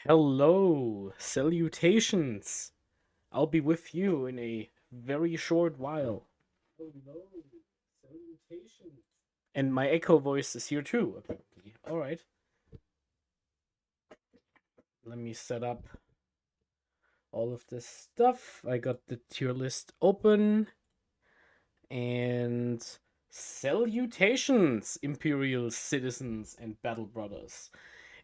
Hello, salutations. I'll be with you in a very short while. Hello, salutations. And my echo voice is here too, apparently. All right. Let me set up all of this stuff. I got the tier list open. And salutations, Imperial citizens and battle brothers.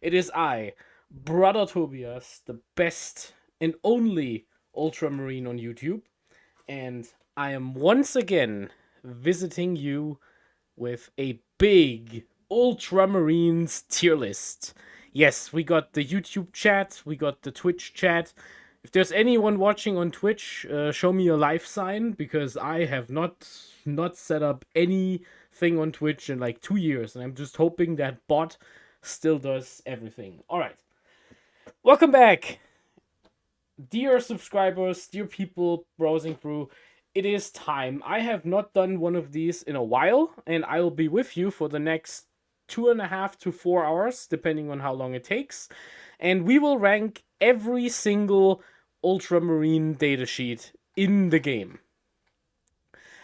It is I, Brother Tobias, the best and only Ultramarine on YouTube, and I am once again visiting you with a big Ultramarines tier list. Yes, we got the YouTube chat, we got the Twitch chat. If there's anyone watching on Twitch, show me a live sign, because I have not set up anything on Twitch in like 2 years, and I'm just hoping that bot still does everything. All right, welcome back, dear subscribers, dear people browsing through. It is time. I have not done one of these in a while, and I will be with you for the next 2.5 to 4 hours, depending on how long it takes. And we will rank every single Ultramarine datasheet in the game.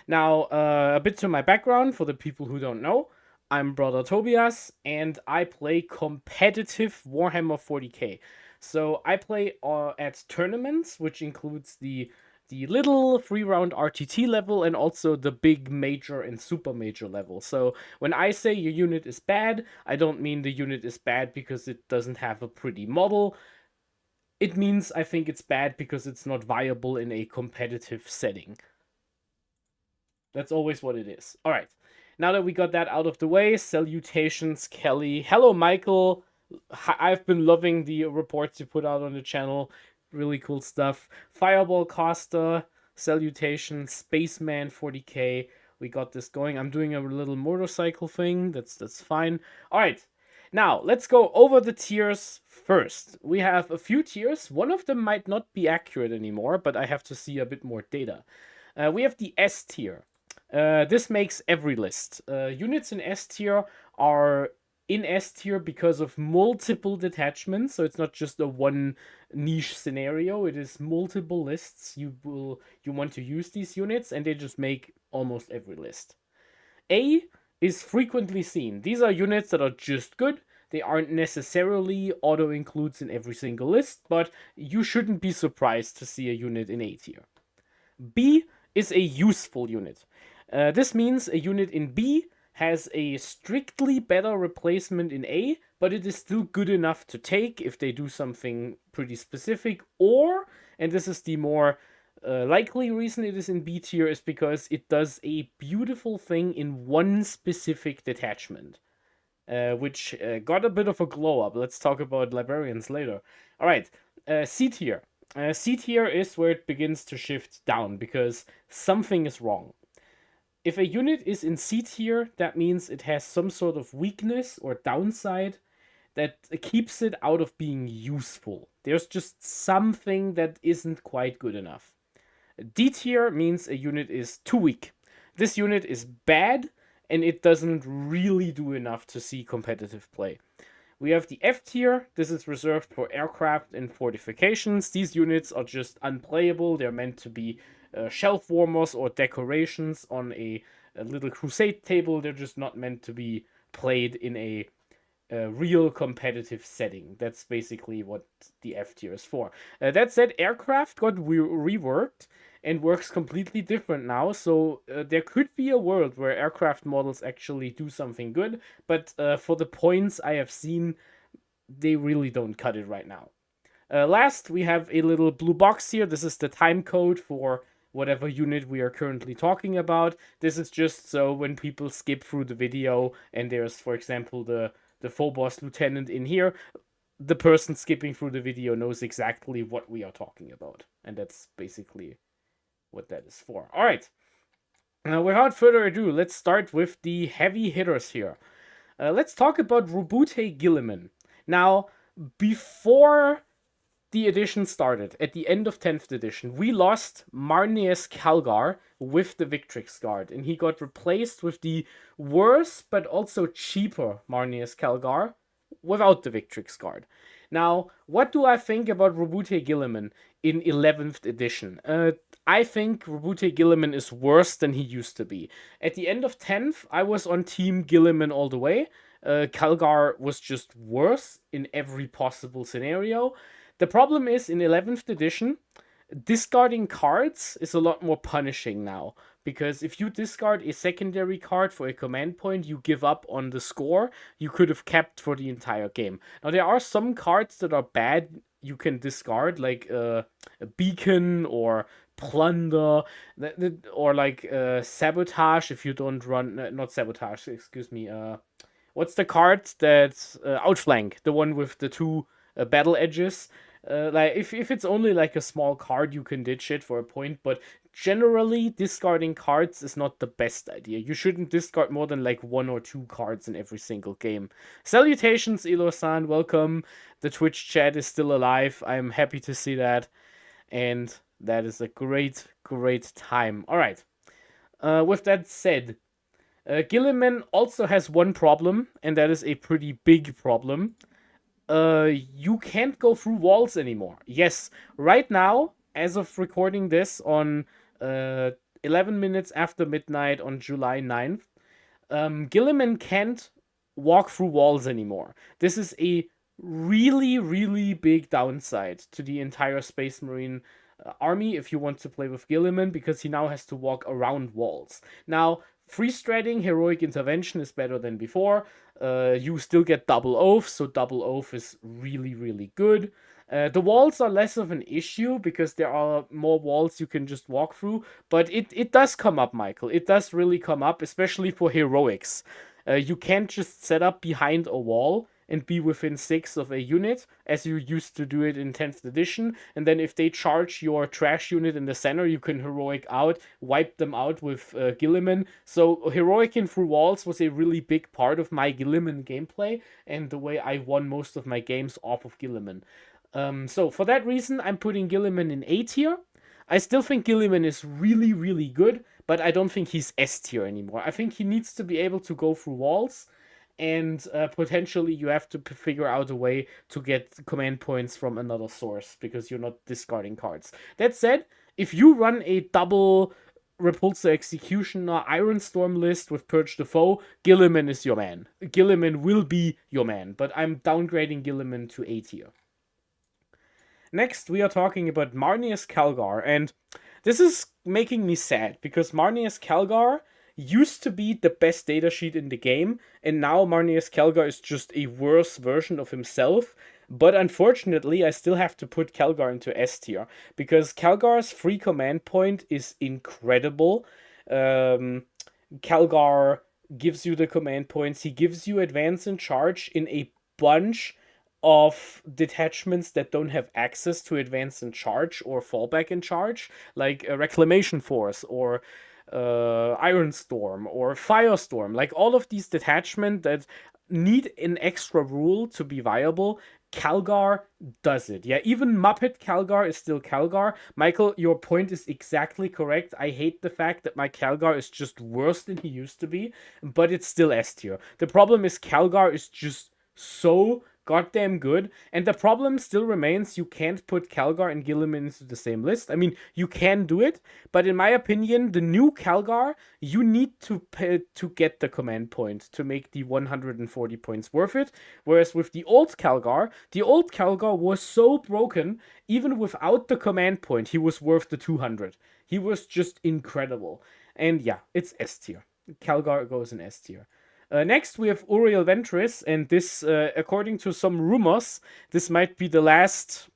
Now, a bit to my background for the people who don't know. I'm Brother Tobias, and I play competitive Warhammer 40k. So I play at tournaments, which includes the little 3-round RTT level and also the big major and super major level. So when I say your unit is bad, I don't mean the unit is bad because it doesn't have a pretty model. It means I think it's bad because it's not viable in a competitive setting. That's always what it is. All right. Now that we got that out of the way, salutations, Kelly. Hello, Michael. I've been loving the reports you put out on the channel. Really cool stuff. Fireball Costa, salutations, Spaceman 40k. We got this going. I'm doing a little motorcycle thing. That's fine. All right. Now, let's go over the tiers first. We have a few tiers. One of them might not be accurate anymore, but I have to see a bit more data. We have the S tier. This makes every list. Units in S tier are in S tier because of multiple detachments, so it's not just a one niche scenario. It is multiple lists. You want to use these units, and they just make almost every list. A is frequently seen. These are units that are just good. They aren't necessarily auto includes in every single list, but you shouldn't be surprised to see a unit in A tier. B is a useful unit. This means a unit in B has a strictly better replacement in A, but it is still good enough to take if they do something pretty specific, or, and this is the more likely reason it is in B tier, is because it does a beautiful thing in one specific detachment, which got a bit of a glow up. Let's talk about librarians later. All right, C tier. C tier is where it begins to shift down because something is wrong. If a unit is in C tier, that means it has some sort of weakness or downside that keeps it out of being useful. There's just something that isn't quite good enough. D tier means a unit is too weak. This unit is bad and it doesn't really do enough to see competitive play. We have the F tier. This is reserved for aircraft and fortifications. These units are just unplayable. They're meant to be shelf warmers or decorations on a little crusade table. They're just not meant to be played in a real competitive setting. That's basically what the F tier is for. That said, aircraft got reworked and works completely different now. So there could be a world where aircraft models actually do something good, but for the points I have seen, they really don't cut it right now. Last, we have a little blue box here. This is the time code for whatever unit we are currently talking about. This is just so when people skip through the video and there's, for example, the Phobos lieutenant in here, the person skipping through the video knows exactly what we are talking about. And that's basically what that is for. All right. Without further ado, let's start with the heavy hitters here. Let's talk about Robute Guilliman. Now, before the edition started, at the end of 10th edition, we lost Marneus Calgar with the Victrix Guard, and he got replaced with the worse but also cheaper Marneus Calgar without the Victrix Guard. Now, what do I think about Robute Guilliman in 11th edition? I think Robute Guilliman is worse than he used to be. At the end of 10th, I was on Team Guilliman all the way. Calgar was just worse in every possible scenario. The problem is, in 11th edition, discarding cards is a lot more punishing now. Because if you discard a secondary card for a command point, you give up on the score you could have kept for the entire game. Now, there are some cards that are bad you can discard, like a beacon or plunder, or like sabotage if you don't run, not sabotage, excuse me, what's the card that, outflank, the one with the two battle edges. Like if it's only like a small card, you can ditch it for a point, but generally discarding cards is not the best idea. You shouldn't discard more than like 1 or 2 cards in every single game. Salutations, Ilo-san, welcome. The Twitch chat is still alive. I'm happy to see that, and that is a great time. All right. With that said, Guilliman also has one problem, and that is a pretty big problem. You can't go through walls anymore. Yes, right now, as of recording this on 11 minutes after midnight on July 9th, Guilliman can't walk through walls anymore. This is a really big downside to the entire Space Marine army if you want to play with Guilliman, because he now has to walk around walls. Now, free stratting heroic intervention is better than before. You still get double oath, so double oath is really good. The walls are less of an issue because there are more walls you can just walk through, but it does come up, Michael. It does really come up, especially for heroics. You can't just set up behind a wall and be within 6 of a unit, as you used to do it in 10th edition, and then if they charge your trash unit in the center, you can heroic out, wipe them out with Guilliman. So heroicing through walls was a really big part of my Guilliman gameplay, and the way I won most of my games off of Guilliman. So for that reason, I'm putting Guilliman in A tier. I still think Guilliman is really good, but I don't think he's S tier anymore. I think he needs to be able to go through walls, and potentially you have to figure out a way to get command points from another source, because you're not discarding cards. That said, if you run a double Repulsor Executioner Iron Storm list with Purge the Foe, Guilliman is your man. Guilliman will be your man, but I'm downgrading Guilliman to A tier. Next, we are talking about Marneus Calgar, and this is making me sad, because Marneus Calgar used to be the best datasheet in the game, and now Marneus Calgar is just a worse version of himself. But unfortunately, I still have to put Calgar into S tier, because Calgar's free command point is incredible. Calgar gives you the command points, he gives you advance and charge in a bunch of detachments that don't have access to advance and charge or fallback and charge, like a Reclamation Force or Iron Storm or Firestorm, like all of these detachment that need an extra rule to be viable. Calgar does it. Yeah, even Muppet Calgar is still Calgar. Michael, your point is exactly correct. I hate the fact that my Calgar is just worse than he used to be, but it's still S tier. The problem is Calgar is just so goddamn good, and the problem still remains you can't put Calgar and Gilliman into the same list. I mean, you can do it, but in my opinion, the new Calgar, you need to pay to get the command point to make the 140 points worth it, whereas with the old Calgar was so broken, even without the command point, he was worth the 200. He was just incredible. And yeah, it's S tier. Calgar goes in S tier. Next, we have Uriel Ventris, and this, according to some rumors, this might be the last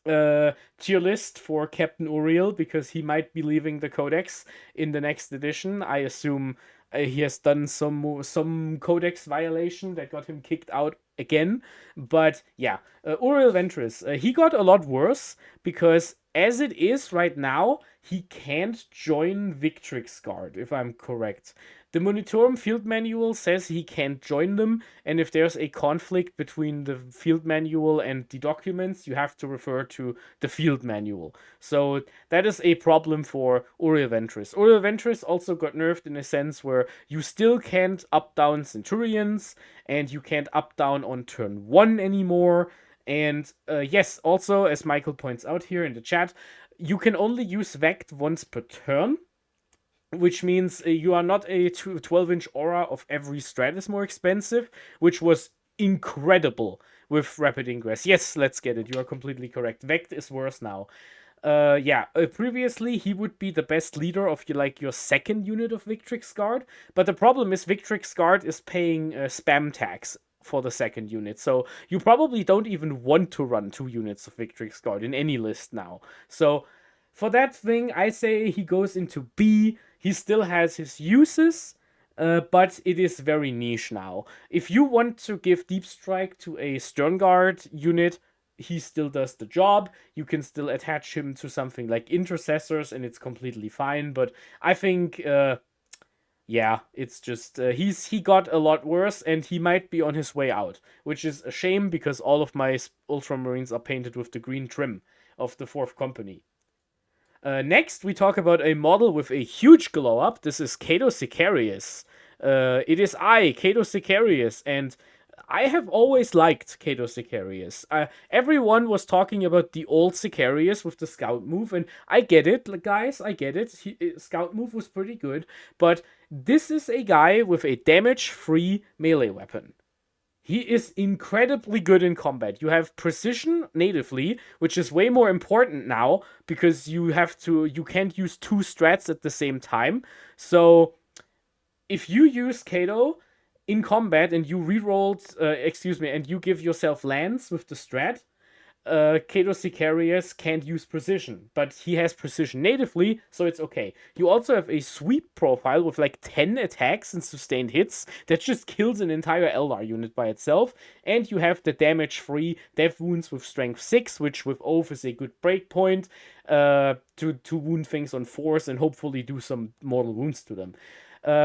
tier list for Captain Uriel, because he might be leaving the Codex in the next edition. I assume he has done some Codex violation that got him kicked out again. But yeah, Uriel Ventris, he got a lot worse, because as it is right now, he can't join Victrix Guard, if I'm correct. The Monitorum field manual says he can't join them, and if there's a conflict between the field manual and the documents, you have to refer to the field manual. So that is a problem for Uriel Ventris. Uriel Ventris also got nerfed in a sense where you still can't up-down Centurions, and you can't up-down on turn 1 anymore. And yes, also, as Michael points out here in the chat, you can only use Vect once per turn, which means you are not a 12-inch aura of every strat is more expensive, which was incredible with Rapid Ingress. Yes, let's get it. You are completely correct. Vect is worse now. Previously he would be the best leader of your second unit of Victrix Guard, but the problem is Victrix Guard is paying spam tax for the second unit, so you probably don't even want to run 2 units of Victrix Guard in any list now. So for that thing, I say he goes into B. He still has his uses, but it is very niche now. If you want to give Deep Strike to a Sternguard unit, he still does the job. You can still attach him to something like Intercessors, and it's completely fine. But I think, yeah, it's just he got a lot worse, and he might be on his way out, which is a shame because all of my Ultramarines are painted with the green trim of the 4th Company. Next, we talk about a model with a huge glow up. This is Cato Sicarius. It is Cato Sicarius, and I have always liked Cato Sicarius. Everyone was talking about the old Sicarius with the scout move, and I get it, guys, I get it. Scout move was pretty good, but this is a guy with a damage-free melee weapon. He is incredibly good in combat. You have precision natively, which is way more important now because you can't use 2 strats at the same time. So if you use Cato in combat and you rerolled, and you give yourself lands with the strat, Cato Sicarius can't use precision, but he has precision natively, so it's okay. You also have a sweep profile with like 10 attacks and sustained hits that just kills an entire Eldar unit by itself, and you have the damage-free death wounds with strength 6, which with Oath is a good breakpoint to wound things on force and hopefully do some mortal wounds to them.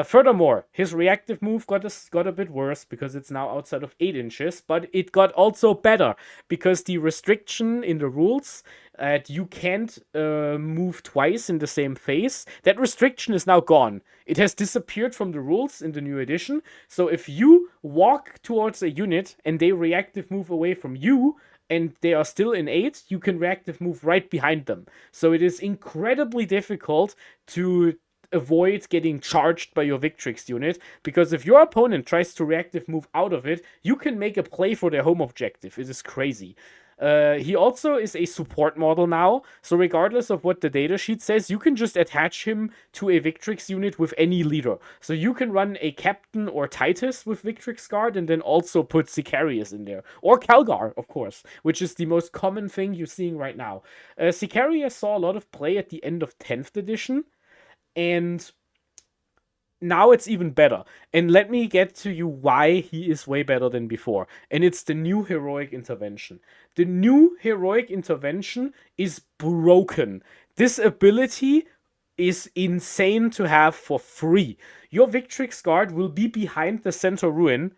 Furthermore, his reactive move got a bit worse because it's now outside of 8 inches, but it got also better because the restriction in the rules that you can't move twice in the same phase, that restriction is now gone. It has disappeared from the rules in the new edition, so if you walk towards a unit and they reactive move away from you, and they are still in 8, you can reactive move right behind them. So it is incredibly difficult to avoid getting charged by your Victrix unit, because if your opponent tries to reactive move out of it, you can make a play for their home objective. It is crazy. He also is a support model now, so regardless of what the datasheet says, you can just attach him to a Victrix unit with any leader. So you can run a Captain or Titus with Victrix Guard and then also put Sicarius in there. Or Calgar, of course, which is the most common thing you're seeing right now. Sicarius saw a lot of play at the end of 10th edition, and now it's even better. And let me get to you why he is way better than before. And it's the new Heroic Intervention. The new Heroic Intervention is broken. This ability is insane to have for free. Your Victrix guard will be behind the center ruin,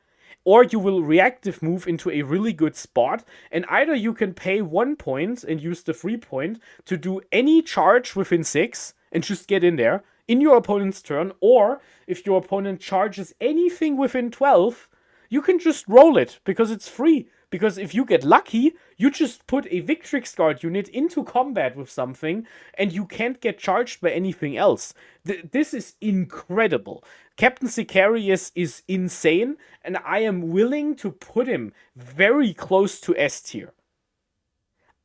or you will reactive move into a really good spot, and either you can pay 1 point and use the free point to do any charge within 6 and just get in there in your opponent's turn, or if your opponent charges anything within 12, you can just roll it because it's free. Because if you get lucky, you just put a Victrix guard unit into combat with something and you can't get charged by anything else. This is incredible. Captain Sicarius is insane, and I am willing to put him very close to S tier.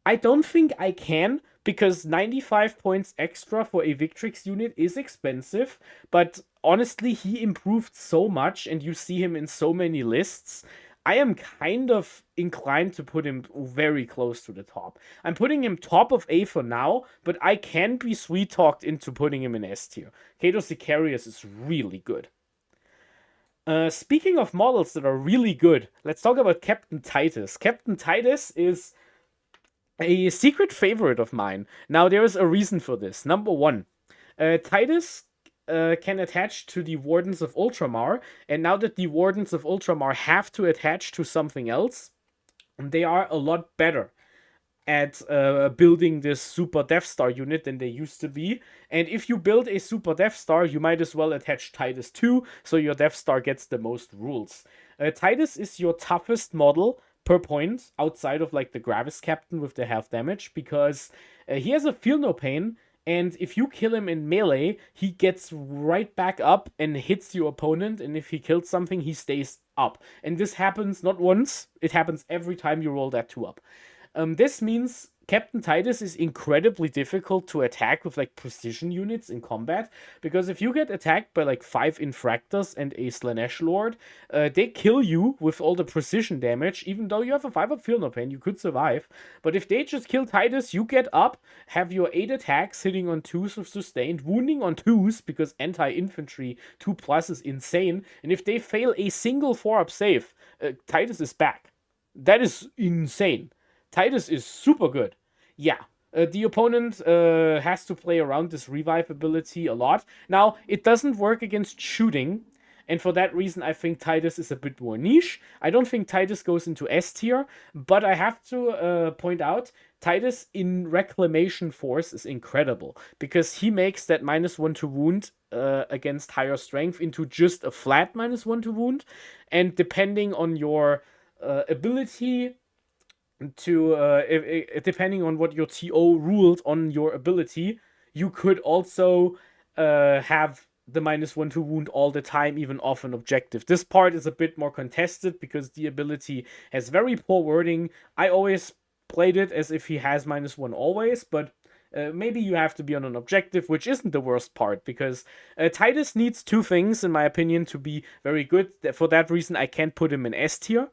I don't think I can, because 95 points extra for a Victrix unit is expensive, but honestly, he improved so much, and you see him in so many lists. I am kind of inclined to put him very close to the top. I'm putting him top of A for now, but I can be sweet-talked into putting him in S tier. Cato Sicarius is really good. Speaking of models that are really good, let's talk about Captain Titus. Captain Titus is a secret favorite of mine. Now, there is a reason for this. Number one, Titus can attach to the Wardens of Ultramar, and now that the Wardens of Ultramar have to attach to something else, they are a lot better at building this Super Death Star unit than they used to be. And if you build a Super Death Star, you might as well attach Titus too, so your Death Star gets the most rules. Titus is your toughest model per point, outside of like the Gravis Captain with the half damage, because he has a Feel No Pain, and if you kill him in melee, he gets right back up and hits your opponent, and if he kills something, he stays up. And this happens not once, it happens every time you roll that 2 up. This means Captain Titus is incredibly difficult to attack with like precision units in combat, because if you get attacked by like 5 Infractors and a Slanesh Lord, they kill you with all the precision damage. Even though you have a 5 up Feel No Pain, you could survive. But if they just kill Titus, you get up, have your 8 attacks hitting on 2s with sustained, wounding on 2s, because anti-infantry 2+ is insane, and if they fail a single 4 up save, Titus is back. That is insane. Titus is super good. Yeah, the opponent has to play around this revive ability a lot. Now, it doesn't work against shooting, and for that reason, I think Titus is a bit more niche. I don't think Titus goes into S tier, but I have to point out, Titus in Reclamation Force is incredible, because he makes that -1 to wound against higher strength into just a flat -1 to wound, and depending on your ability to depending on what your TO ruled on your ability, you could also have the -1 to wound all the time, even off an objective. This part is a bit more contested because the ability has very poor wording. I always played it as if he has -1 always, but maybe you have to be on an objective, which isn't the worst part, because Titus needs 2 things, in my opinion, to be very good. For that reason, I can't put him in S tier.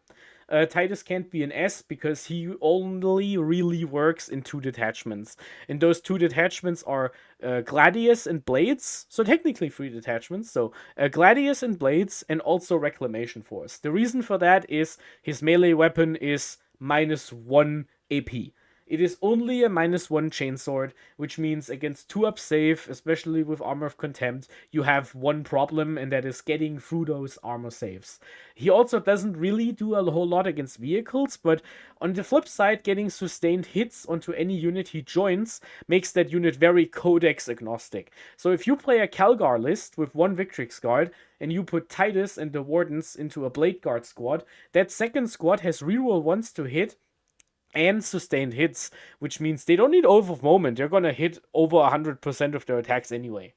Titus can't be an S because he only really works in 2 detachments. And those 2 detachments are Gladius and Blades. So technically 3 detachments. So Gladius and Blades, and also Reclamation Force. The reason for that is his melee weapon is -1 AP. It is only a -1 chainsword, which means against 2 up save, especially with Armor of Contempt, you have one problem, and that is getting through those armor saves. He also doesn't really do a whole lot against vehicles, but on the flip side, getting sustained hits onto any unit he joins makes that unit very codex agnostic. So if you play a Calgar list with 1 Victrix guard, and you put Titus and the Wardens into a Blade Guard squad, that second squad has reroll once to hit, and sustained hits, which means they don't need Oath of Moment. They're gonna hit over 100% of their attacks anyway.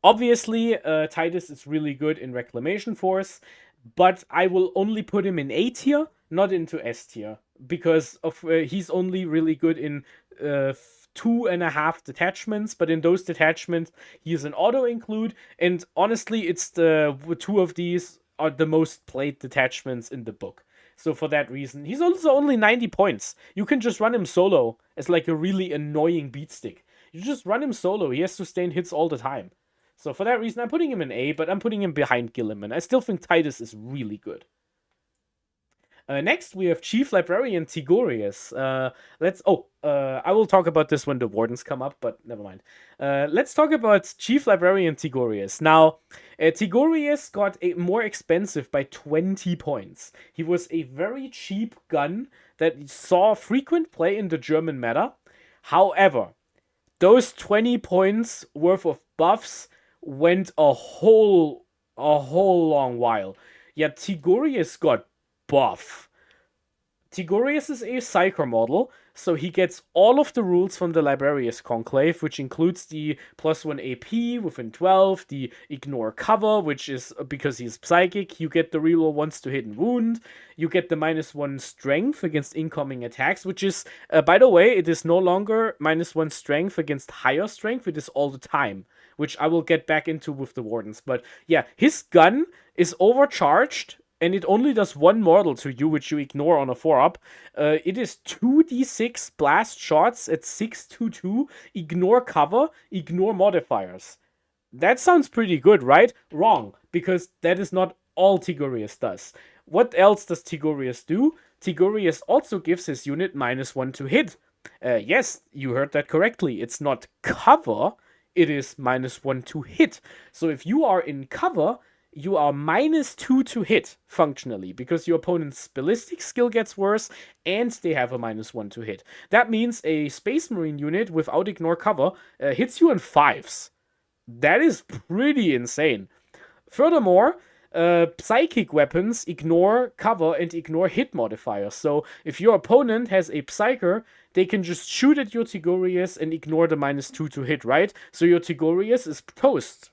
Obviously, Titus is really good in Reclamation Force, but I will only put him in A tier, not into S tier, because of he's only really good in 2.5 detachments, but in those detachments, he is an auto-include, and honestly, it's the 2 of these are the most played detachments in the book. So for that reason, he's also only 90 points. You can just run him solo as like a really annoying beatstick. You just run him solo. He has sustained hits all the time. So for that reason, I'm putting him in A, but I'm putting him behind Gilliman. I still think Titus is really good. Next, we have Chief Librarian Tigorius. I will talk about this when the Wardens come up, but never mind. Let's talk about Chief Librarian Tigorius. Now, Tigorius got more expensive by 20 points. He was a very cheap gun that saw frequent play in the German meta. However, those 20 points worth of buffs went a whole long while. Yet Tigorius got buff. Tigorius is a Psyker model, so he gets all of the rules from the Librarius Conclave, which includes the +1 AP within 12, the Ignore Cover, which is because he's Psychic, you get the reroll once to hit and wound, you get the -1 Strength against incoming attacks, which is, by the way, it is no longer -1 Strength against higher Strength, it is all the time, which I will get back into with the Wardens. But yeah, his gun is overcharged, and it only does one mortal to you, which you ignore on a 4-up. It is 2d6 blast shots at 622, ignore cover, ignore modifiers. That sounds pretty good, right? Wrong, because that is not all Tigorius does. What else does Tigorius do? Tigorius also gives his unit -1 to hit. Yes, you heard that correctly. It's not cover, it is -1 to hit. So if you are in cover, you are -2 to hit, functionally, because your opponent's ballistic skill gets worse, and they have a -1 to hit. That means a Space Marine unit without ignore cover hits you in 5s. That is pretty insane. Furthermore, psychic weapons ignore cover and ignore hit modifiers. So if your opponent has a Psyker, they can just shoot at your Tigorius and ignore the -2 to hit, right? So your Tigorius is toast.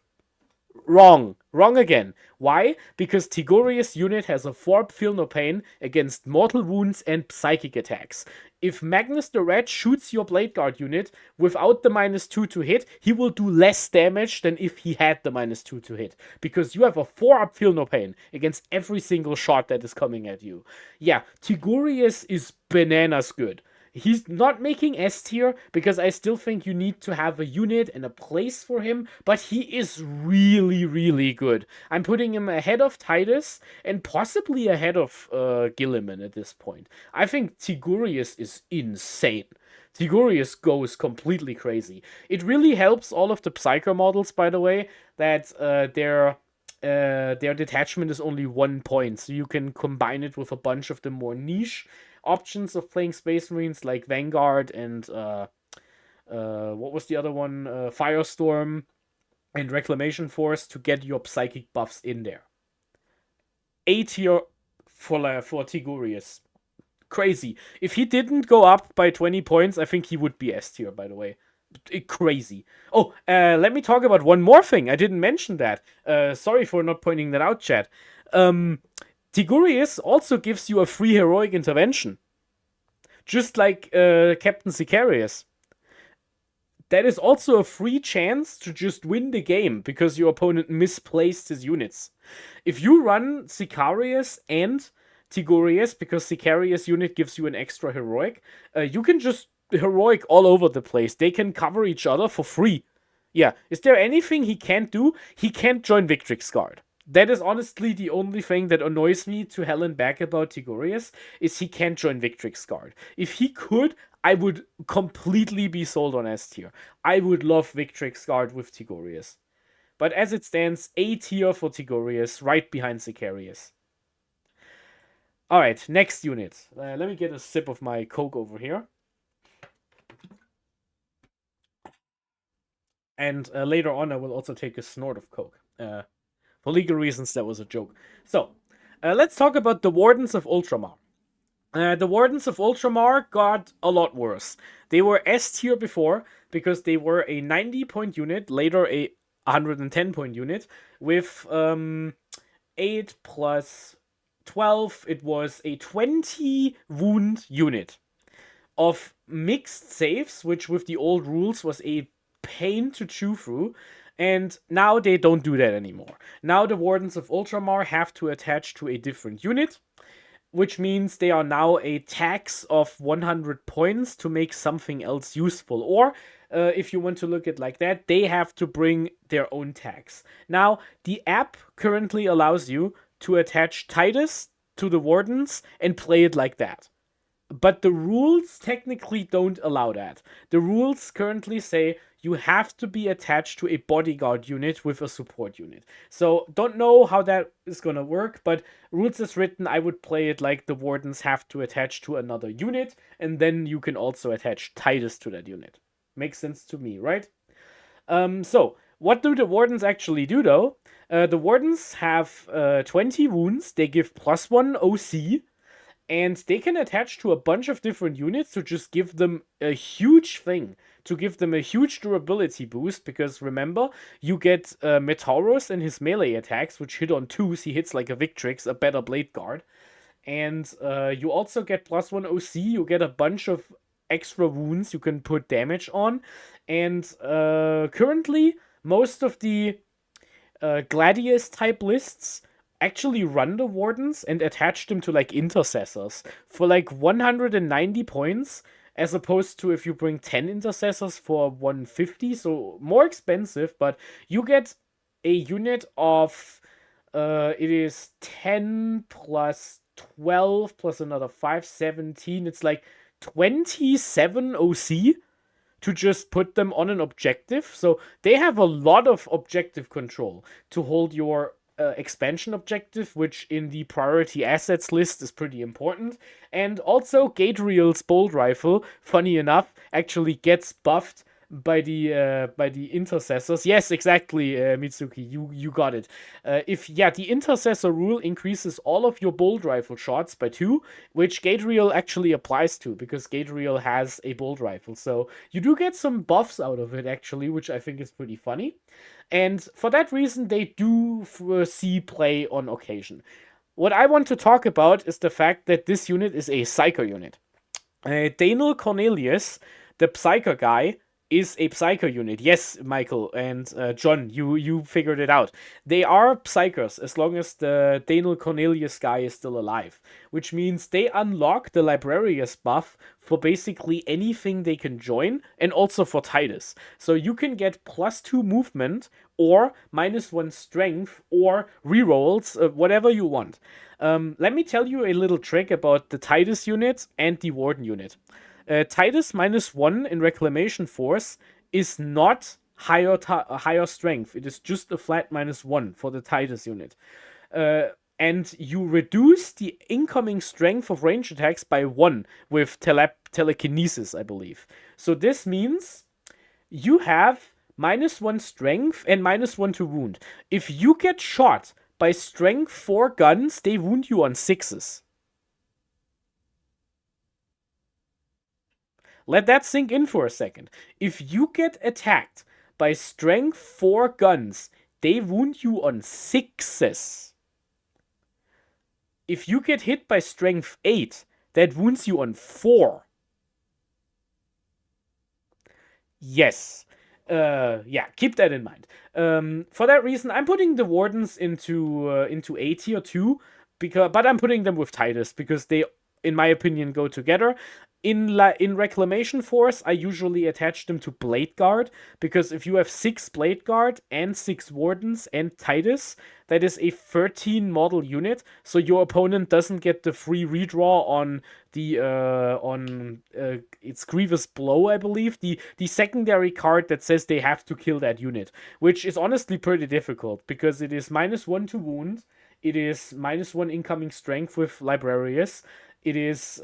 Wrong. Wrong again. Why? Because Tigorius' unit has a 4-up Feel No Pain against mortal wounds and psychic attacks. If Magnus the Red shoots your Blade Guard unit without the -2 to hit, he will do less damage than if he had the -2 to hit. Because you have a 4-up Feel No Pain against every single shot that is coming at you. Yeah, Tigorius is bananas good. He's not making S tier because I still think you need to have a unit and a place for him, but he is really, really good. I'm putting him ahead of Titus and possibly ahead of Gilliman at this point. I think Tigorius is insane. Tigorius goes completely crazy. It really helps all of the Psyker models, by the way, that their detachment is only 1 point, so you can combine it with a bunch of the more niche options of playing Space Marines, like Vanguard and what was the other one? Firestorm and Reclamation Force, to get your psychic buffs in there. A tier for Tigorius. Crazy. If he didn't go up by 20 points, I think he would be S tier, by the way. Crazy. Oh, let me talk about one more thing. I didn't mention that. Sorry for not pointing that out, chat. Tigorius also gives you a free heroic intervention. Just like Captain Sicarius. That is also a free chance to just win the game because your opponent misplaced his units. If you run Sicarius and Tigorius, because Sicarius unit gives you an extra heroic, you can just heroic all over the place. They can cover each other for free. Yeah, is there anything he can't do? He can't join Victrix Guard. That is honestly the only thing that annoys me to hell and back about Tigorius, is he can't join Victrix Guard. If he could, I would completely be sold on S tier. I would love Victrix Guard with Tigorius. But as it stands, A tier for Tigorius, right behind Sicarius. Alright, next unit. Let me get a sip of my Coke over here. And later on, I will also take a snort of Coke. For legal reasons, that was a joke. So, let's talk about the Wardens of Ultramar. The Wardens of Ultramar got a lot worse. They were S tier before, because they were a 90-point unit, later a 110-point unit, with 8 plus 12, it was a 20-wound unit of mixed saves, which with the old rules was a pain to chew through. And now they don't do that anymore. Now the Wardens of Ultramar have to attach to a different unit, which means they are now a tax of 100 points to make something else useful. Or, if you want to look at it like that, they have to bring their own tax. Now, the app currently allows you to attach Titus to the Wardens and play it like that. But the rules technically don't allow that. The rules currently say you have to be attached to a bodyguard unit with a support unit. So don't know how that is gonna work, but rules as written, I would play it like the Wardens have to attach to another unit, and then you can also attach Titus to that unit. Makes sense to me, right? So what do the Wardens actually do though? The Wardens have 20 wounds. They give +1 OC, and they can attach to a bunch of different units to just give them a huge thing, to give them a huge durability boost, because remember, you get Metaurus and his melee attacks, which hit on 2s, he hits like a Victrix, a better blade guard. And you also get +1 OC, you get a bunch of extra wounds you can put damage on. And currently, most of the Gladius type lists actually run the Wardens and attach them to like intercessors for like 190 points, as opposed to if you bring 10 intercessors for 150. So more expensive, but you get a unit of it is 10 plus 12 plus another 5, 17. It's like 27 OC to just put them on an objective. So they have a lot of objective control to hold your expansion objective, which in the priority assets list is pretty important. And also, Gadriel's bolt rifle, funny enough, actually gets buffed by the intercessors. Yes, exactly, Mitsuki, you got it. The intercessor rule increases all of your bolt rifle shots by 2, which Gadriel actually applies to, because Gadriel has a bolt rifle. So you do get some buffs out of it, actually, which I think is pretty funny. And for that reason, they do see play on occasion. What I want to talk about is the fact that this unit is a Psyker unit. Daniel Cornelius, the Psyker guy, is a Psyker unit. Yes, Michael and John, you figured it out. They are Psykers as long as the Daniel Cornelius guy is still alive, which means they unlock the Librarius buff for basically anything they can join, and also for Titus. So you can get +2 movement, or -1 strength, or rerolls, whatever you want. Let me tell you a little trick about the Titus unit and the Warden unit. Titus -1 in Reclamation Force is not higher strength. It is just a flat -1 for the Titus unit. And you reduce the incoming strength of range attacks by 1 with telekinesis, I believe. So this means you have -1 strength and -1 to wound. If you get shot by strength 4 guns, they wound you on 6s. Let that sink in for a second. If you get attacked by strength 4 guns, they wound you on 6s. If you get hit by strength 8, that wounds you on 4. Yes. Keep that in mind. For that reason, I'm putting the Wardens into A tier too, but I'm putting them with Titus because they, in my opinion, go together. In Reclamation Force, I usually attach them to Blade Guard, because if you have 6 Blade Guard and 6 Wardens and Titus, that is a 13 model unit, so your opponent doesn't get the free redraw on the it's Grievous Blow, I believe, the secondary card that says they have to kill that unit, which is honestly pretty difficult, because it is -1 to wound, it is -1 incoming strength with Librarius, it is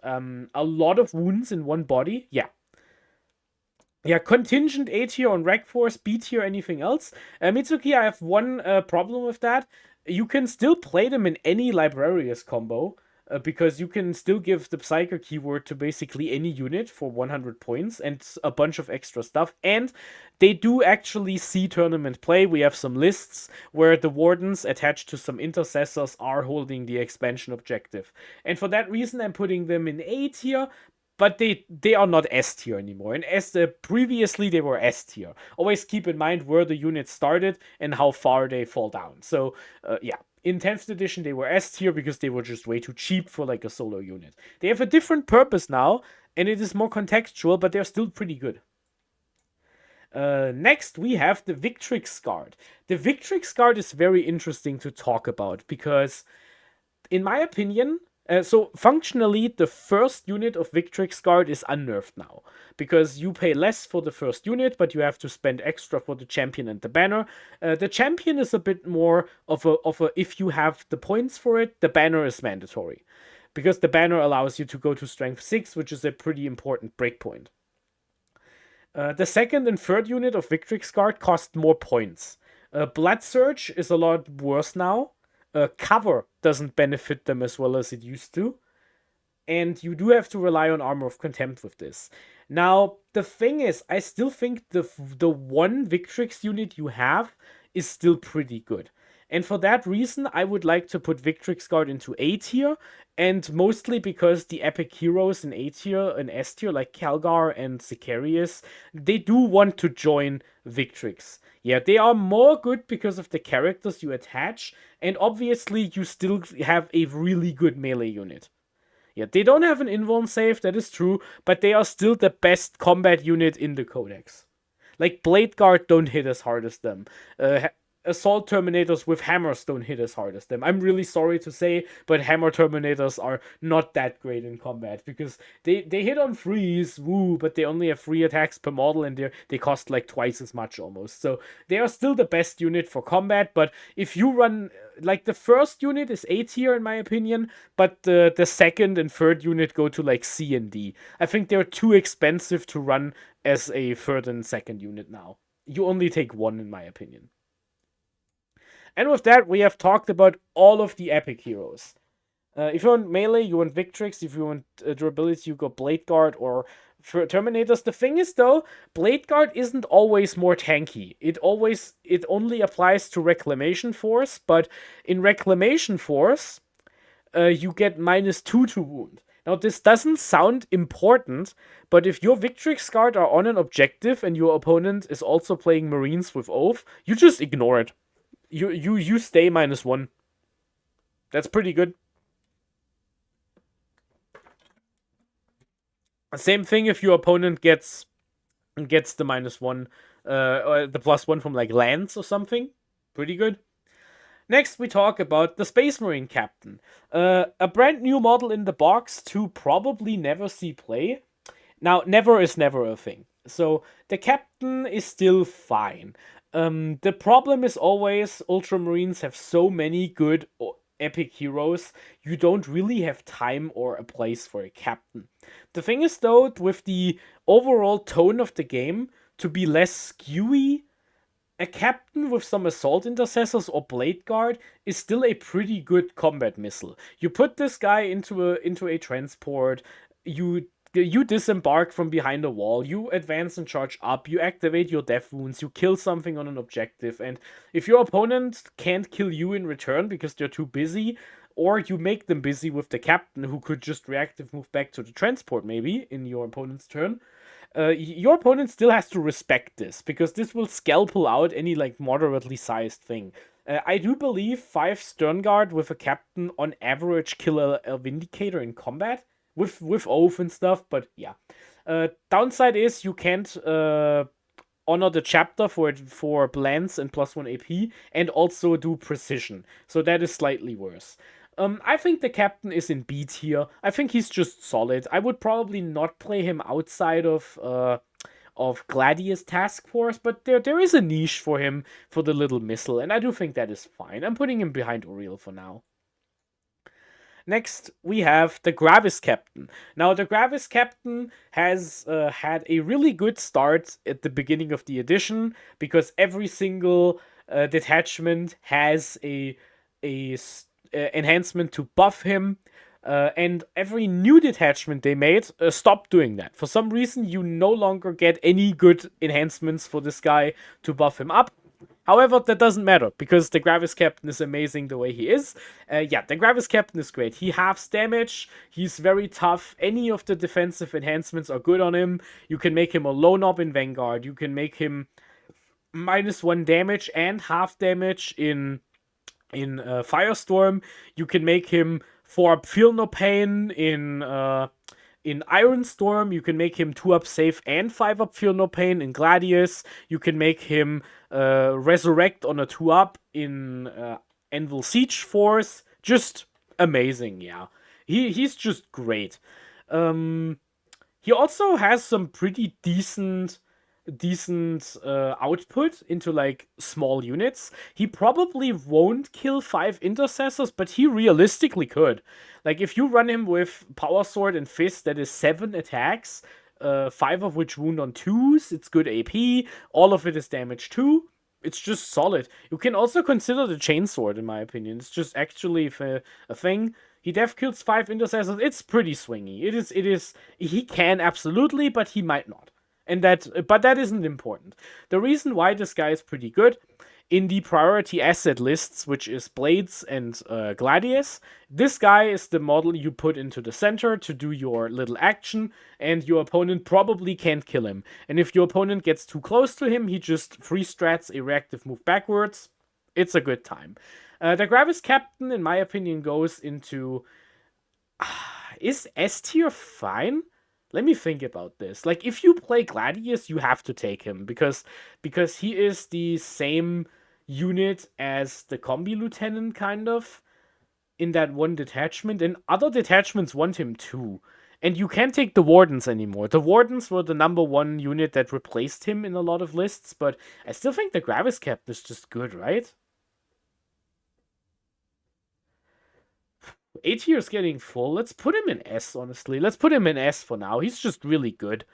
a lot of wounds in one body. Yeah, contingent A tier on Rec Force, B tier, anything else. Mitsuki, I have one problem with that. You can still play them in any Librarius combo, because you can still give the Psyker keyword to basically any unit for 100 points and a bunch of extra stuff. And they do actually see tournament play. We have some lists where the Wardens attached to some intercessors are holding the expansion objective. And for that reason, I'm putting them in A tier, but they are not S tier anymore. And previously they were S tier. Always keep in mind where the unit started and how far they fall down. So, in 10th edition, they were S tier because they were just way too cheap for like a solo unit. They have a different purpose now, and it is more contextual, but they're still pretty good. Next, we have the Victrix Guard. The Victrix Guard is very interesting to talk about, because in my opinion, so functionally, the first unit of Victrix Guard is unnerfed now. Because you pay less for the first unit, but you have to spend extra for the champion and the banner. The champion is a bit more of a if you have the points for it, the banner is mandatory. Because the banner allows you to go to strength 6, which is a pretty important breakpoint. The second and third unit of Victrix Guard cost more points. Blood Surge is a lot worse now. Cover doesn't benefit them as well as it used to. And you do have to rely on Armor of Contempt with this. Now, the thing is, I still think the one Victrix unit you have is still pretty good. And for that reason, I would like to put Victrix Guard into A tier, and mostly because the epic heroes in A tier and S tier, like Calgar and Sicarius, they do want to join Victrix. Yeah, they are more good because of the characters you attach, and obviously you still have a really good melee unit. Yeah, they don't have an invuln save, that is true, but they are still the best combat unit in the Codex. Like, Blade Guard don't hit as hard as them. Assault Terminators with hammers don't hit as hard as them. I'm really sorry to say, but Hammer Terminators are not that great in combat, because they hit on freeze, woo, but they only have 3 attacks per model, and they cost like twice as much almost. So they are still the best unit for combat, but if you run, like, the first unit is A tier in my opinion, but the second and third unit go to like C and D. I think they're too expensive to run as a third and second unit now. You only take one in my opinion. And with that, we have talked about all of the epic heroes. If you want melee, you want Victrix. If you want durability, you go Blade Guard or Terminators. The thing is, though, Blade Guard isn't always more tanky. It only applies to Reclamation Force, but in Reclamation Force, you get -2 to wound. Now, this doesn't sound important, but if your Victrix Guard are on an objective and your opponent is also playing Marines with Oath, you just ignore it. You stay -1. That's pretty good. Same thing if your opponent gets the -1, or the +1 from like lands or something. Pretty good. Next, we talk about the Space Marine Captain. A brand new model in the box to probably never see play. Now, never is never a thing. So, the Captain is still fine. The problem is always Ultramarines have so many good epic heroes, you don't really have time or a place for a captain. The thing is, though, with the overall tone of the game to be less skewy, a captain with some assault intercessors or blade guard is still a pretty good combat missile. You put this guy into a transport, you disembark from behind a wall, you advance and charge up, you activate your death wounds, you kill something on an objective, and if your opponent can't kill you in return because they're too busy, or you make them busy with the captain who could just reactive move back to the transport maybe in your opponent's turn, your opponent still has to respect this, because this will scalpel out any like moderately sized thing. I do believe 5 Sternguard with a captain on average kill a Vindicator in combat, with Oath and stuff, but yeah. Downside is you can't honor the chapter for blends and +1 AP, and also do precision, so that is slightly worse. I think the captain is in B tier. I think he's just solid. I would probably not play him outside of Gladius Task Force, but there is a niche for him for the little missile, and I do think that is fine. I'm putting him behind Uriel for now. Next, we have the Gravis Captain. Now, the Gravis Captain has had a really good start at the beginning of the edition, because every single detachment has a enhancement to buff him, and every new detachment they made stopped doing that. For some reason, you no longer get any good enhancements for this guy to buff him up. However, that doesn't matter, because the Gravis Captain is amazing the way he is. Yeah, the Gravis Captain is great. He halves damage, he's very tough, any of the defensive enhancements are good on him. You can make him a low knob in Vanguard, you can make him -1 damage and half damage in Firestorm, you can make him 4-up Feel No Pain in Ironstorm, you can make him 2-up Save and 5-up Feel No Pain in Gladius, you can make him Resurrect on a 2-up in Anvil Siege Force. Just amazing, yeah. He's just great. He also has some pretty decent output into like small units. He probably won't kill 5 intercessors, but he realistically could. Like if you run him with power sword and fist, that is 7 attacks, 5 of which wound on 2s. It's good AP. All of it is damage 2. It's just solid. You can also consider the chainsword, in my opinion. It's just actually a thing. He def kills 5 intercessors. It's pretty swingy. It is. He can absolutely, but he might not. But that isn't important. The reason why this guy is pretty good in the priority asset lists, which is Blades and Gladius, this guy is the model you put into the center to do your little action, and your opponent probably can't kill him. And if your opponent gets too close to him, he just free strats a reactive move backwards. It's a good time. The Gravis Captain, in my opinion, goes into... is S tier fine? Let me think about this. Like, if you play Gladius, you have to take him, because he is the same unit as the Combi Lieutenant, kind of, in that one detachment, and other detachments want him too. And you can't take the Wardens anymore. The Wardens were the #1 unit that replaced him in a lot of lists, but I still think the Gravis Captain is just good, right? A tier is getting full. Let's put him in S, honestly. Let's put him in S for now. He's just really good.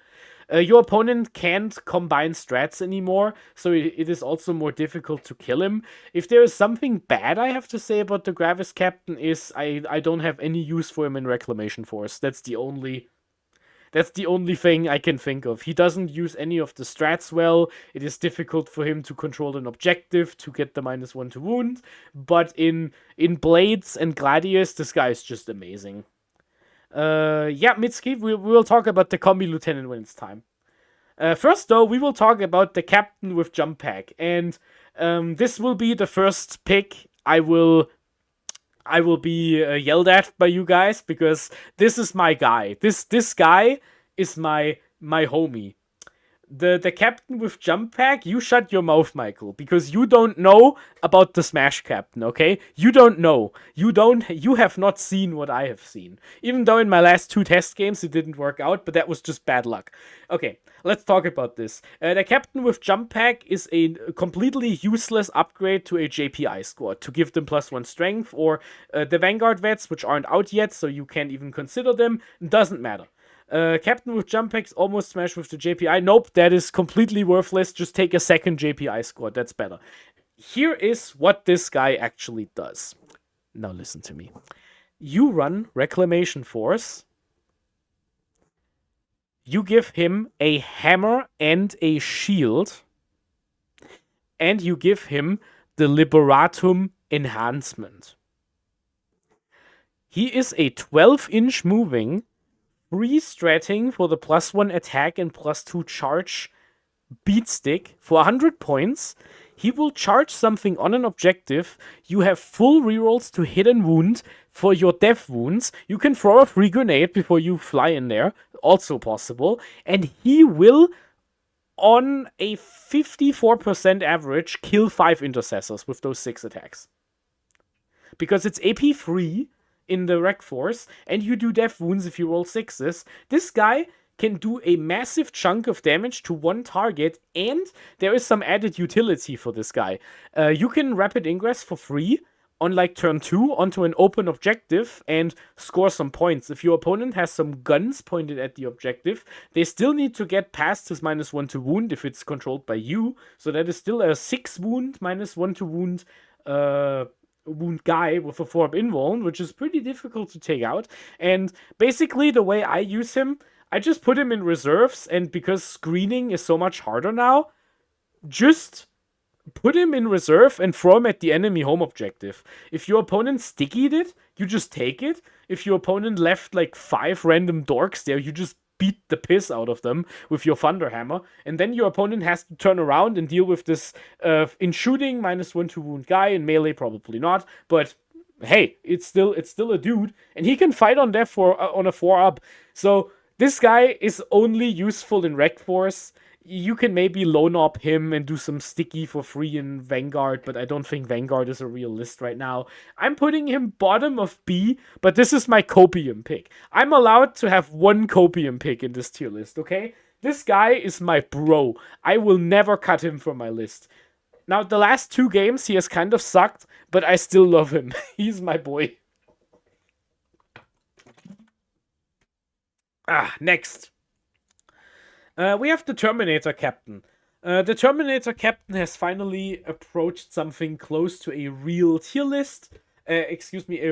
Your opponent can't combine strats anymore, so it is also more difficult to kill him. If there is something bad I have to say about the Gravis Captain is I don't have any use for him in Reclamation Force. That's the only thing I can think of. He doesn't use any of the strats well. It is difficult for him to control an objective to get the -1 to wound. But in Blades and Gladius, this guy is just amazing. Yeah, Mitsuki, we will talk about the Combi Lieutenant when it's time. First, though, we will talk about the Captain with Jump Pack. And this will be the first pick I will be yelled at by you guys, because this is my guy. This guy is my homie. The Captain with Jump Pack, you shut your mouth, Michael, because you don't know about the Smash Captain, okay? You don't know. You have not seen what I have seen. Even though in my last 2 test games it didn't work out, but that was just bad luck. Okay, let's talk about this. The Captain with Jump Pack is a completely useless upgrade to a JPI squad to give them +1 strength, or the Vanguard vets, which aren't out yet, so you can't even consider them. Doesn't matter. Captain with Jump Packs almost smashed with the JPI. Nope, that is completely worthless. Just take a second JPI squad. That's better. Here is what this guy actually does. Now listen to me. You run Reclamation Force. You give him a hammer and a shield. And you give him the Liberatum enhancement. He is a 12-inch moving, free stratting for the +1 attack and +2 charge beatstick for 100 points. He will charge something on an objective. You have full rerolls to hit and wound for your death wounds. You can throw a free grenade before you fly in there. Also possible. And he will, on a 54% average, kill 5 intercessors with those 6 attacks. Because it's AP free in the Rec Force, and you do death wounds if you roll 6s. This guy can do a massive chunk of damage to one target, and there is some added utility for this guy. You can rapid ingress for free on like turn 2 onto an open objective and score some points. If your opponent has some guns pointed at the objective, they still need to get past his -1 to wound if it's controlled by you, so that is still a 6 wound, -1 to wound wound guy with a 4-up invuln, which is pretty difficult to take out. And basically the way I use him, I just put him in reserves, and because screening is so much harder now, just put him in reserve and throw him at the enemy home objective. If your opponent stickied it, you just take it. If your opponent left like 5 random dorks there, you just beat the piss out of them with your Thunderhammer, and then your opponent has to turn around and deal with this in shooting -1 to wound guy, in melee probably not, but hey, it's still a dude, and he can fight on death on a 4-up. So this guy is only useful in Rec Force you can maybe loan up him and do some sticky for free in Vanguard, but I don't think Vanguard is a real list right now. I'm putting him bottom of B, but this is my copium pick. I'm allowed to have one copium pick in this tier list, okay? This guy is my bro. I will never cut him from my list. Now, the last 2 games, he has kind of sucked, but I still love him. He's my boy. Next. We have the Terminator Captain. The Terminator Captain has finally approached something close to a real tier list. A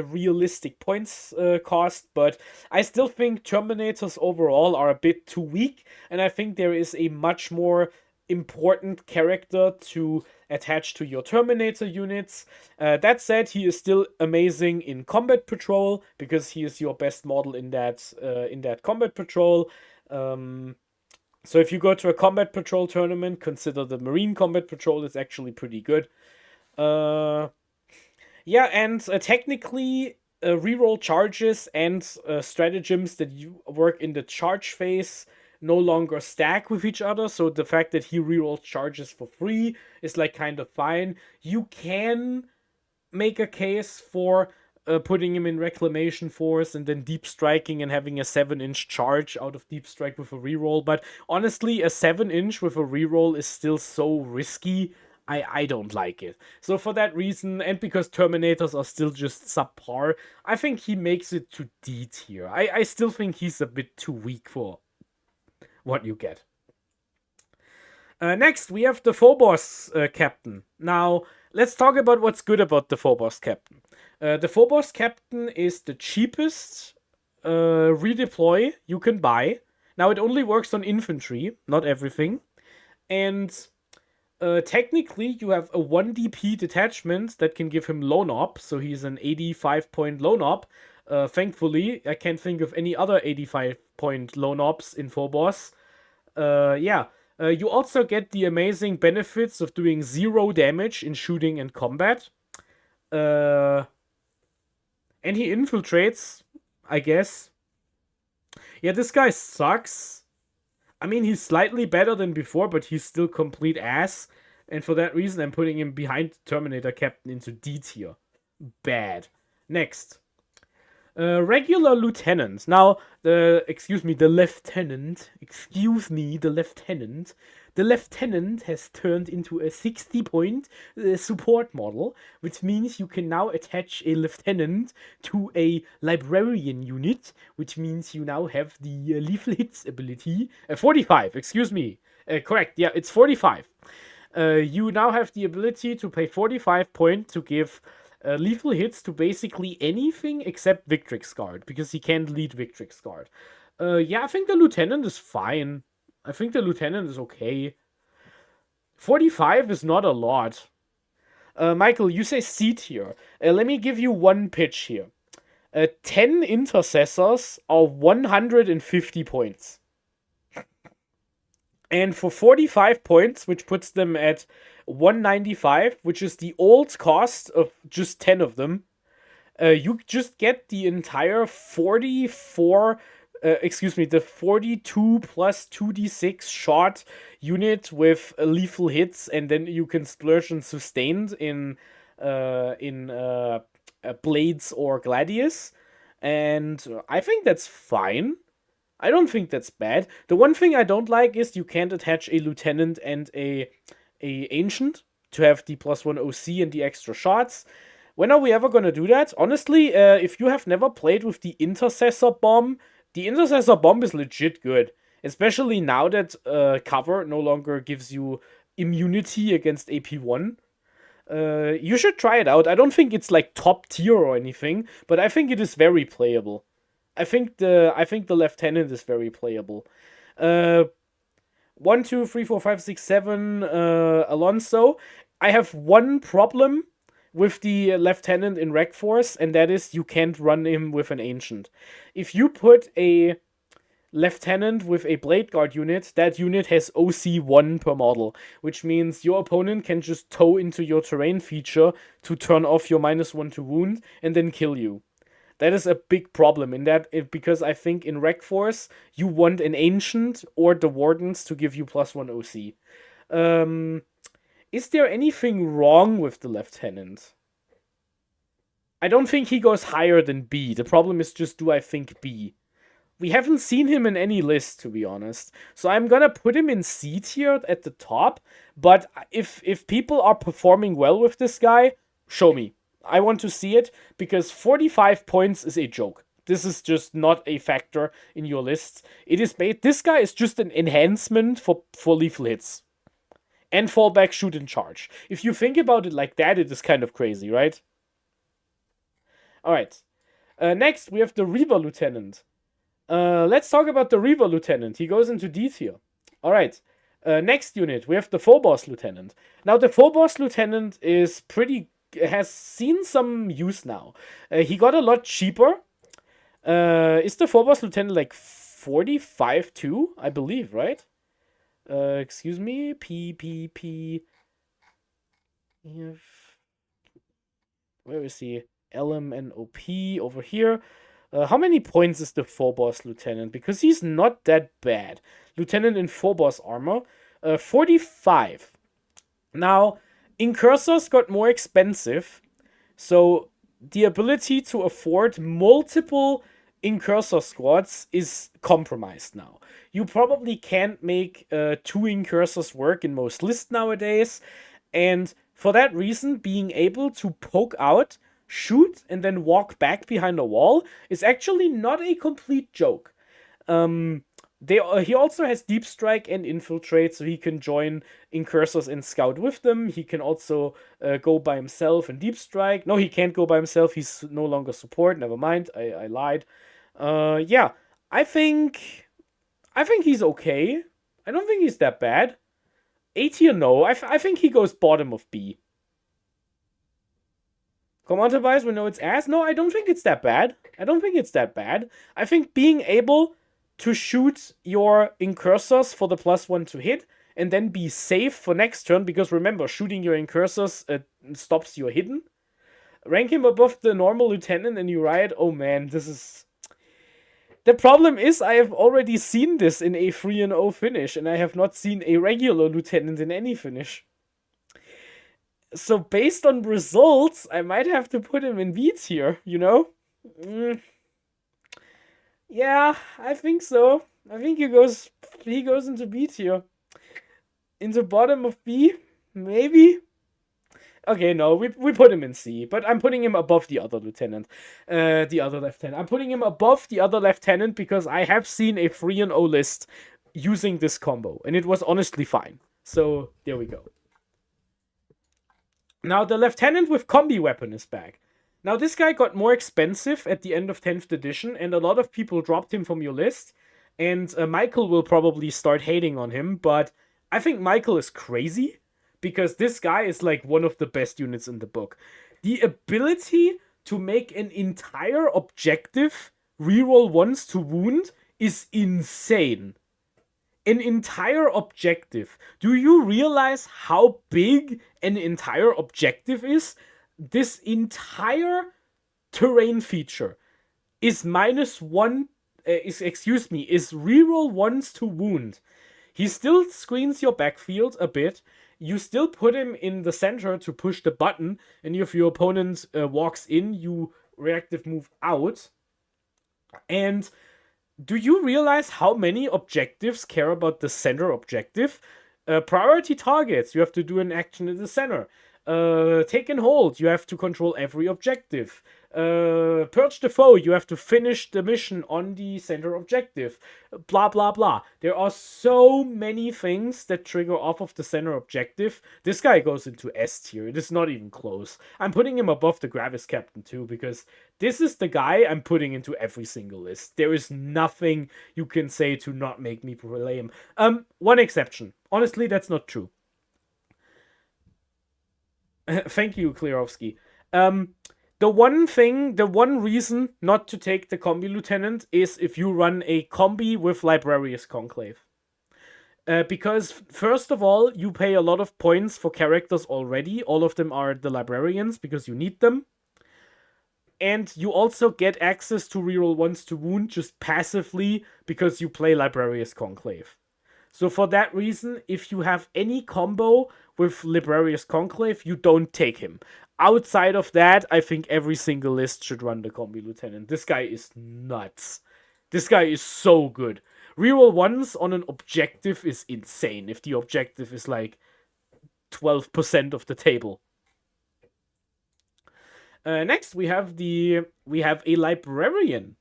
realistic points cost, but I still think Terminators overall are a bit too weak, and I think there is a much more important character to attach to your Terminator units. That said, he is still amazing in Combat Patrol, because he is your best model in that Combat Patrol. So if you go to a Combat Patrol tournament, consider the Marine Combat Patrol. It's actually pretty good. Yeah, and technically, reroll charges and stratagems that you work in the charge phase no longer stack with each other. So the fact that he rerolls charges for free is like kind of fine. You can make a case for putting him in Reclamation Force and then Deep Striking and having a 7-inch charge out of Deep Strike with a reroll. But honestly, a 7-inch with a reroll is still so risky. I don't like it. So for that reason, and because Terminators are still just subpar, I think he makes it to D tier. I still think he's a bit too weak for what you get. Next, we have the Phobos Captain. Now, let's talk about what's good about the Phobos Captain. The Phobos Captain is the cheapest redeploy you can buy. Now, it only works on infantry, not everything. And technically, you have a 1 DP detachment that can give him loan op, so he's an 85-point loan op. Thankfully, I can't think of any other 85-point loan ops in Phobos. You also get the amazing benefits of doing 0 damage in shooting and combat. And he infiltrates, I guess. Yeah, this guy sucks. I mean, he's slightly better than before, but he's still complete ass. And for that reason, I'm putting him behind Terminator Captain into D tier. Bad. Next. Regular Lieutenant. Now, the Lieutenant has turned into a 60-point support model, which means you can now attach a Lieutenant to a Librarian unit, which means you now have the lethal hits ability. 45, correct, yeah, it's 45. You now have the ability to pay 45 points to give lethal hits to basically anything except Victrix Guard, because he can't lead Victrix Guard. I think the Lieutenant is fine. I think the Lieutenant is okay. 45 is not a lot. Michael, you say C tier. Let me give you one pitch here. 10 Intercessors are 150 points. And for 45 points, which puts them at 195, which is the old cost of just 10 of them, you just get the entire 42 plus 2d6 shot unit with lethal hits, and then you can splurge and sustained in Blades or Gladius. And I think that's fine. I don't think that's bad. The one thing I don't like is you can't attach a Lieutenant and a Ancient to have the +1 OC and the extra shots. When are we ever gonna do that? Honestly, if you have never played with the Intercessor Bomb, the Intercessor Bomb is legit good. Especially now that cover no longer gives you immunity against AP1. You should try it out. I don't think it's like top tier or anything, but I think it is very playable. I think the Lieutenant is very playable. 1, 2, 3, 4, 5, 6, 7, Alonso. I have one problem with the Lieutenant in Rec Force, and that is you can't run him with an Ancient. If you put a Lieutenant with a Blade Guard unit, that unit has OC1 per model, which means your opponent can just tow into your terrain feature to turn off your -1 to wound and then kill you. That is a big problem in that, because I think in Rec Force you want an Ancient or the Wardens to give you +1 OC. Is there anything wrong with the Lieutenant? I don't think he goes higher than B. The problem is just, do I think B? We haven't seen him in any list, to be honest. So I'm gonna put him in C tier at the top. But if people are performing well with this guy, show me. I want to see it, because 45 points is a joke. This is just not a factor in your lists. This guy is just an enhancement for lethal hits. And fallback, shoot, and charge. If you think about it like that, it is kind of crazy, right? Alright. Next, we have the Reaver Lieutenant. Let's talk about the Reaver Lieutenant. He goes into D tier. Alright. Next unit, we have the Phobos Lieutenant. Now, the Phobos Lieutenant has seen some use now. He got a lot cheaper. Is the Phobos Lieutenant like 45 too? I believe, right? Excuse me. P. Where is he? LM and OP over here. How many points is the Phobos Lieutenant? Because he's not that bad. Lieutenant in Phobos armor. 45. Now, Incursors got more expensive. So, the ability to afford multiple Incursor squads is compromised now. You probably can't make 2 Incursors work in most lists nowadays. And for that reason, being able to poke out, shoot, and then walk back behind a wall is actually not a complete joke. He also has Deep Strike and Infiltrate, so he can join Incursors and scout with them. He can also go by himself and Deep Strike. No, he can't go by himself. He's no longer support. Never mind. I lied. Yeah, I think he's okay. I don't think he's that bad. A tier, no. I think he goes bottom of B. Commander Bias, we know it's ass. No, I don't think it's that bad. I think being able to shoot your Incursors for the +1 to hit, and then be safe for next turn, because remember, shooting your Incursors stops your hidden. Rank him above the normal Lieutenant and you riot. Oh man, this is... The problem is, I have already seen this in a 3-0 finish, and I have not seen a regular Lieutenant in any finish. So based on results, I might have to put him in B tier, you know? Yeah, I think so. I think he goes into B tier. Into bottom of B? Maybe? Okay, no, we put him in C, but I'm putting him above the other lieutenant. I'm putting him above the other lieutenant because I have seen a 3-0 list using this combo, and it was honestly fine. So, there we go. Now, the lieutenant with combi weapon is back. Now, this guy got more expensive at the end of 10th edition, and a lot of people dropped him from your list, and Michael will probably start hating on him, but I think Michael is crazy, because this guy is like one of the best units in the book. The ability to make an entire objective reroll once to wound is insane. An entire objective. Do you realize how big an entire objective is? This entire terrain feature is -1, is reroll once to wound. He still screens your backfield a bit. You still put him in the center to push the button, and if your opponent walks in, you reactive move out. And do you realize how many objectives care about the center objective? Priority targets, you have to do an action in the center. Take and hold, you have to control every objective. Purge the foe, you have to finish the mission on the center objective. Blah, blah, blah. There are so many things that trigger off of the center objective. This guy goes into S tier. It is not even close. I'm putting him above the Gravis Captain too, because this is the guy I'm putting into every single list. There is nothing you can say to not make me play him. One exception. Honestly, that's not true. Thank you, Klerovsky. The one reason not to take the combi lieutenant is if you run a combi with Librarius Conclave. Because, first of all, you pay a lot of points for characters already. All of them are the librarians, because you need them. And you also get access to reroll ones to wound just passively because you play Librarius Conclave. So for that reason, if you have any combo with Librarius Conclave, you don't take him. Outside of that, I think every single list should run the Combi Lieutenant. This guy is nuts. This guy is so good. Reroll ones on an objective is insane if the objective is like 12% of the table. Next, we have a Librarian.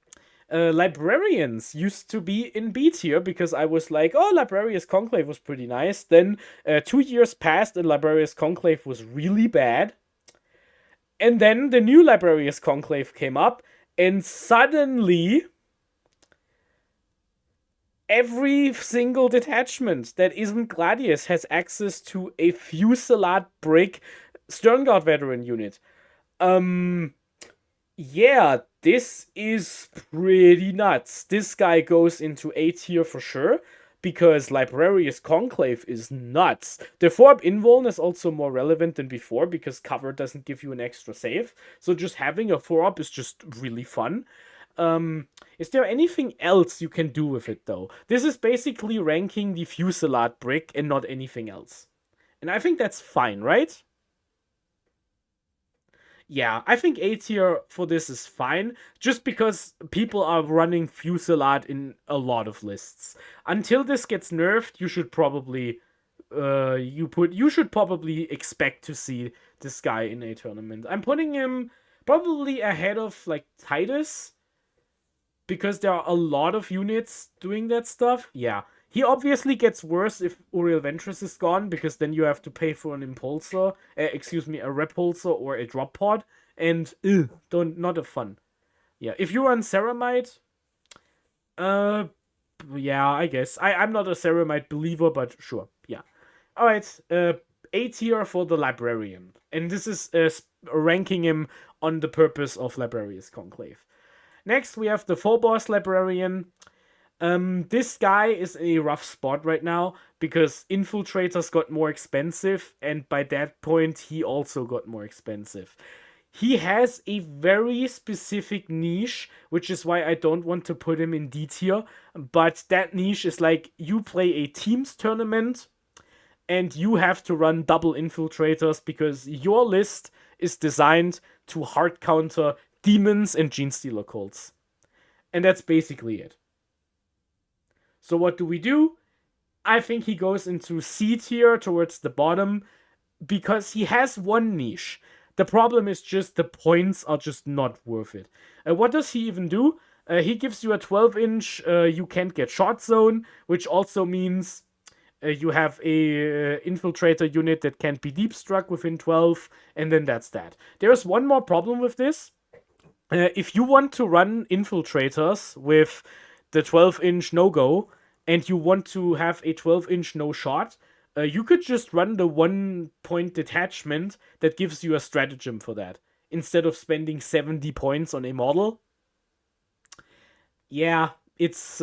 Librarians used to be in B tier because I was like, oh, Librarius Conclave was pretty nice. Then 2 years passed and Librarius Conclave was really bad. And then the new Librarius Conclave came up, and suddenly every single detachment that isn't Gladius has access to a Fusillade Brick Sternguard veteran unit. Yeah, this is pretty nuts. This guy goes into A tier for sure, because Librarius Conclave is nuts. The 4-up invuln is also more relevant than before, because cover doesn't give you an extra save. So just having a 4-up is just really fun. Is there anything else you can do with it, though? This is basically ranking the Fusillade Brick and not anything else. And I think that's fine, right? Yeah, I think A tier for this is fine, just because people are running Fusillade in a lot of lists. Until this gets nerfed, you should probably you should probably expect to see this guy in a tournament. I'm putting him probably ahead of like Titus, because there are a lot of units doing that stuff. Yeah. He obviously gets worse if Uriel Ventress is gone, because then you have to pay for an impulsor, a repulsor or a drop pod, and not a fun. Yeah, if you run Ceramite, yeah, I guess. I'm not a Ceramite believer, but sure, yeah. Alright, A tier for the Librarian. And this is ranking him on the purpose of Librarius Conclave. Next, we have the Phobos Librarian. This guy is in a rough spot right now because infiltrators got more expensive, and by that point he also got more expensive. He has a very specific niche, which is why I don't want to put him in D tier, but that niche is like, you play a teams tournament and you have to run double infiltrators because your list is designed to hard counter demons and Genestealer cults. And that's basically it. So what do? I think he goes into C tier towards the bottom because he has one niche. The problem is just the points are just not worth it. What does he even do? He gives you a 12-inch, you can't get shot zone, which also means you have a infiltrator unit that can't be deep struck within 12, and then that's that. There's one more problem with this. If you want to run infiltrators with the 12-inch no-go, and you want to have a 12-inch no-shot, you could just run the 1-point detachment that gives you a stratagem for that, instead of spending 70 points on a model. Yeah, it's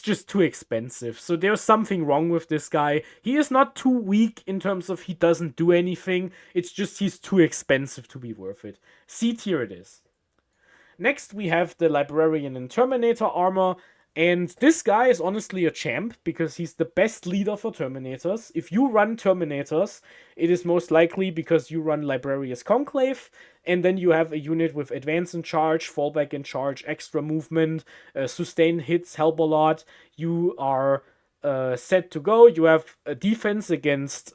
just too expensive. So there's something wrong with this guy. He is not too weak in terms of he doesn't do anything. It's just he's too expensive to be worth it. C tier it is. Next, we have the Librarian and Terminator armor. And this guy is honestly a champ, because he's the best leader for Terminators. If you run Terminators, it is most likely because you run Librarius Conclave, and then you have a unit with Advance in Charge, Fallback in Charge, Extra Movement, Sustain Hits, help a lot. You are set to go. You have a defense against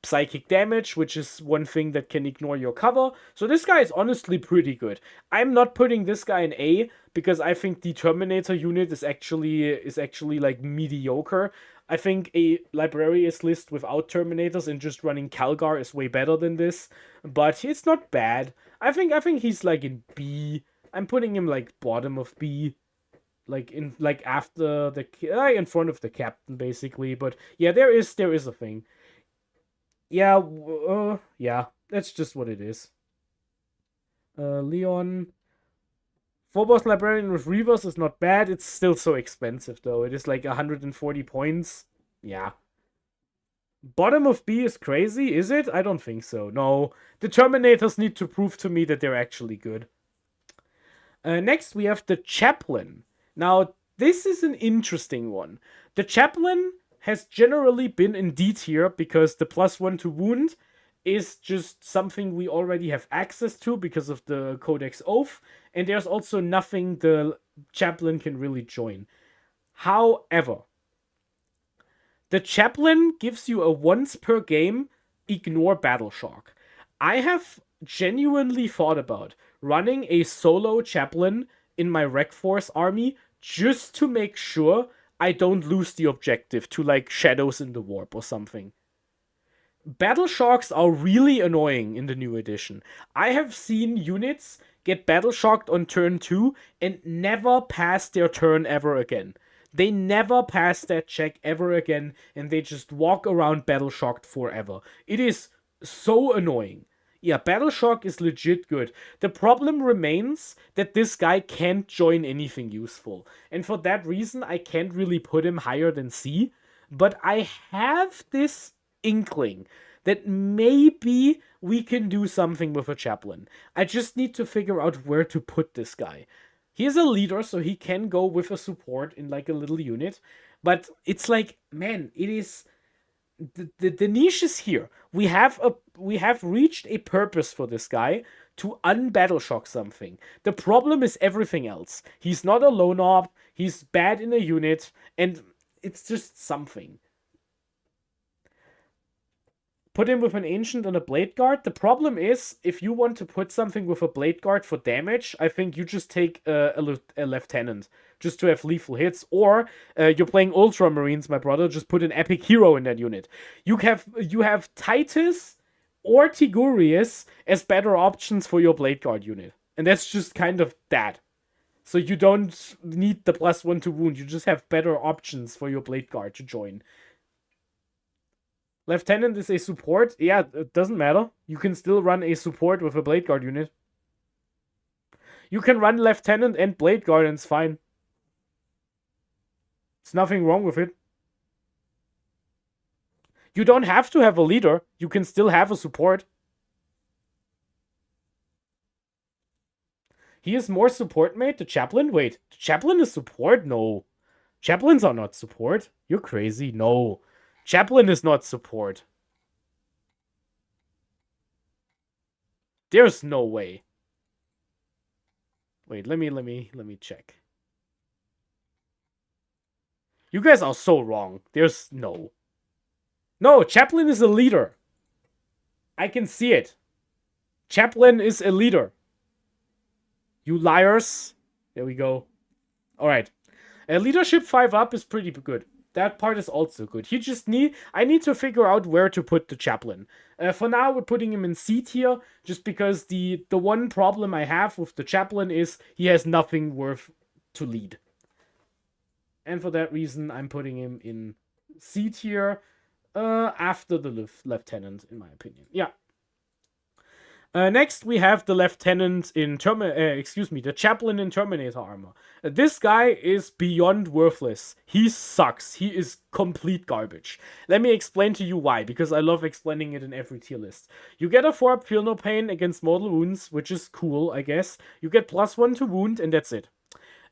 psychic damage, which is one thing that can ignore your cover. So this guy is honestly pretty good. I'm not putting this guy in A because I think the Terminator unit is actually like mediocre. I think a Librarius list without Terminators and just running Calgar is way better than this, but it's not bad. I think he's like in B. I'm putting him like bottom of B. Like after the in front of the captain basically, but yeah, there is a thing. Yeah, yeah, that's just what it is. Leon. Phobos Librarian with Reavers is not bad. It's still so expensive, though. It is like 140 points. Yeah. Bottom of B is crazy, is it? I don't think so. No. The Terminators need to prove to me that they're actually good. Next, we have the Chaplain. Now, this is an interesting one. The Chaplain has generally been in D tier because the +1 to wound is just something we already have access to because of the Codex Oath, and there's also nothing the Chaplain can really join. However, the Chaplain gives you a once per game ignore battle shock. I have genuinely thought about running a solo Chaplain in my Rec Force army just to make sure I don't lose the objective to like Shadows in the Warp or something. Battle shocks are really annoying in the new edition. I have seen units get battle shocked on turn 2 and never pass their turn ever again. They never pass that check ever again, and they just walk around battle shocked forever. It is so annoying. Yeah, battle shock is legit good. The problem remains that this guy can't join anything useful. And for that reason, I can't really put him higher than C. But I have this inkling that maybe we can do something with a Chaplain. I just need to figure out where to put this guy. He's a leader, so he can go with a support in like a little unit. But it's like, man, it is the niche is here. We have reached a purpose for this guy to unbattle shock something. The problem is everything else. He's not a lone op, he's bad in a unit, and it's just something. Put him with an Ancient and a Blade Guard. The problem is, if you want to put something with a Blade Guard for damage, I think you just take a Lieutenant, just to have lethal hits. Or, you're playing Ultramarines, my brother, just put an Epic Hero in that unit. You have Titus or Tigurius as better options for your Blade Guard unit. And that's just kind of that. So you don't need the +1 to wound, you just have better options for your Blade Guard to join. Lieutenant is a support. Yeah, it doesn't matter. You can still run a support with a Blade Guard unit. You can run Lieutenant and Blade Guard and it's fine. There's nothing wrong with it. You don't have to have a leader. You can still have a support. He is more support mate. The Chaplain? Wait, the Chaplain is support? No. Chaplains are not support. You're crazy. No. Chaplain is not support. There's no way. Wait, let me check. You guys are so wrong. There's no. No, Chaplain is a leader. I can see it. Chaplain is a leader. You liars. There we go. Alright. Leadership 5 up is pretty good. That part is also good. I need to figure out where to put the Chaplain. For now, we're putting him in C tier, just because the one problem I have with the Chaplain is he has nothing worth to lead. And for that reason, I'm putting him in C tier after the Lieutenant, in my opinion. Yeah. Next, we have the Lieutenant in the Chaplain in Terminator armor. This guy is beyond worthless. He sucks. He is complete garbage. Let me explain to you why, because I love explaining it in every tier list. You get a 4-up Feel No Pain against mortal wounds, which is cool, I guess. You get +1 to wound, and that's it.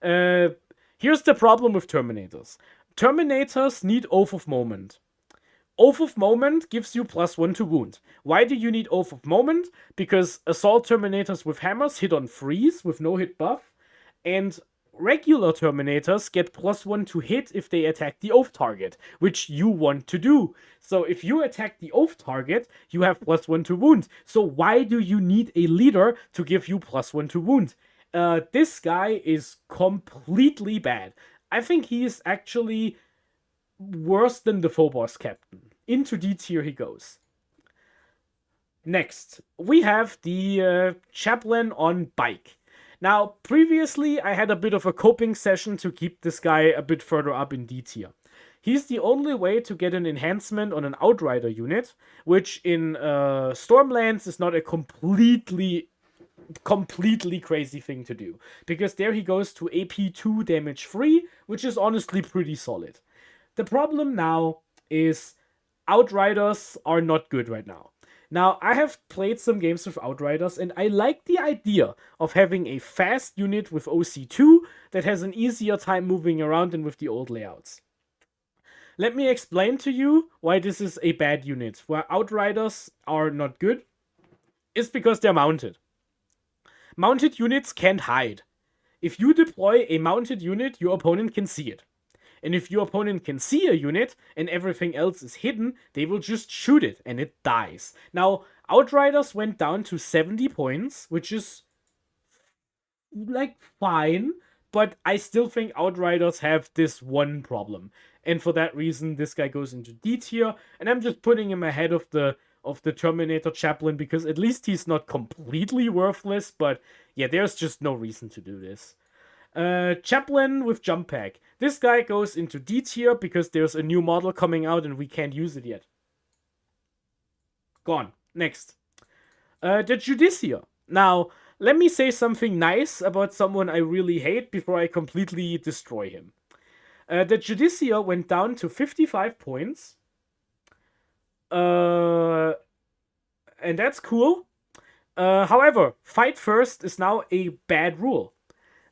Here's the problem with Terminators. Terminators need Oath of Moment. Oath of Moment gives you +1 to wound. Why do you need Oath of Moment? Because Assault Terminators with hammers hit on freeze with no hit buff, and regular Terminators get +1 to hit if they attack the Oath target, which you want to do. So if you attack the Oath target, you have +1 to wound. So why do you need a leader to give you +1 to wound? This guy is completely bad. I think he is actually worse than the Phobos Captain. Into D tier he goes. Next, we have the Chaplain on Bike. Now, previously I had a bit of a coping session to keep this guy a bit further up in D tier. He's the only way to get an enhancement on an Outrider unit, which in Stormlands is not a completely crazy thing to do. Because there he goes to AP 2 damage free, which is honestly pretty solid. The problem now is Outriders are not good right now. Now, I have played some games with Outriders, and I like the idea of having a fast unit with OC2 that has an easier time moving around than with the old layouts. Let me explain to you why this is a bad unit. Why Outriders are not good is because they're mounted. Mounted units can't hide. If you deploy a mounted unit, your opponent can see it. And if your opponent can see a unit and everything else is hidden, they will just shoot it and it dies. Now, Outriders went down to 70 points, which is like fine, but I still think Outriders have this one problem. And for that reason, this guy goes into D tier, and I'm just putting him ahead of the Terminator Chaplain because at least he's not completely worthless, but yeah, there's just no reason to do this. Chaplain with Jump Pack. This guy goes into D tier because there's a new model coming out and we can't use it yet. Gone. Next. The Judiciar. Now, let me say something nice about someone I really hate before I completely destroy him. The Judiciar went down to 55 points. And that's cool. However, fight first is now a bad rule.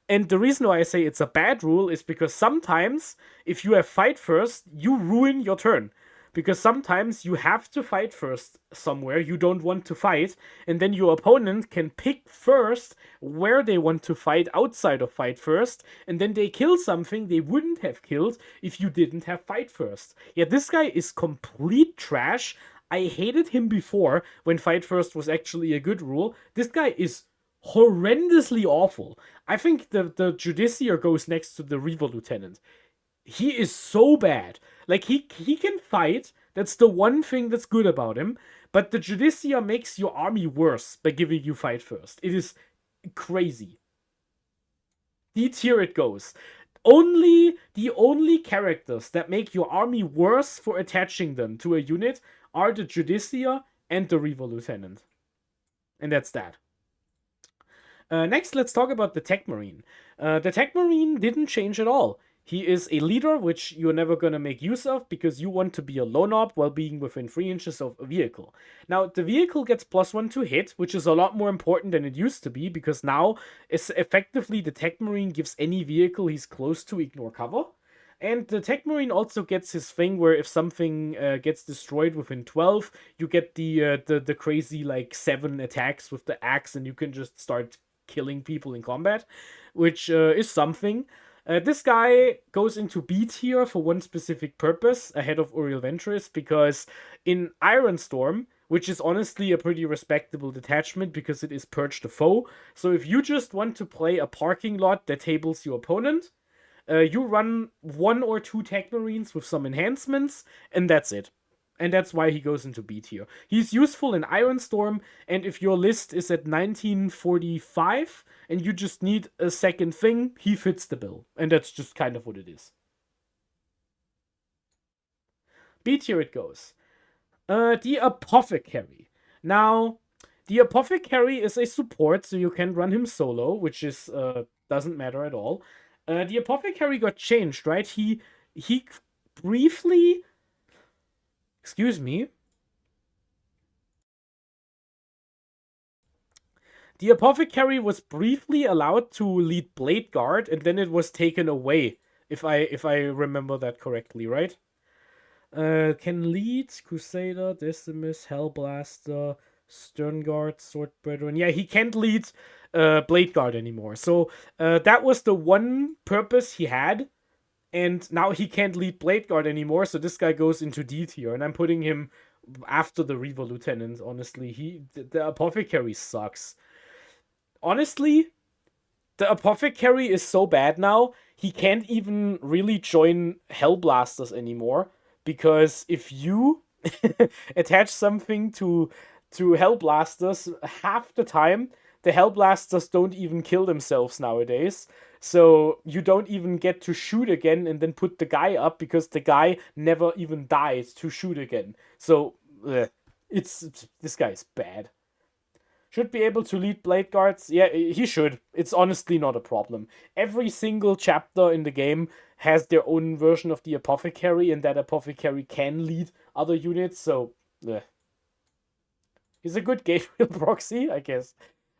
And the reason why I say it's a bad rule is because sometimes, if you have fight first, you ruin your turn. Because sometimes you have to fight first somewhere you don't want to fight, and then your opponent can pick first where they want to fight outside of fight first, and then they kill something they wouldn't have killed if you didn't have fight first. Yeah, this guy is complete trash. I hated him before when fight first was actually a good rule. This guy is horrendously awful. I think the Judiciar goes next to the Reaver Lieutenant. He is so bad. Like, he can fight. That's the one thing that's good about him. But the Judiciar makes your army worse by giving you fight first. It is crazy. D tier it goes. The only characters that make your army worse for attaching them to a unit are the Judiciar and the Reaver Lieutenant. And that's that. Next, let's talk about the Tech Marine. The Tech Marine didn't change at all. He is a leader, which you're never going to make use of because you want to be a lone op while being within 3 inches of a vehicle. Now, the vehicle gets +1 to hit, which is a lot more important than it used to be because now, it's effectively, the Tech Marine gives any vehicle he's close to ignore cover. And the Tech Marine also gets his thing where if something gets destroyed within 12, you get the crazy, like, 7 attacks with the axe and you can just start killing people in combat, which is something. This guy goes into B tier for one specific purpose, ahead of Uriel Ventris, because in Ironstorm, which is honestly a pretty respectable detachment because it is Purge the Foe, so if you just want to play a parking lot that tables your opponent, you run 1 or 2 Tech Marines with some enhancements, and that's it. And that's why he goes into B tier. He's useful in Ironstorm, and if your list is at 1945, and you just need a second thing, he fits the bill. And that's just kind of what it is. B tier it goes. The Apothecary. Now, the Apothecary is a support, so you can run him solo, which is doesn't matter at all. The Apothecary got changed, right? He briefly... Excuse me. The Apothecary was briefly allowed to lead Blade Guard, and then it was taken away, if I remember that correctly, right? Can lead Crusader, Decimus, Hellblaster, Sternguard, Sword Brethren. Yeah, he can't lead Blade Guard anymore. So that was the one purpose he had. And now he can't lead Blade Guard anymore, so this guy goes into D tier. And I'm putting him after the Reaver Lieutenant, honestly. The Apothecary sucks. Honestly, the Apothecary is so bad now, he can't even really join Hellblasters anymore. Because if you attach something to Hellblasters, half the time, the Hellblasters don't even kill themselves nowadays. So you don't even get to shoot again and then put the guy up because the guy never even dies to shoot again. So this guy is bad. Should be able to lead Blade Guards. Yeah, he should. It's honestly not a problem. Every single chapter in the game has their own version of the Apothecary, and that Apothecary can lead other units, so he's a good Gabriel proxy, I guess.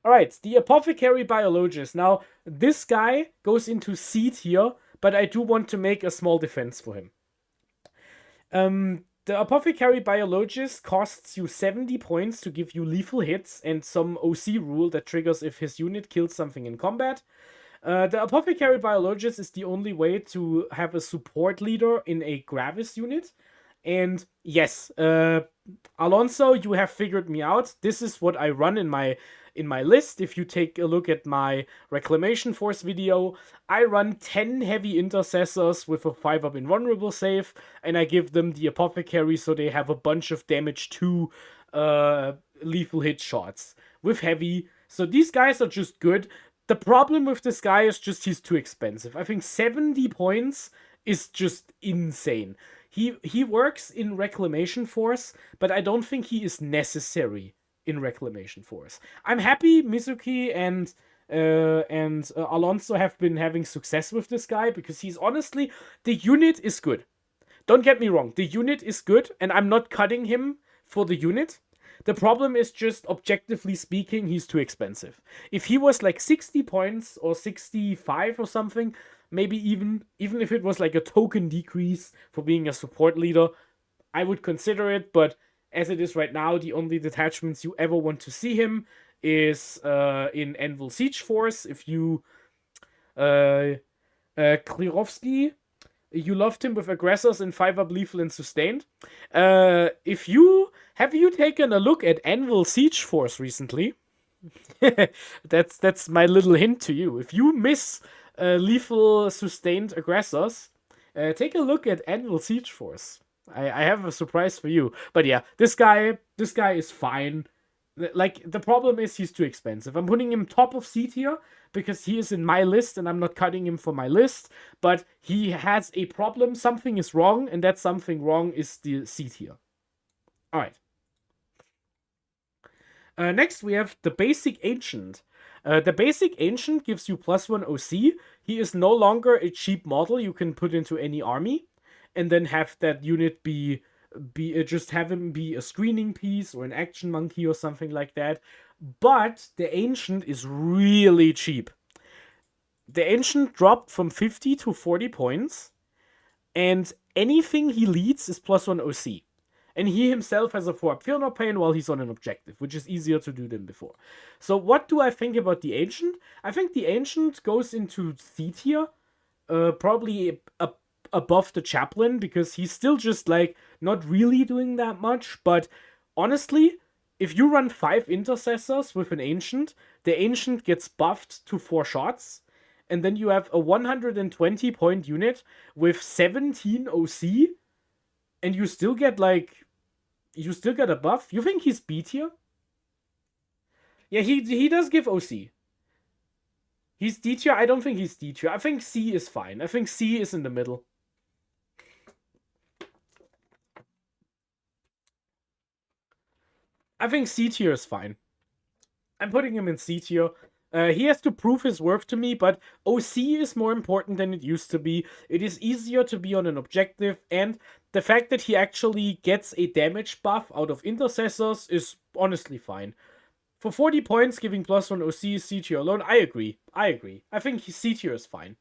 Alright, the Apothecary Biologist. Now, this guy goes into C tier, but I do want to make a small defense for him. The Apothecary Biologist costs you 70 points to give you lethal hits and some OC rule that triggers if his unit kills something in combat. The Apothecary Biologist is the only way to have a support leader in a Gravis unit. And yes, Alonso, you have figured me out. This is what I run in my list. If you take a look at my Reclamation Force video, I run 10 heavy intercessors with a 5-up invulnerable save, and I give them the Apothecary so they have a bunch of damage to lethal hit shots with heavy. So these guys are just good. The problem with this guy is just he's too expensive. I think 70 points is just insane. He works in Reclamation Force, but I don't think he is necessary in Reclamation Force. I'm happy Mizuki and Alonso have been having success with this guy, because he's honestly, the unit is good. Don't get me wrong, the unit is good, and I'm not cutting him for the unit. The problem is just, objectively speaking, he's too expensive. If he was like 60 points or 65 or something, maybe even if it was like a token decrease for being a support leader, I would consider it, but as it is right now, the only detachments you ever want to see him is in Anvil Siege Force. If you... Klirovsky, you loved him with Aggressors and 5-up lethal and sustained. Have you taken a look at Anvil Siege Force recently? That's my little hint to you. If you miss lethal sustained Aggressors, take a look at Anvil Siege Force. I have a surprise for you. But yeah, this guy is fine. Like, the problem is he's too expensive. I'm putting him top of C tier because he is in my list and I'm not cutting him for my list. But he has a problem. Something is wrong, and that something wrong is the C tier. Alright. Next, we have the Basic Ancient. The Basic Ancient gives you +1 OC. He is no longer a cheap model you can put into any army, and then have that unit just have him be a screening piece or an action monkey or something like that. But the Ancient is really cheap. The Ancient dropped from 50 to 40 points, and anything he leads is +1 OC. And he himself has a 4-up Fear No Pain while he's on an objective, which is easier to do than before. So what do I think about the Ancient? I think the Ancient goes into C tier, probably above the Chaplain, because he's still just, like, not really doing that much. But honestly, if you run 5 Intercessors with an Ancient, the Ancient gets buffed to 4 shots, and then you have a 120 point unit with 17 OC, and you still get, like, a buff. You think he's B tier? Yeah, he does give OC. He's D tier? I don't think he's D tier. I think C is fine. I think C is in the middle. I think C tier is fine. I'm putting him in C tier. He has to prove his worth to me, but OC is more important than it used to be. It is easier to be on an objective, and the fact that he actually gets a damage buff out of Intercessors is honestly fine. For 40 points, giving +1 OC C tier alone, I agree. I think C tier is fine.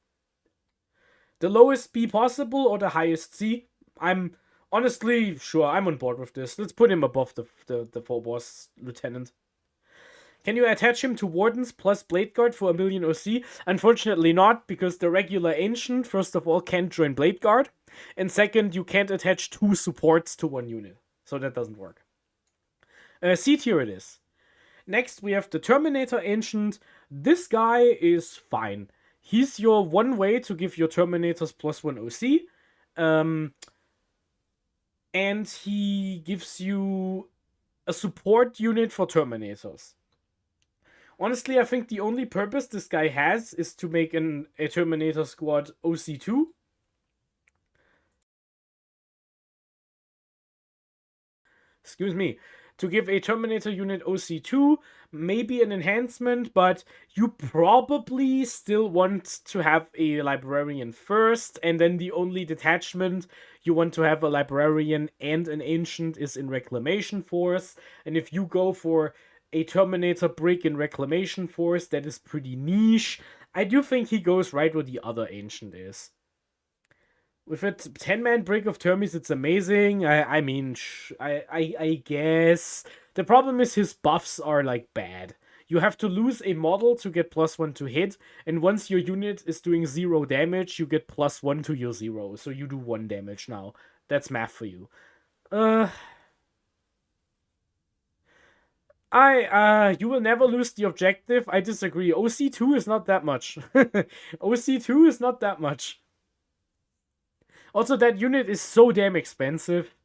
The lowest B possible or the highest C? I'm honestly sure I'm on board with this. Let's put him above the Phobos Lieutenant. Can you attach him to Wardens plus Blade Guard for 1,000,000 OC? Unfortunately not, because the regular Ancient, first of all, can't join Blade Guard, and second, you can't attach 2 supports to 1 unit. So that doesn't work. C tier it is. Next, we have the Terminator Ancient. This guy is fine. He's your one way to give your Terminators +1 OC. And he gives you a support unit for Terminators. Honestly, I think the only purpose this guy has is to make a Terminator squad OC2. Excuse me. to give a Terminator unit OC2, maybe an enhancement, but you probably still want to have a librarian first, and then the only detachment you want to have a librarian and an ancient is in Reclamation Force. And if you go for a Terminator brick in Reclamation Force, that is pretty niche. I do think he goes right where the other ancient is. With a 10-man brick of Termies, it's amazing. I mean, I guess. The problem is his buffs are, like, bad. You have to lose a model to get +1 to hit, and once your unit is doing 0 damage, you get +1 to your 0, so you do 1 damage now. That's math for you. You will never lose the objective. I disagree. OC2 is not that much. OC2 is not that much. Also, that unit is so damn expensive.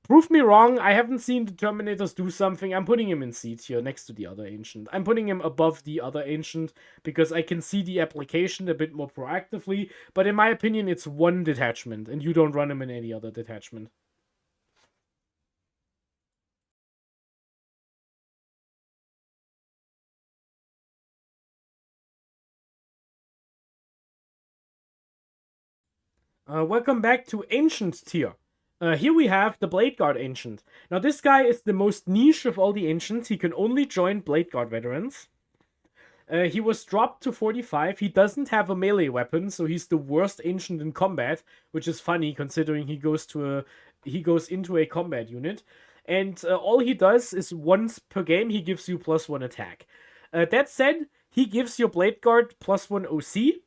Prove me wrong, I haven't seen the Terminators do something. I'm putting him in C tier next to the other Ancient. I'm putting him above the other Ancient because I can see the application a bit more proactively. But in my opinion, it's one detachment, and you don't run him in any other detachment. Welcome back to Ancient tier. Here we have the Blade Guard Ancient. Now this guy is the most niche of all the Ancients. He can only join Blade Guard veterans. He was dropped to 45. He doesn't have a melee weapon, so he's the worst Ancient in combat, which is funny considering he goes into a combat unit. And all he does is once per game he gives you +1 attack. That said, he gives your Blade Guard +1 OC.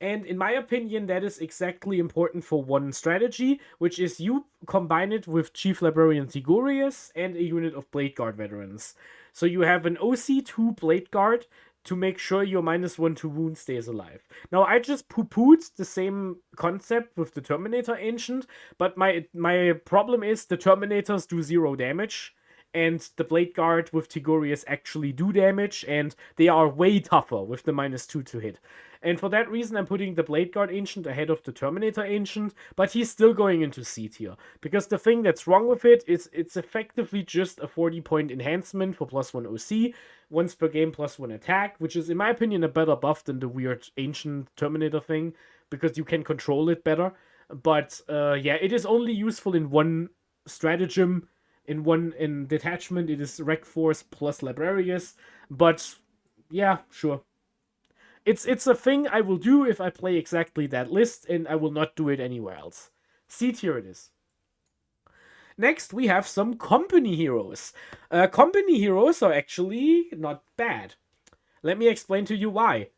And in my opinion, that is exactly important for one strategy, which is you combine it with Chief Librarian Tigurius and a unit of Blade Guard veterans. So you have an OC2 Blade Guard to make sure your -1 to wound stays alive. Now, I just poo-pooed the same concept with the Terminator Ancient, but my problem is the Terminators do 0 damage, and the Blade Guard with Tigurius actually do damage, and they are way tougher with the -2 to hit. And for that reason, I'm putting the Blade Guard Ancient ahead of the Terminator Ancient, but he's still going into C tier. Because the thing that's wrong with it is it's effectively just a 40-point enhancement for +1 OC, once per game +1 attack, which is, in my opinion, a better buff than the weird Ancient Terminator thing, because you can control it better. But yeah, it is only useful in one stratagem. In detachment, it is Rec Force plus Librarius, but yeah, sure. It's a thing I will do if I play exactly that list, and I will not do it anywhere else. C tier it is. Next, we have some company heroes. Company heroes are actually not bad. Let me explain to you why.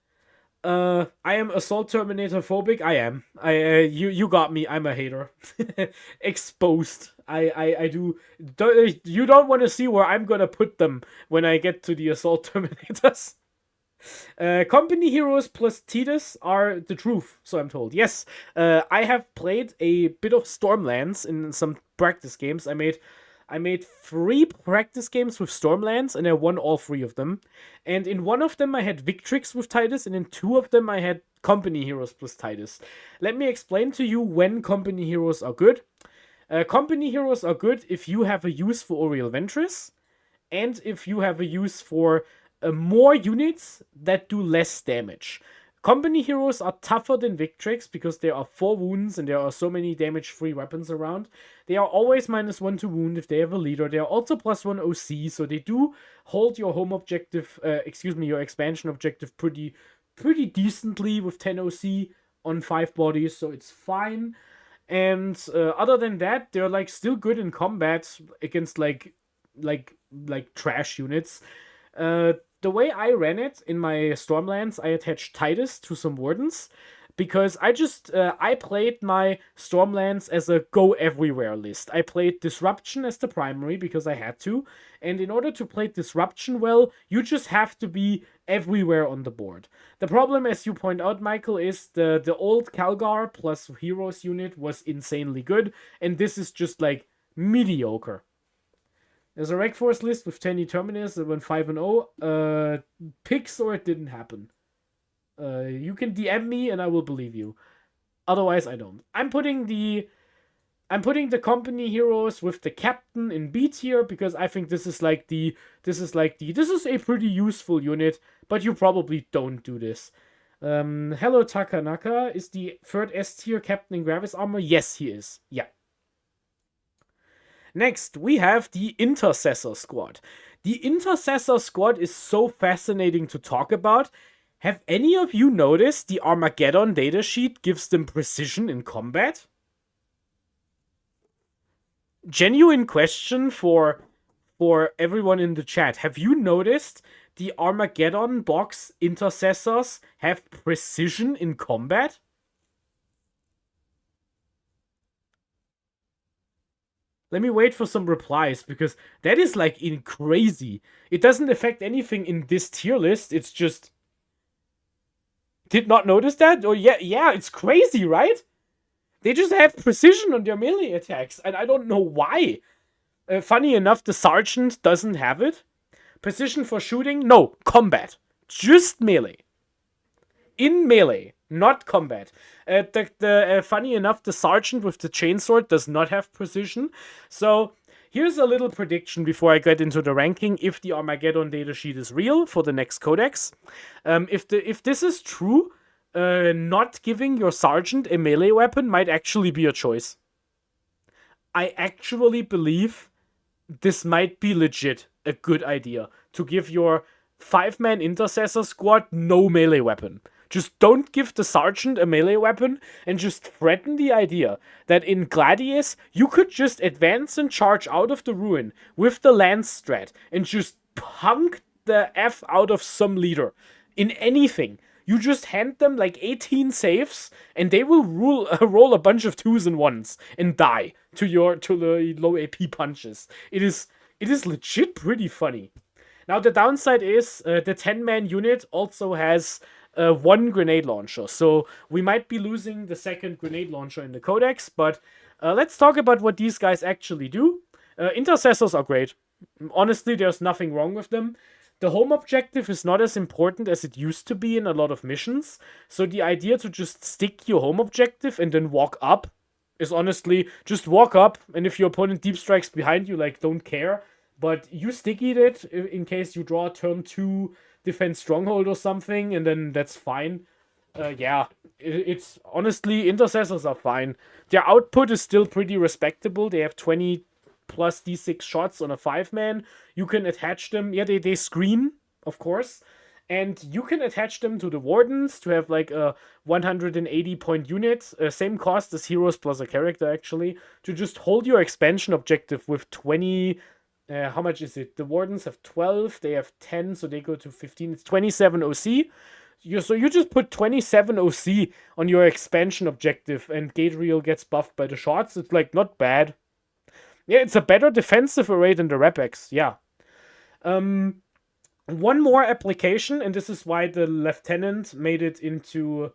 I am Assault Terminator phobic. I am. You got me. I'm a hater. Exposed. I do. You don't want to see where I'm gonna put them when I get to the Assault Terminators. Company heroes plus Titus are the truth, so I'm told. Yes, I have played a bit of Stormlands in some practice games. I made 3 practice games with Stormlands, and I won all 3 of them. And in one of them, I had Victrix with Titus, and in 2 of them, I had Company Heroes plus Titus. Let me explain to you when Company Heroes are good. Company Heroes are good if you have a use for Oriel Ventress, and if you have a use for more units that do less damage. Company heroes are tougher than Victrix because there are 4 wounds and there are so many damage-free weapons around. They are always -1 to wound if they have a leader. They are also +1 OC, so they do hold your home objective, your expansion objective pretty decently with 10 OC on 5 bodies, so it's fine. And other than that, they're like still good in combat against like trash units. The way I ran it in my Stormlands, I attached Titus to some Wardens, because I played my Stormlands as a go-everywhere list. I played Disruption as the primary, because I had to, and in order to play Disruption well, you just have to be everywhere on the board. The problem, as you point out, Michael, is the old Calgar plus Heroes unit was insanely good, and this is just, like, mediocre. There's a Rec Force list with 10 Terminus that went 5-0. Picks or it didn't happen. You can DM me and I will believe you. Otherwise, I don't. I'm putting the I'm putting the company heroes with the captain in B tier because I think this is a pretty useful unit, but you probably don't do this. Hello Takanaka is the third S tier captain in Gravis armor. Yes, he is. Yeah. Next, we have the Intercessor Squad. The Intercessor Squad is so fascinating to talk about. Have any of you noticed the Armageddon datasheet gives them precision in combat? Genuine question for everyone in the chat. Have you noticed the Armageddon box intercessors have precision in combat? Let me wait for some replies, because that is like crazy. It doesn't affect anything in this tier list. It's just... Did not notice that? Oh yeah, it's crazy, right? They just have precision on their melee attacks, and I don't know why. Funny enough, the Sergeant doesn't have it. Precision for shooting? No, combat. Just melee. In melee, not combat. Funny enough, the Sergeant with the chainsword does not have precision. So, here's a little prediction before I get into the ranking, if the Armageddon datasheet is real for the next codex. If this is true, not giving your Sergeant a melee weapon might actually be a choice. I actually believe this might be legit a good idea, to give your 5-man Intercessor Squad no melee weapon. Just don't give the Sergeant a melee weapon, and just threaten the idea that in Gladius, you could just advance and charge out of the ruin with the Lance strat, and just punk the F out of some leader. In anything. You just hand them like 18 saves, and they will roll a bunch of 2s and 1s, and die to the low AP punches. It is legit pretty funny. Now the downside is, the 10-man unit also has one grenade launcher, so we might be losing the second grenade launcher in the codex, but let's talk about what these guys actually do. Intercessors are great. Honestly, there's nothing wrong with them. The home objective is not as important as it used to be in a lot of missions, so the idea to just stick your home objective and then walk up is honestly just walk up, and if your opponent deep strikes behind you, like, don't care, but you stickied it in case you draw turn 2 defense stronghold or something, and then that's fine. Yeah, it's honestly, intercessors are fine. Their output is still pretty respectable. They have 20 plus d6 shots on a 5-man. You can attach them. Yeah, they screen, of course. And you can attach them to the Wardens to have like a 180 point unit. Same cost as heroes plus a character, actually. To just hold your expansion objective with 20... how much is it? The Wardens have 12, they have 10, so they go to 15. It's 27 OC. So you just put 27 OC on your expansion objective, and Gadriel gets buffed by the shots. It's like not bad. Yeah, it's a better defensive array than the Repex. Yeah. One more application, and this is why the Lieutenant made it into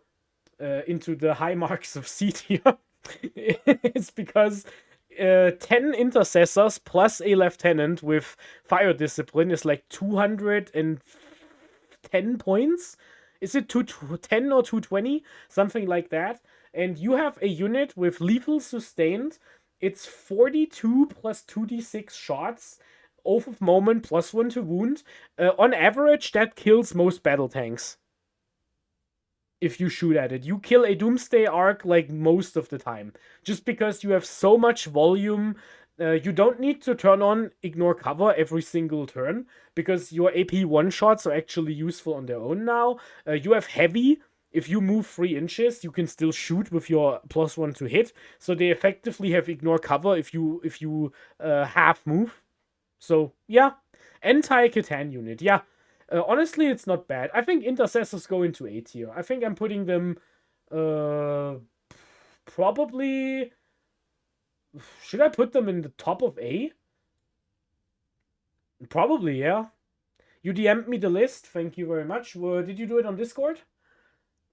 the high marks of C tier. It's because 10 intercessors plus a lieutenant with fire discipline is like 210 points. Is it 210 or 220? Something like that. And you have a unit with lethal sustained. It's 42 plus 2d6 shots. Oath of Moment plus 1 to wound. On average, that kills most battle tanks. If you shoot at it. You kill a Doomsday Arc like most of the time. Just because you have so much volume. You don't need to turn on Ignore Cover every single turn. Because your AP one-shots are actually useful on their own now. You have Heavy. If you move 3 inches, you can still shoot with your +1 to hit. So they effectively have Ignore Cover if you half move. So, yeah. Anti-Catan unit, yeah. Honestly, it's not bad. I think intercessors go into A tier. I think I'm putting them probably... Should I put them in the top of A? Probably, yeah. You DM'd me the list. Thank you very much. Did you do it on Discord?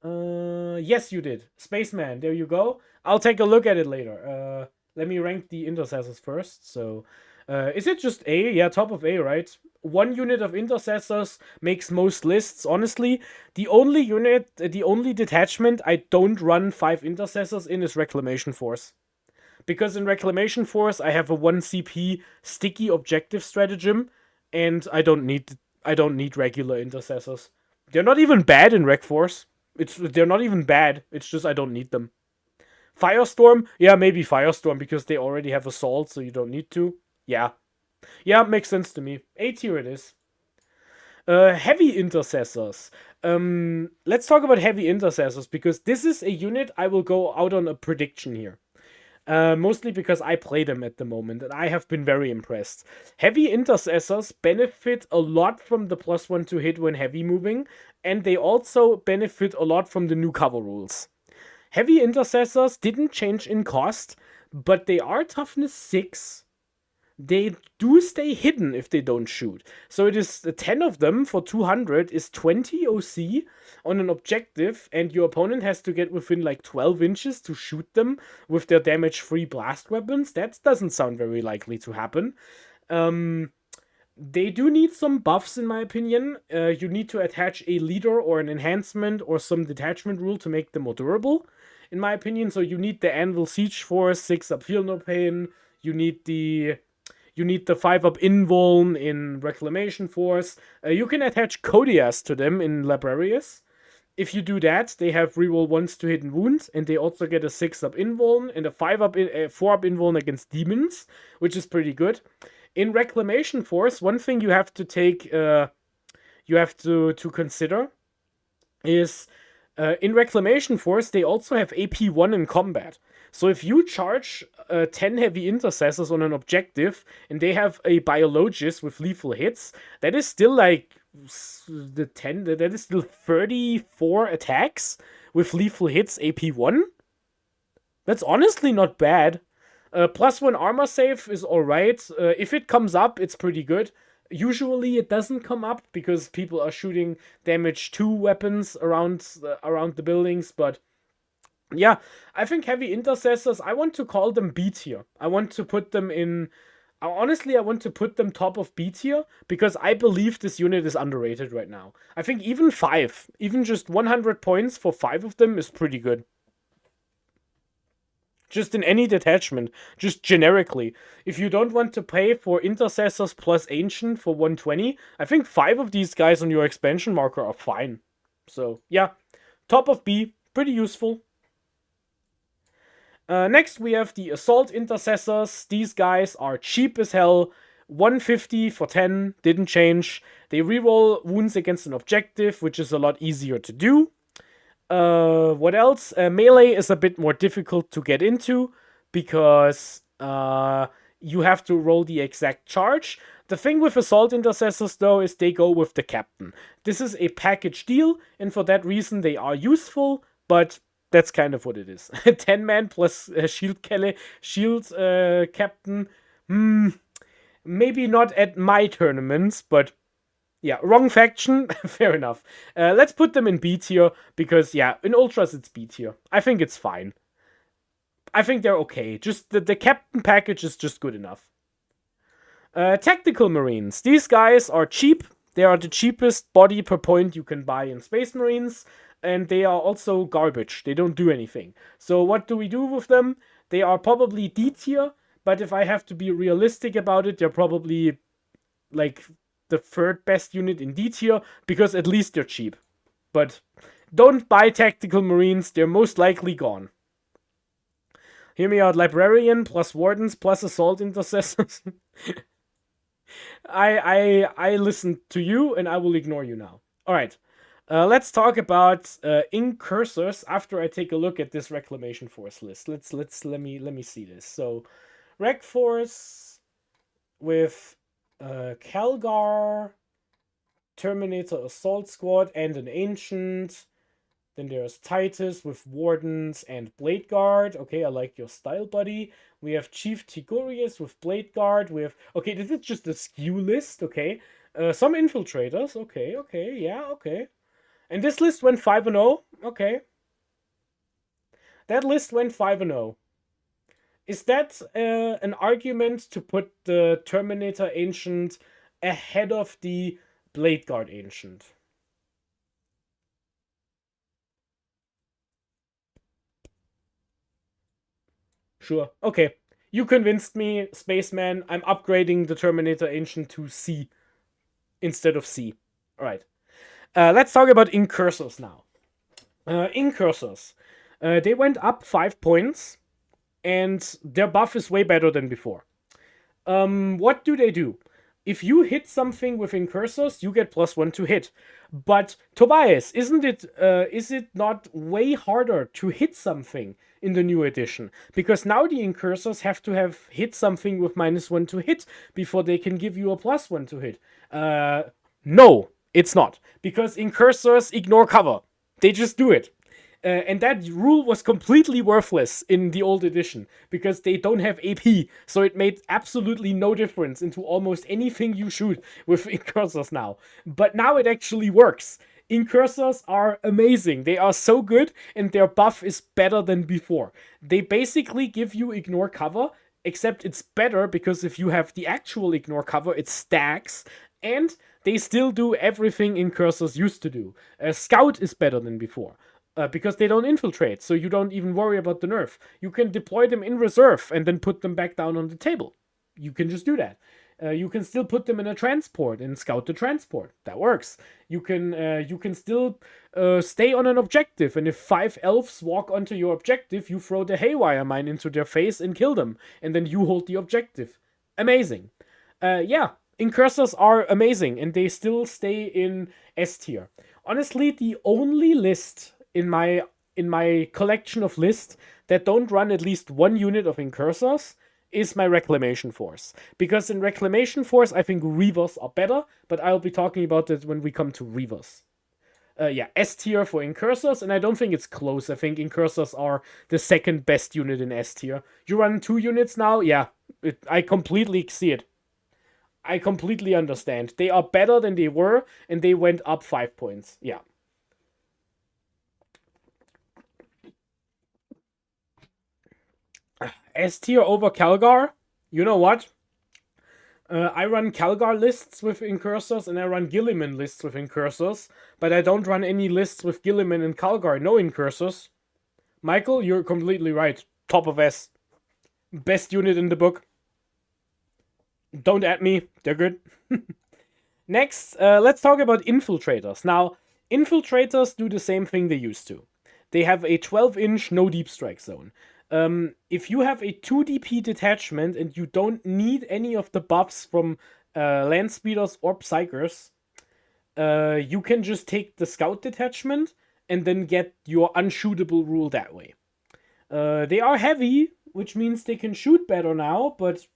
Yes, you did. Spaceman, there you go. I'll take a look at it later. Let me rank the intercessors first. So, is it just A? Yeah, top of A, right? 1 unit of intercessors makes most lists. Honestly, the only detachment I don't run 5 intercessors in is Reclamation Force. Because in Reclamation Force, I have a 1 CP sticky objective stratagem, and I don't need regular intercessors. They're not even bad in Rec Force. They're not even bad. It's just I don't need them. Firestorm? Yeah, maybe Firestorm, because they already have Assault, so you don't need to. Yeah. Yeah, makes sense to me. A tier it is. Heavy Intercessors. Let's talk about Heavy Intercessors, because this is a unit I will go out on a prediction here. Mostly because I play them at the moment, and I have been very impressed. Heavy Intercessors benefit a lot from the +1 to hit when heavy moving, and they also benefit a lot from the new cover rules. Heavy Intercessors didn't change in cost, but they are toughness 6. They do stay hidden if they don't shoot. So it is 10 of them for 200 is 20 OC on an objective, and your opponent has to get within like 12 inches to shoot them with their damage-free blast weapons. That doesn't sound very likely to happen. They do need some buffs, in my opinion. You need to attach a leader or an enhancement or some detachment rule to make them more durable, in my opinion. So you need the Anvil Siege Force, 6-up Feel No Pain. You need the 5-up Invuln in Reclamation Force. You can attach Codias to them in Librarius. If you do that, they have reroll 1s to hidden wounds, and they also get a 6-up Invuln and a 4-up Invuln against demons, which is pretty good. In Reclamation Force, one thing you have to take, you have to consider is in Reclamation Force, they also have AP1 in combat. So if you charge 10 heavy intercessors on an objective, and they have a biologist with lethal hits, that is still like that is still 34 attacks with lethal hits AP1. That's honestly not bad. +1 armor save is alright. If it comes up, it's pretty good. Usually it doesn't come up because people are shooting damage 2 weapons around the buildings, but yeah, I think heavy intercessors, I want to call them B tier. I want to put them in... Honestly, I want to put them top of B tier because I believe this unit is underrated right now. I think even 5, even just 100 points for 5 of them is pretty good. Just in any detachment, just generically. If you don't want to pay for intercessors plus ancient for 120, I think 5 of these guys on your expansion marker are fine. So, yeah. Top of B, pretty useful. Next, we have the Assault Intercessors. These guys are cheap as hell. 150 for 10, didn't change. They reroll wounds against an objective, which is a lot easier to do. What else? Melee is a bit more difficult to get into because you have to roll the exact charge. The thing with Assault Intercessors, though, is they go with the captain. This is a package deal, and for that reason they are useful, but that's kind of what it is. 10-man plus shield captain. Maybe not at my tournaments, but yeah, wrong faction. Fair enough. Let's put them in B tier because, yeah, in Ultras it's B tier. I think it's fine. I think they're okay. Just the captain package is just good enough. Tactical Marines. These guys are cheap. They are the cheapest body per point you can buy in Space Marines. And they are also garbage. They don't do anything. So what do we do with them? They are probably D tier. But if I have to be realistic about it, they're probably like the 3rd best unit in D tier, because at least they're cheap. But don't buy Tactical Marines, they're most likely gone. Hear me out, Librarian plus Wardens plus Assault Intercessors. I listened to you and I will ignore you now. Alright, let's talk about Incursors after I take a look at this Reclamation Force list. Let me see this. So, Rec Force with Calgar, Terminator Assault Squad, and an Ancient. Then there's Titus with Wardens and Blade Guard. Okay, I like your style, buddy. We have Chief Tigurius with Blade Guard. We have... Okay, this is just a skew list, okay. Some Infiltrators. Okay, yeah, okay. And this list went 5-0. Okay. That list went 5-0. Is that an argument to put the Terminator Ancient ahead of the Blade Guard Ancient? Sure. Okay. You convinced me, Spaceman. I'm upgrading the Terminator Ancient to C instead of C. Alright. Let's talk about incursors now. Incursors. They went up 5 points, and their buff is way better than before. What do they do? If you hit something with incursors, you get +1 to hit. But Tobias, is it not way harder to hit something in the new edition? Because now the incursors have to have hit something with -1 to hit before they can give you a +1 to hit. No, it's not. Because incursors ignore cover. They just do it. And that rule was completely worthless in the old edition because they don't have AP, so it made absolutely no difference into almost anything you shoot with incursors now. But now it actually works. Incursors are amazing. They are so good, and their buff is better than before. They basically give you ignore cover, except it's better because if you have the actual ignore cover, it stacks, and they still do everything incursors used to do. Scout is better than before. Because they don't infiltrate, so you don't even worry about the nerf. You can deploy them in reserve and then put them back down on the table. You can just do that. You can still put them in a transport and scout the transport. That works. You can still stay on an objective, and if 5 elves walk onto your objective, you throw the haywire mine into their face and kill them, and then you hold the objective. Amazing. Yeah, incursors are amazing, and they still stay in S tier. Honestly, the only list in my collection of lists that don't run at least 1 unit of incursors is my Reclamation Force. Because in Reclamation Force, I think Reavers are better, but I'll be talking about it when we come to Reavers. Yeah, S tier for incursors, and I don't think it's close. I think incursors are the second best unit in S tier. You run 2 units now? Yeah, I completely see it. I completely understand. They are better than they were, and they went up 5 points. Yeah. S tier over Calgar? You know what? I run Calgar lists with incursors, and I run Gilliman lists with incursors, but I don't run any lists with Gilliman and Calgar, no incursors. Michael, you're completely right. Top of S. Best unit in the book. Don't at me, they're good. Next, let's talk about infiltrators. Now, infiltrators do the same thing they used to. They have a 12-inch no deep strike zone. If you have a 2 DP detachment and you don't need any of the buffs from land speeders or psychers, you can just take the scout detachment and then get your unshootable rule that way. They are heavy, which means they can shoot better now, but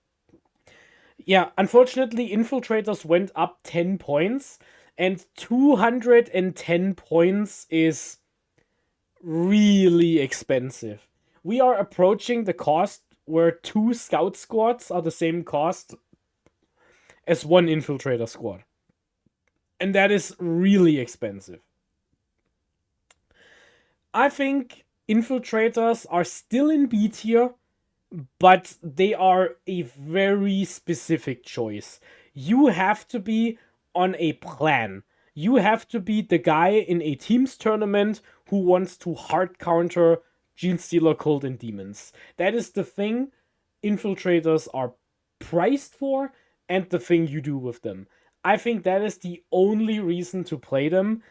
yeah, unfortunately, infiltrators went up 10 points, and 210 points is really expensive. We are approaching the cost where 2 scout squads are the same cost as 1 infiltrator squad. And that is really expensive. I think infiltrators are still in B tier, but they are a very specific choice. You have to be on a plan. You have to be the guy in a team's tournament who wants to hard counter Genestealer, Cult, and Demons. That is the thing infiltrators are priced for, and the thing you do with them. I think that is the only reason to play them.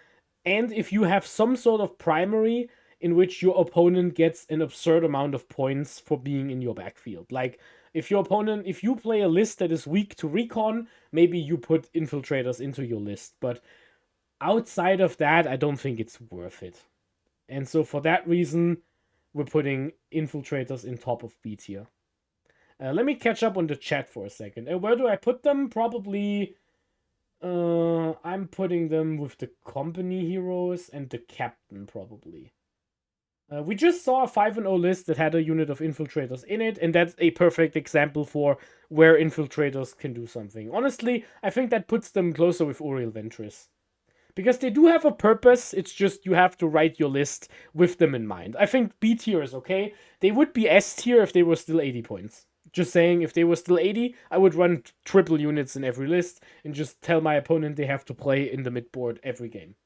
And if you have some sort of primary in which your opponent gets an absurd amount of points for being in your backfield. Like, if you play a list that is weak to recon, maybe you put infiltrators into your list. But outside of that, I don't think it's worth it. And so for that reason, we're putting infiltrators in top of B tier. Let me catch up on the chat for a second. Where do I put them? Probably, I'm putting them with the company heroes and the captain, probably. We just saw a 5-0 list that had a unit of infiltrators in it, and that's a perfect example for where infiltrators can do something. Honestly, I think that puts them closer with Uriel Ventris. Because they do have a purpose, it's just you have to write your list with them in mind. I think B tier is okay. They would be S tier if they were still 80 points. Just saying, if they were still 80, I would run triple units in every list and just tell my opponent they have to play in the midboard every game.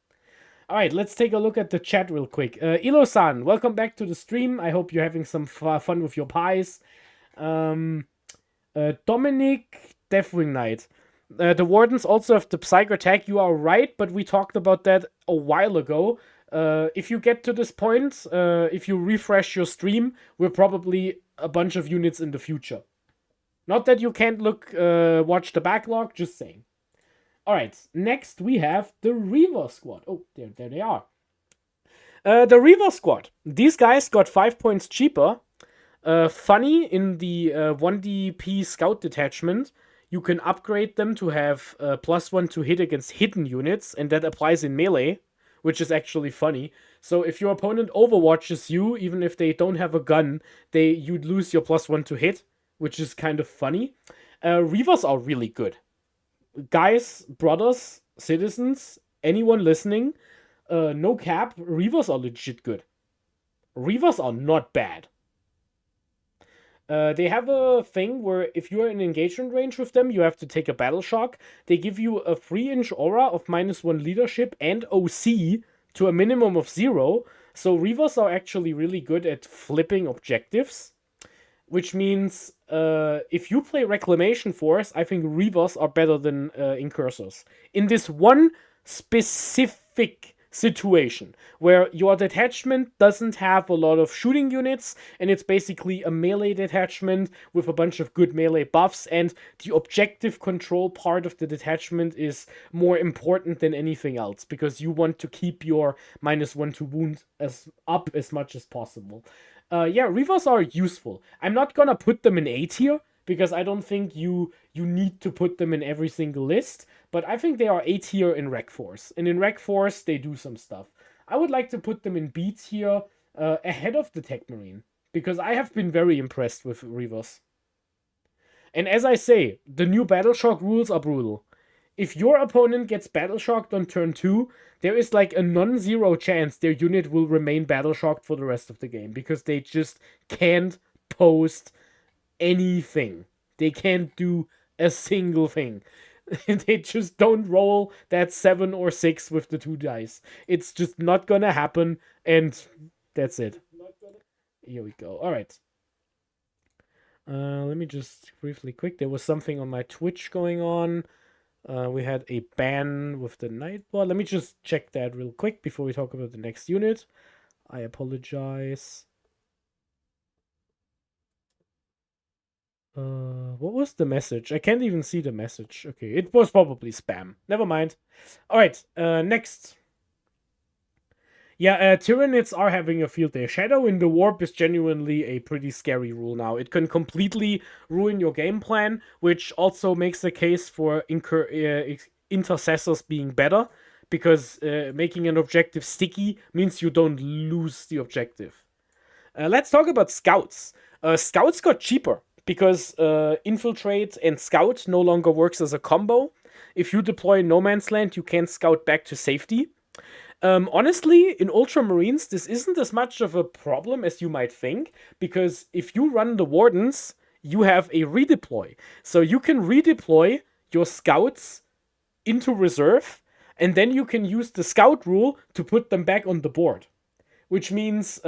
All right, let's take a look at the chat real quick. Ilo-san, welcome back to the stream. I hope you're having some fun with your pies. Dominic, Deathwing Knight. The Wardens also have the Psych attack. You are right, but we talked about that a while ago. If you get to this point, if you refresh your stream, we're probably a bunch of units in the future. Not that you can't watch the backlog, just saying. Alright, next we have the Reaver Squad. Oh, there they are. The Reaver Squad. These guys got 5 points cheaper. Funny, in the 1DP Scout Detachment, you can upgrade them to have +1 to hit against hidden units, and that applies in melee, which is actually funny. So if your opponent overwatches you, even if they don't have a gun, you'd lose your +1 to hit, which is kind of funny. Reavers are really good. Guys, brothers, citizens, anyone listening, no cap, Reavers are legit good. Reavers are not bad. They have a thing where if you're in engagement range with them, you have to take a battle shock. They give you a 3-inch aura of -1 leadership and OC to a minimum of 0. So Reavers are actually really good at flipping objectives. Which means if you play Reclamation Force, I think Reavers are better than Incursors. In this one specific situation, where your detachment doesn't have a lot of shooting units, and it's basically a melee detachment with a bunch of good melee buffs, and the objective control part of the detachment is more important than anything else, because you want to keep your -1 to wound up as much as possible. Yeah, Reavers are useful. I'm not gonna put them in A tier, because I don't think you need to put them in every single list, but I think they are A tier in Rec Force. And in Rec Force, they do some stuff. I would like to put them in B tier ahead of the Tech Marine, because I have been very impressed with Reavers. And as I say, the new Battle Shock rules are brutal. If your opponent gets Battle Shocked on turn 2, there is like a non-zero chance their unit will remain Battle Shocked for the rest of the game, because they just can't post anything. They can't do a single thing. They just don't roll that 7 or 6 with the 2 dice. It's just not gonna happen, and that's it. Here we go. Alright. Let me just briefly quick. There was something on my Twitch going on. We had a ban with the Nightbot. Let me just check that real quick before we talk about the next unit. I apologize. What was the message? I can't even see the message. Okay, it was probably spam. Never mind. Alright, next. Yeah, Tyranids are having a field day. Shadow in the Warp is genuinely a pretty scary rule now. It can completely ruin your game plan, which also makes the case for intercessors being better, because making an objective sticky means you don't lose the objective. Let's talk about Scouts. Scouts got cheaper, because Infiltrate and Scout no longer works as a combo. If you deploy No Man's Land, you can't scout back to safety. Honestly, in Ultramarines, this isn't as much of a problem as you might think, because if you run the Wardens, you have a redeploy. So you can redeploy your Scouts into reserve, and then you can use the Scout rule to put them back on the board. Which means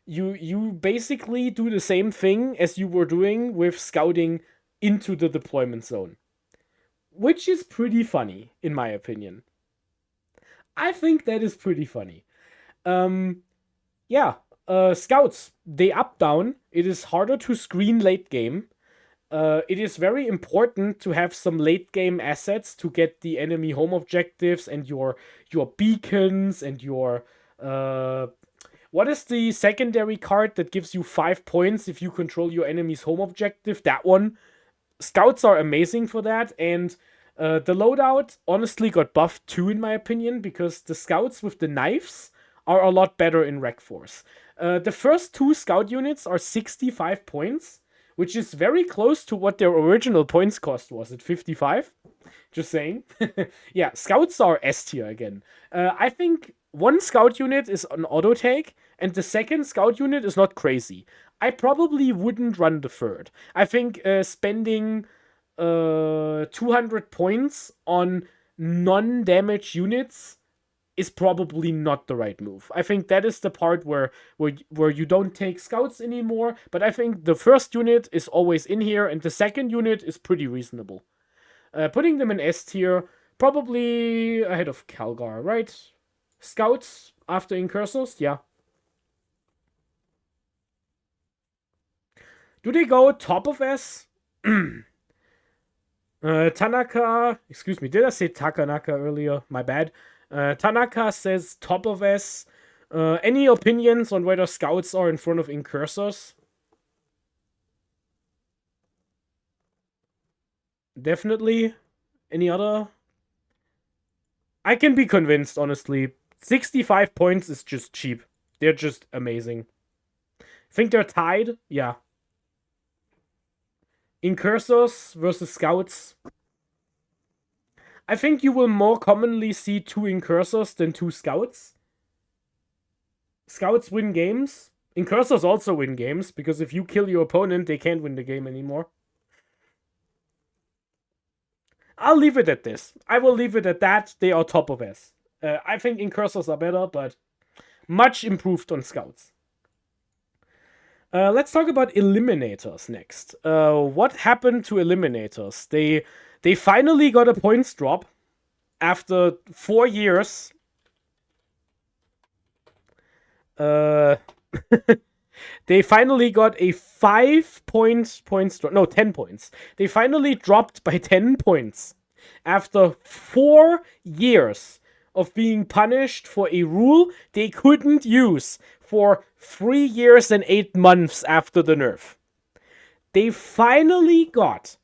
you basically do the same thing as you were doing with scouting into the deployment zone. Which is pretty funny, in my opinion. I think that is pretty funny. Yeah, Scouts, they up down. It is harder to screen late game. It is very important to have some late game assets to get the enemy home objectives and your beacons and your... what is the secondary card that gives you 5 points if you control your enemy's home objective? That one. Scouts are amazing for that, and... the loadout honestly got buffed too, in my opinion, because the Scouts with the knives are a lot better in Rec Force. The first 2 Scout units are 65 points, which is very close to what their original points cost was at 55. Just saying. Yeah, Scouts are S tier again. I think one Scout unit is an auto take, and the second Scout unit is not crazy. I probably wouldn't run the third. I think spending 200 points on non-damage units is probably not the right move. I think that is the part where you don't take scouts anymore, but I think the first unit is always in here, and the second unit is pretty reasonable. Putting them in S tier, probably ahead of Calgar, right? Scouts after Incursors, yeah. Do they go top of S? Tanaka, excuse me, did I say Takanaka earlier? My bad. Tanaka says top of S. Any opinions on whether scouts are in front of Incursors? Definitely. Any other? I can be convinced, honestly. 65 points is just cheap. They're just amazing. Think they're tied? Yeah. Incursors versus scouts. I think you will more commonly see 2 Incursors than 2 scouts. Scouts win games. Incursors also win games, because if you kill your opponent, they can't win the game anymore. I'll leave it at this. I will leave it at that. They are top of S. I think Incursors are better, but much improved on scouts. Let's talk about Eliminators next. What happened to Eliminators? They finally got a points drop after 4 years. They finally got a 5 points drop. No, 10 points. They finally dropped by 10 points after 4 years of being punished for a rule they couldn't use for 3 years and 8 months after the nerf. They finally got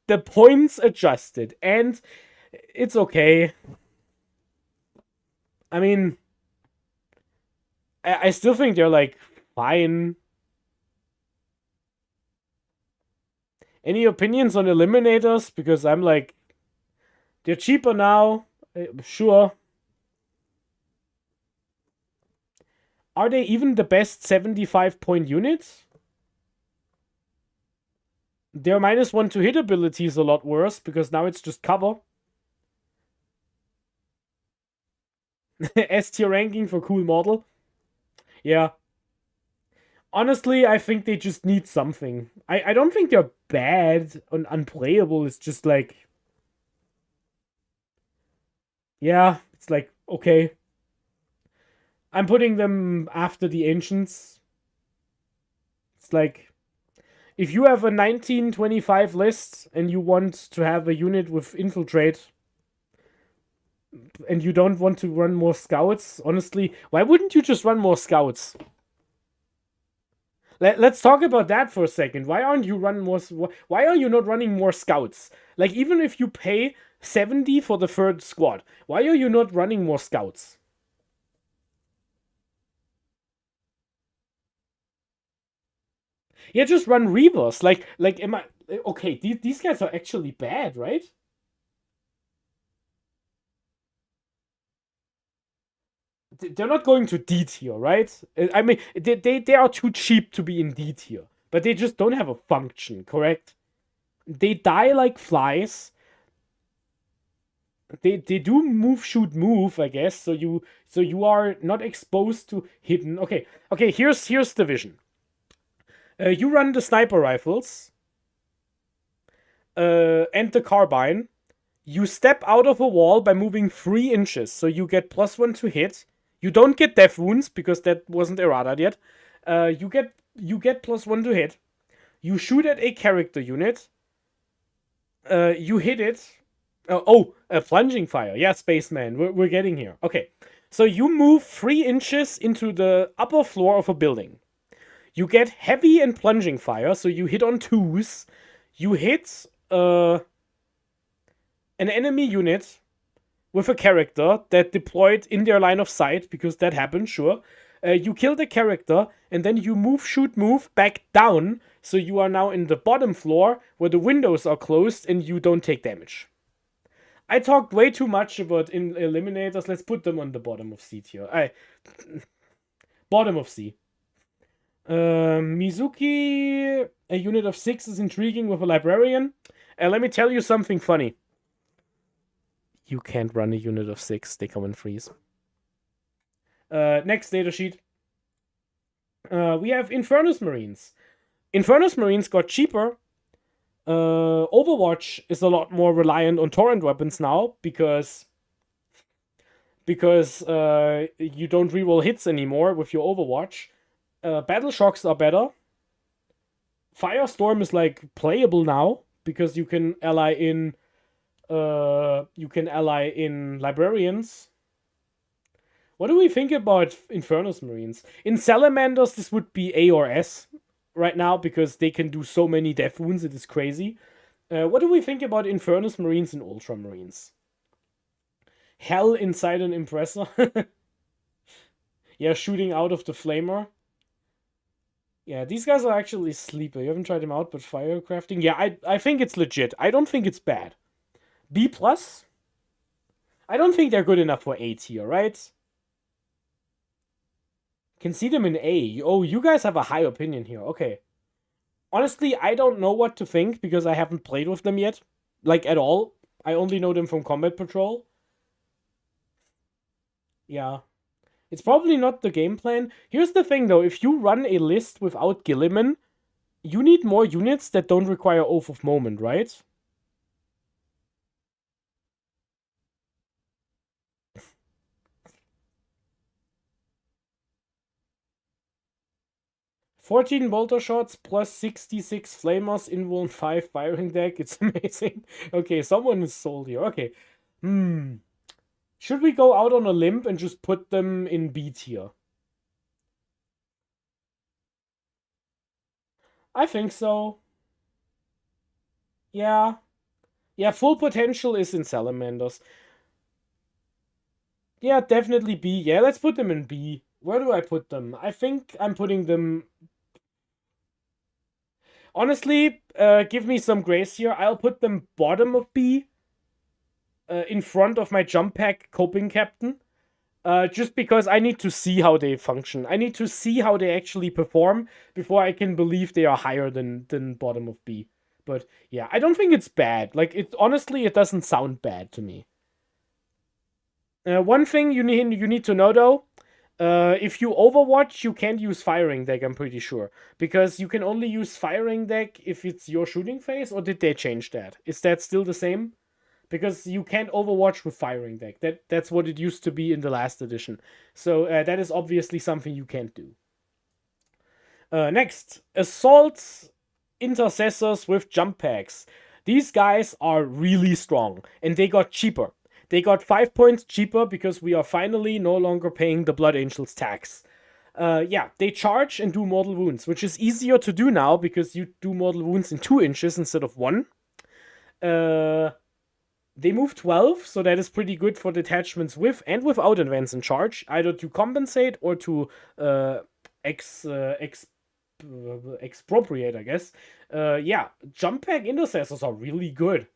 the points adjusted, and it's okay. I mean, I still think they're like fine. Any opinions on Eliminators? Because I'm like, they're cheaper now. Sure. Are they even the best 75-point unit? Their -1 to hit ability is a lot worse, because now it's just cover. S tier ranking for cool model. Yeah. Honestly, I think they just need something. I don't think they're bad and unplayable. It's just like... Yeah, it's like, okay. I'm putting them after the Ancients. It's like... If you have a 1925 list and you want to have a unit with Infiltrate, and you don't want to run more scouts, honestly, why wouldn't you just run more scouts? Let's talk about that for a second. Why aren't you running more? Why are you not running more scouts? Like, even if you pay 70 for the third squad, why are you not running more scouts? Yeah, just run Reavers. Like, am I okay? These guys are actually bad, right? They're not going to D tier, right? I mean, they are too cheap to be in D tier, but they just don't have a function, correct? They die like flies. They do move, shoot, move, I guess. So you are not exposed to hidden. Okay, here's the vision. You run the sniper rifles and the carbine. You step out of a wall by moving 3 inches, so you get +1 to hit. You don't get death wounds because that wasn't errata yet. You get +1 to hit. You shoot at a character unit. You hit it. A plunging fire. Yeah, spaceman. We're getting here. Okay, so you move 3 inches into the upper floor of a building. You get heavy and plunging fire, so you hit on 2s. You hit an enemy unit with a character that deployed in their line of sight, because that happened, sure. You kill the character, and then you move, shoot, move back down, so you are now in the bottom floor where the windows are closed and you don't take damage. I talked way too much about Eliminators. Let's put them on the bottom of C tier. Bottom of C. Mizuki, a unit of 6, is intriguing with a librarian. Let me tell you something funny. You can't run a unit of 6. They come in threes. Next data sheet. We have Infernus Marines. Infernus Marines got cheaper. Overwatch is a lot more reliant on torrent weapons now because you don't reroll hits anymore with your Overwatch. Battle Shocks are better. Firestorm is like playable now because you can ally in Librarians. What do we think about Infernus Marines? In Salamanders, this would be A or S right now because they can do so many death wounds. It is crazy. What do we think about Infernus Marines and Ultramarines? Hell inside an Impressor. Yeah, shooting out of the Flamer. Yeah, these guys are actually sleeper. You haven't tried them out, but Firecrafting. Yeah, I think it's legit. I don't think it's bad. B+? I don't think they're good enough for A tier, right? Can see them in A. Oh, you guys have a high opinion here. Okay. Honestly, I don't know what to think because I haven't played with them yet. Like, at all. I only know them from Combat Patrol. Yeah. It's probably not the game plan. Here's the thing, though. If you run a list without Gilliman, you need more units that don't require Oath of Moment, right? "14 bolter shots plus 66 flamers, invuln 5 firing deck." It's amazing. Okay, someone is sold here. Okay. Should we go out on a limb and just put them in B tier? I think so. Yeah. Yeah, full potential is in Salamanders. Yeah, definitely B. Yeah, let's put them in B. Where do I put them? I think I'm putting them... Honestly, give me some grace here. I'll put them bottom of B. In front of my jump pack coping captain. Just because I need to see how they function. I need to see how they actually perform before I can believe they are higher than bottom of B. But yeah, I don't think it's bad. Like, honestly, it doesn't sound bad to me. One thing you need to know, though, if you Overwatch, you can't use firing deck, I'm pretty sure. Because you can only use firing deck if it's your shooting phase, or did they change that? Is that still the same? Because you can't Overwatch with firing deck. That's what it used to be in the last edition. So that is obviously something you can't do. Next, Assault Intercessors with jump packs. These guys are really strong, and they got cheaper. They got 5 points cheaper because we are finally no longer paying the Blood Angels tax. Yeah, they charge and do mortal wounds, which is easier to do now because you do mortal wounds in 2 inches instead of 1. They move 12, so that is pretty good for detachments with and without advance and charge, either to compensate or to expropriate, I guess. Yeah, jump pack intercessors are really good.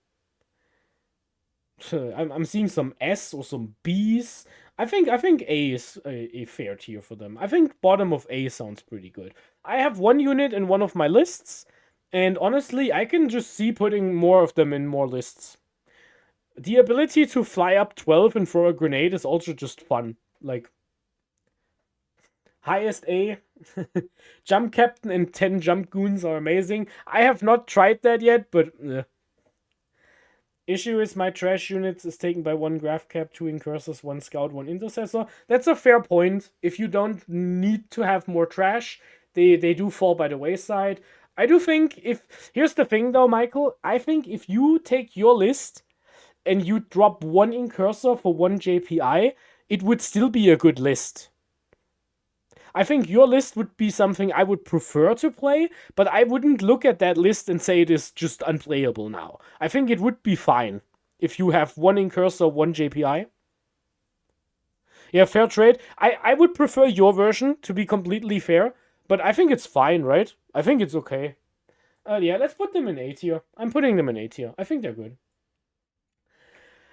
I'm seeing some S or some Bs. I think A is a fair tier for them. I think bottom of A sounds pretty good. I have one unit in one of my lists, and honestly, I can just see putting more of them in more lists. The ability to fly up 12 and throw a grenade is also just fun. Like, highest A. Jump Captain and 10 Jump Goons are amazing. I have not tried that yet, but... Issue is my trash units is taken by 1 Graph Cap, 2 Incursors, 1 Scout, 1 Intercessor. That's a fair point. If you don't need to have more trash, they do fall by the wayside. I do think if... Here's the thing though, Michael. I think if you take your list and you drop 1 Incursor for 1 JPI, it would still be a good list. I think your list would be something I would prefer to play, but I wouldn't look at that list and say it is just unplayable now. I think it would be fine if you have 1 Incursor, 1 JPI. Yeah, fair trade. I would prefer your version, to be completely fair, but I think it's fine, right? I think it's okay. Yeah, let's put them in A tier. I'm putting them in A tier. I think they're good.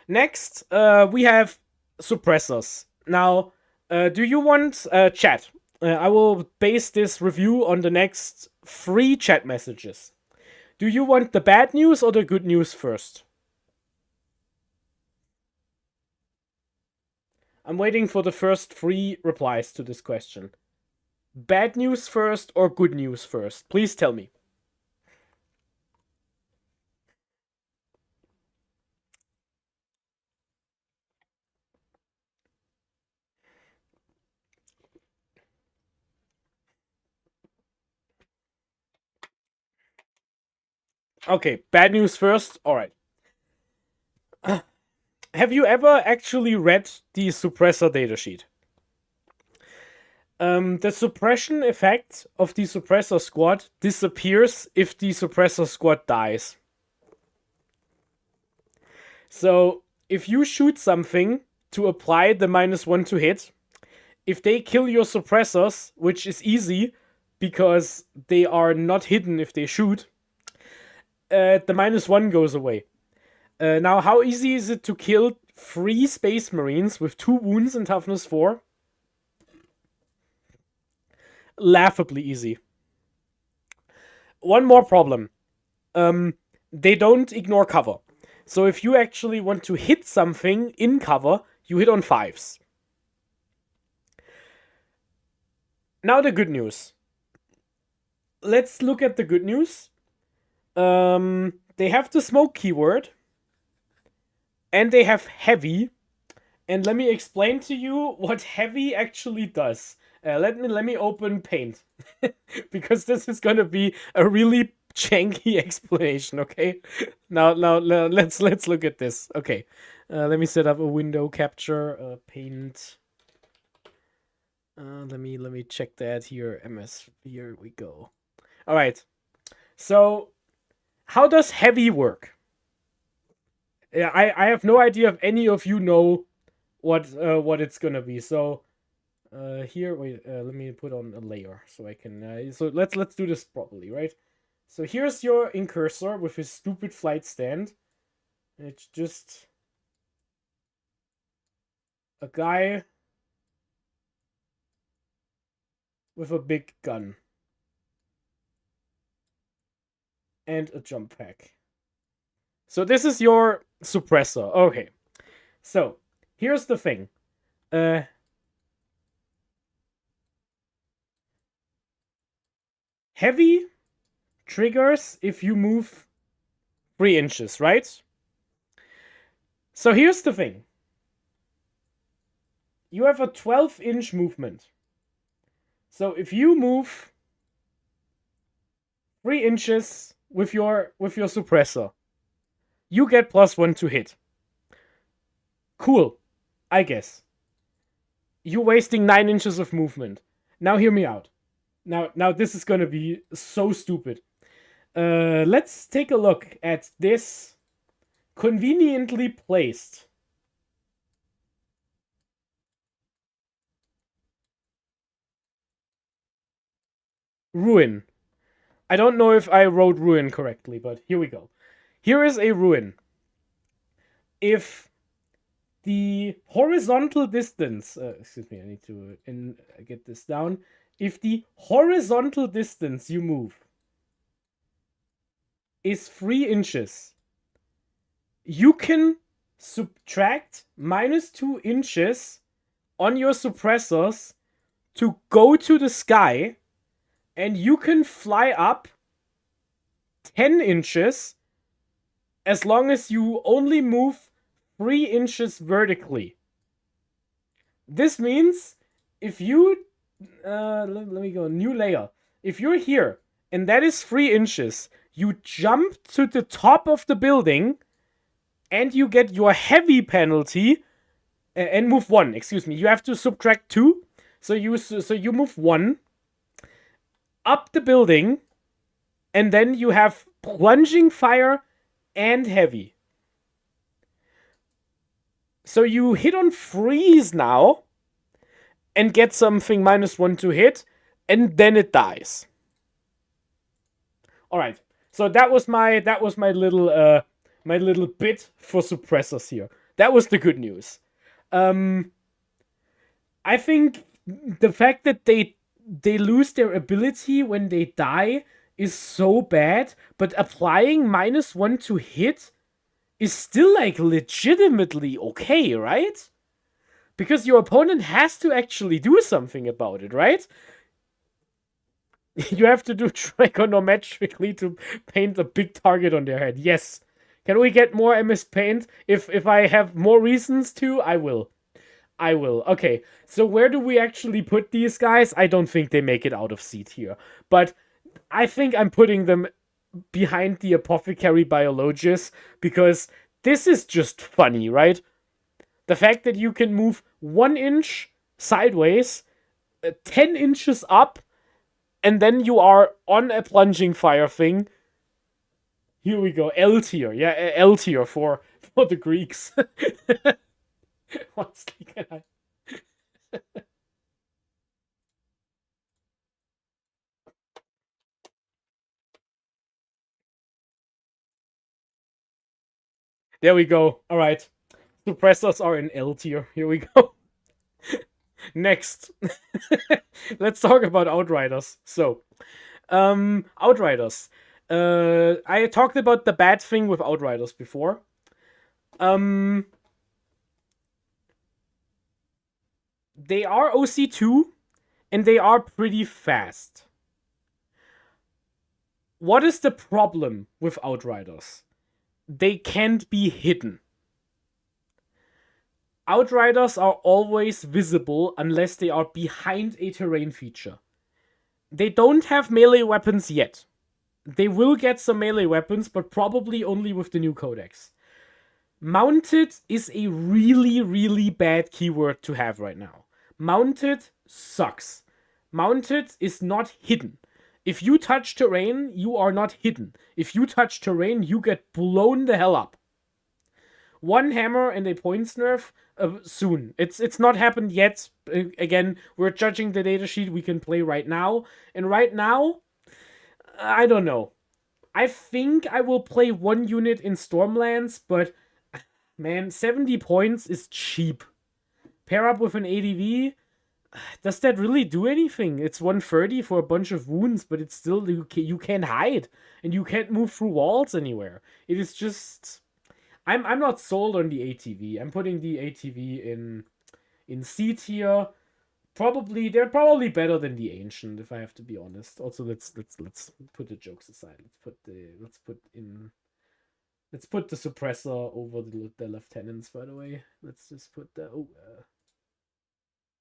Next, we have suppressors. Now, do you want chat? I will base this review on the next 3 chat messages. Do you want the bad news or the good news first? I'm waiting for the first 3 replies to this question. Bad news first or good news first? Please tell me. Okay, bad news first. Alright. Have you ever actually read the suppressor datasheet? The suppression effect of the suppressor squad disappears if the suppressor squad dies. So, if you shoot something to apply the -1 to hit, if they kill your suppressors, which is easy because they are not hidden if they shoot, the -1 goes away. Now, how easy is it to kill 3 Space Marines with 2 wounds and toughness 4? Laughably easy. One more problem. They don't ignore cover. So if you actually want to hit something in cover, you hit on 5s. Now the good news. Let's look at the good news. They have the smoke keyword. And they have heavy. And let me explain to you what heavy actually does. Let me open paint. Because this is gonna be a really janky explanation, okay? Now let's look at this. Okay. Let me set up a window capture, paint. Let me check that here. MS. Here we go. All right. So, how does heavy work? Yeah, I have no idea if any of you know what it's gonna be. So, here, wait. Let me put on a layer so I can. So let's do this properly, right? So here's your incursor with his stupid flight stand. It's just a guy with a big gun. And a jump pack. So this is your suppressor. Okay. So, here's the thing. Heavy triggers if you move 3 inches, right? So here's the thing. You have a 12-inch movement. So if you move 3 inches with your suppressor, you get +1 to hit. Cool, I guess. You're wasting 9 inches of movement. Now hear me out. Now this is gonna be so stupid. Let's take a look at this conveniently placed ruin. I don't know if I wrote ruin correctly, but here we go. Here is a ruin. If the horizontal distance, excuse me, I need to get this down. If the horizontal distance you move is 3 inches, you can subtract -2 inches on your suppressors to go to the sky, and you can fly up 10 inches as long as you only move 3 inches vertically. This means if you let me go, new layer. If you're here and that is 3 inches, you jump to the top of the building and you get your heavy penalty and move 1. Excuse me, you have to subtract 2. So you move 1 up the building, and then you have plunging fire and heavy. So you hit on freeze now and get something -1 to hit, and then it dies. All right. So that was my little bit for suppressors here. That was the good news. I think the fact that they lose their ability when they die is so bad, but applying -1 to hit is still like legitimately okay, right? Because your opponent has to actually do something about it, right? You have to do trigonometrically to paint a big target on their head. Yes. Can we get more MS Paint? If I have more reasons to, I will. I will. Okay, so where do we actually put these guys? I don't think they make it out of C tier. But I think I'm putting them behind the Apothecary Biologist because this is just funny, right? The fact that you can move 1 inch sideways, 10 inches up, and then you are on a plunging fire thing. Here we go. L tier. Yeah, L tier for the Greeks. Honestly, can I? There we go. All right. Suppressors are in L tier. Here we go. Next. Let's talk about Outriders. So, Outriders. I talked about the bad thing with Outriders before. They are OC2, and they are pretty fast. What is the problem with Outriders? They can't be hidden. Outriders are always visible unless they are behind a terrain feature. They don't have melee weapons yet. They will get some melee weapons, but probably only with the new codex. Mounted is a really, really bad keyword to have right now. Mounted sucks. Mounted is not hidden. If you touch terrain, you are not hidden. If you touch terrain, you get blown the hell up. 1 hammer and a points nerf soon. It's not happened yet. Again, we're judging the datasheet we can play right now. And right now, I don't know. I think I will play 1 unit in Stormlands, but man, 70 points is cheap. Pair up with an ADV. Does that really do anything? It's 130 for a bunch of wounds, but it's still, you can't hide. And you can't move through walls anywhere. It is just... I'm not sold on the ATV. I'm putting the ATV in C tier. They're probably better than the Ancient, if I have to be honest. Also, let's put the jokes aside. Let's put the suppressor over the lieutenants. By the way, let's just put the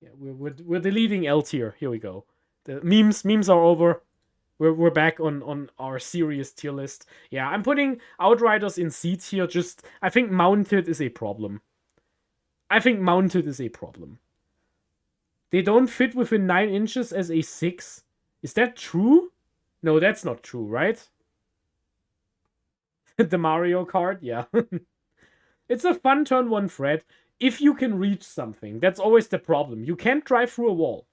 yeah, we're deleting L tier. Here we go. The memes are over. We're back on our serious tier list. Yeah, I'm putting Outriders in C tier. I think Mounted is a problem. They don't fit within 9 inches as a 6. Is that true? No, that's not true, right? The Mario Kart, yeah. It's a fun turn 1 threat if you can reach something. That's always the problem. You can't drive through a wall.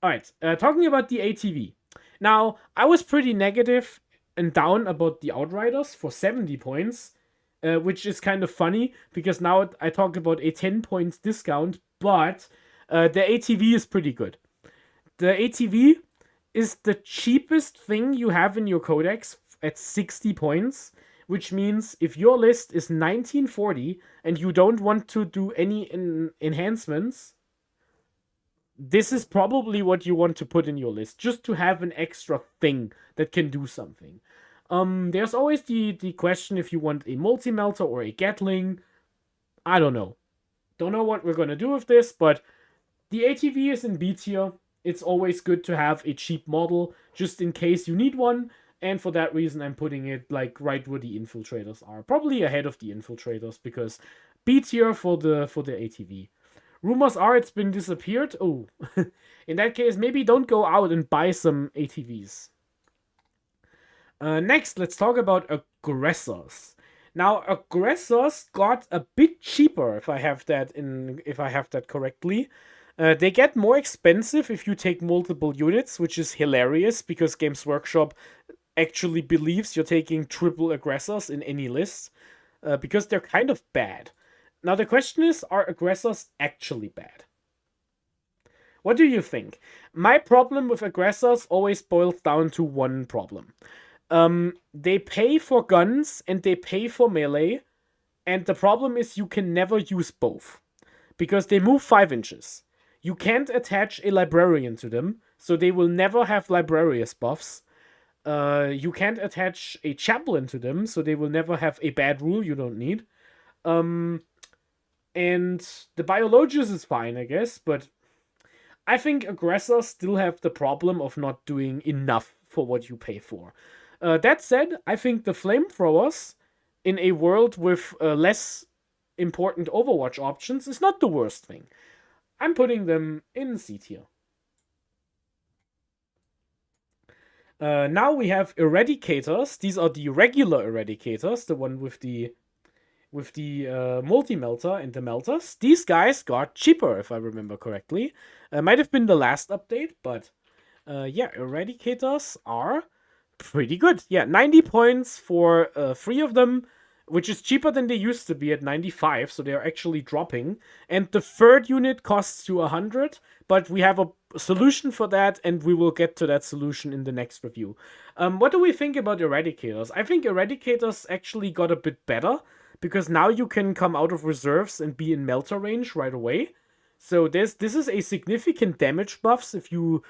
Alright, talking about the ATV. Now, I was pretty negative and down about the Outriders for 70 points, which is kind of funny, because now I talk about a 10 points discount, but the ATV is pretty good. The ATV is the cheapest thing you have in your codex at 60 points, which means if your list is 1940 and you don't want to do any enhancements, this is probably what you want to put in your list, just to have an extra thing that can do something. There's always the question if you want a multi-melter or a Gatling. I don't know. Don't know what we're gonna do with this, but the ATV is in B tier. It's always good to have a cheap model, just in case you need one, and for that reason I'm putting it like right where the Infiltrators are. Probably ahead of the Infiltrators, because B tier for the ATV. Rumors are it's been disappeared. Oh, in that case, maybe don't go out and buy some ATVs. Next, let's talk about aggressors. Now, aggressors got a bit cheaper, if I have that correctly. They get more expensive if you take multiple units, which is hilarious because Games Workshop actually believes you're taking triple aggressors in any list, because they're kind of bad. Now, the question is, are aggressors actually bad? What do you think? My problem with aggressors always boils down to one problem. They pay for guns and they pay for melee, And the problem is you can never use both, because they move 5 inches. You can't attach a librarian to them, so they will never have librarius buffs. You can't attach a chaplain to them, so they will never have a bad rule you don't need. And the biologist is fine, I guess, but I think aggressors still have the problem of not doing enough for what you pay for. That said, I think the flamethrowers, in a world with less important Overwatch options, is not the worst thing. I'm putting them in C tier. Now we have Eradicators. These are the regular Eradicators, the one with the multi-melter and the melters. These guys got cheaper, if I remember correctly. Might have been the last update, but yeah, Eradicators are pretty good. Yeah, 90 points for 3 of them, which is cheaper than they used to be at 95, so they're actually dropping. And the third unit costs you 100, but we have a solution for that, and we will get to that solution in the next review. What do we think about Eradicators? I think Eradicators actually got a bit better, because now you can come out of reserves and be in melter range right away. So this is a significant damage buffs if you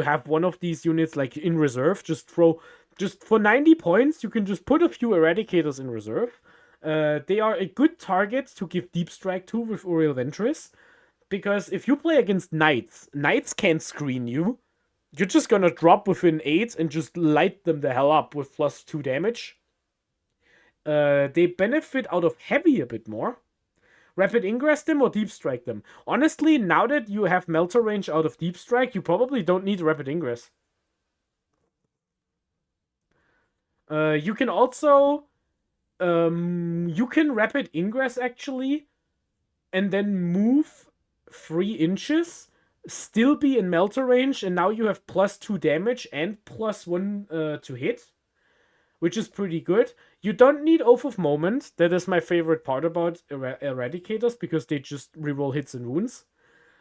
have one of these units like in reserve. Just for 90 points, you can just put a few Eradicators in reserve. They are a good target to give Deep Strike to with Uriel Ventris. Because if you play against Knights can't screen you. You're just gonna drop within 8 and just light them the hell up with +2 damage. They benefit out of heavy a bit more. Rapid ingress them or deep strike them. Honestly, now that you have melter range out of deep strike, you probably don't need rapid ingress. You can also you can rapid ingress actually, and then move 3 inches, still be in melter range, and now you have +2 damage and +1 to hit, which is pretty good. You don't need Oath of Moment. That is my favorite part about Eradicators, because they just reroll hits and wounds.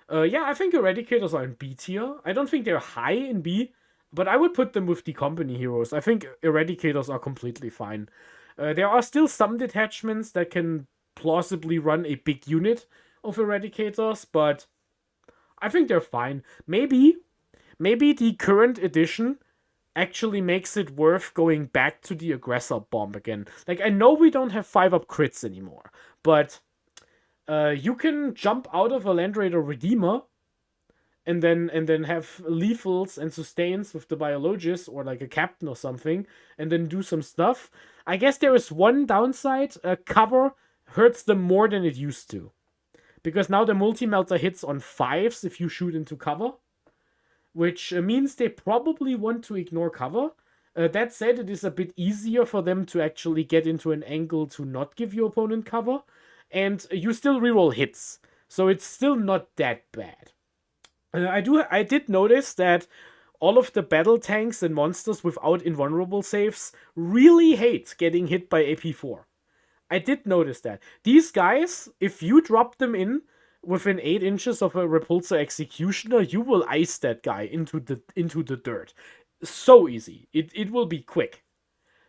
Yeah, I think Eradicators are in B tier. I don't think they're high in B, but I would put them with the company heroes. I think Eradicators are completely fine. There are still some detachments that can plausibly run a big unit of Eradicators, but I think they're fine. Maybe the current edition actually makes it worth going back to the aggressor bomb again. Like, I know we don't have 5-up crits anymore, but you can jump out of a Land Raider Redeemer and then have lethals and sustains with the biologist or like a captain or something, and then do some stuff. I guess there is one downside. Cover hurts them more than it used to, because now the multi-melter hits on 5s if you shoot into cover, which means they probably want to ignore cover. That said, it is a bit easier for them to actually get into an angle to not give your opponent cover, and you still reroll hits, so it's still not that bad. I did notice that all of the battle tanks and monsters without invulnerable saves really hate getting hit by AP4. I did notice that. These guys, if you drop them in within 8 inches of a Repulsor Executioner, you will ice that guy into the dirt. So easy. It will be quick.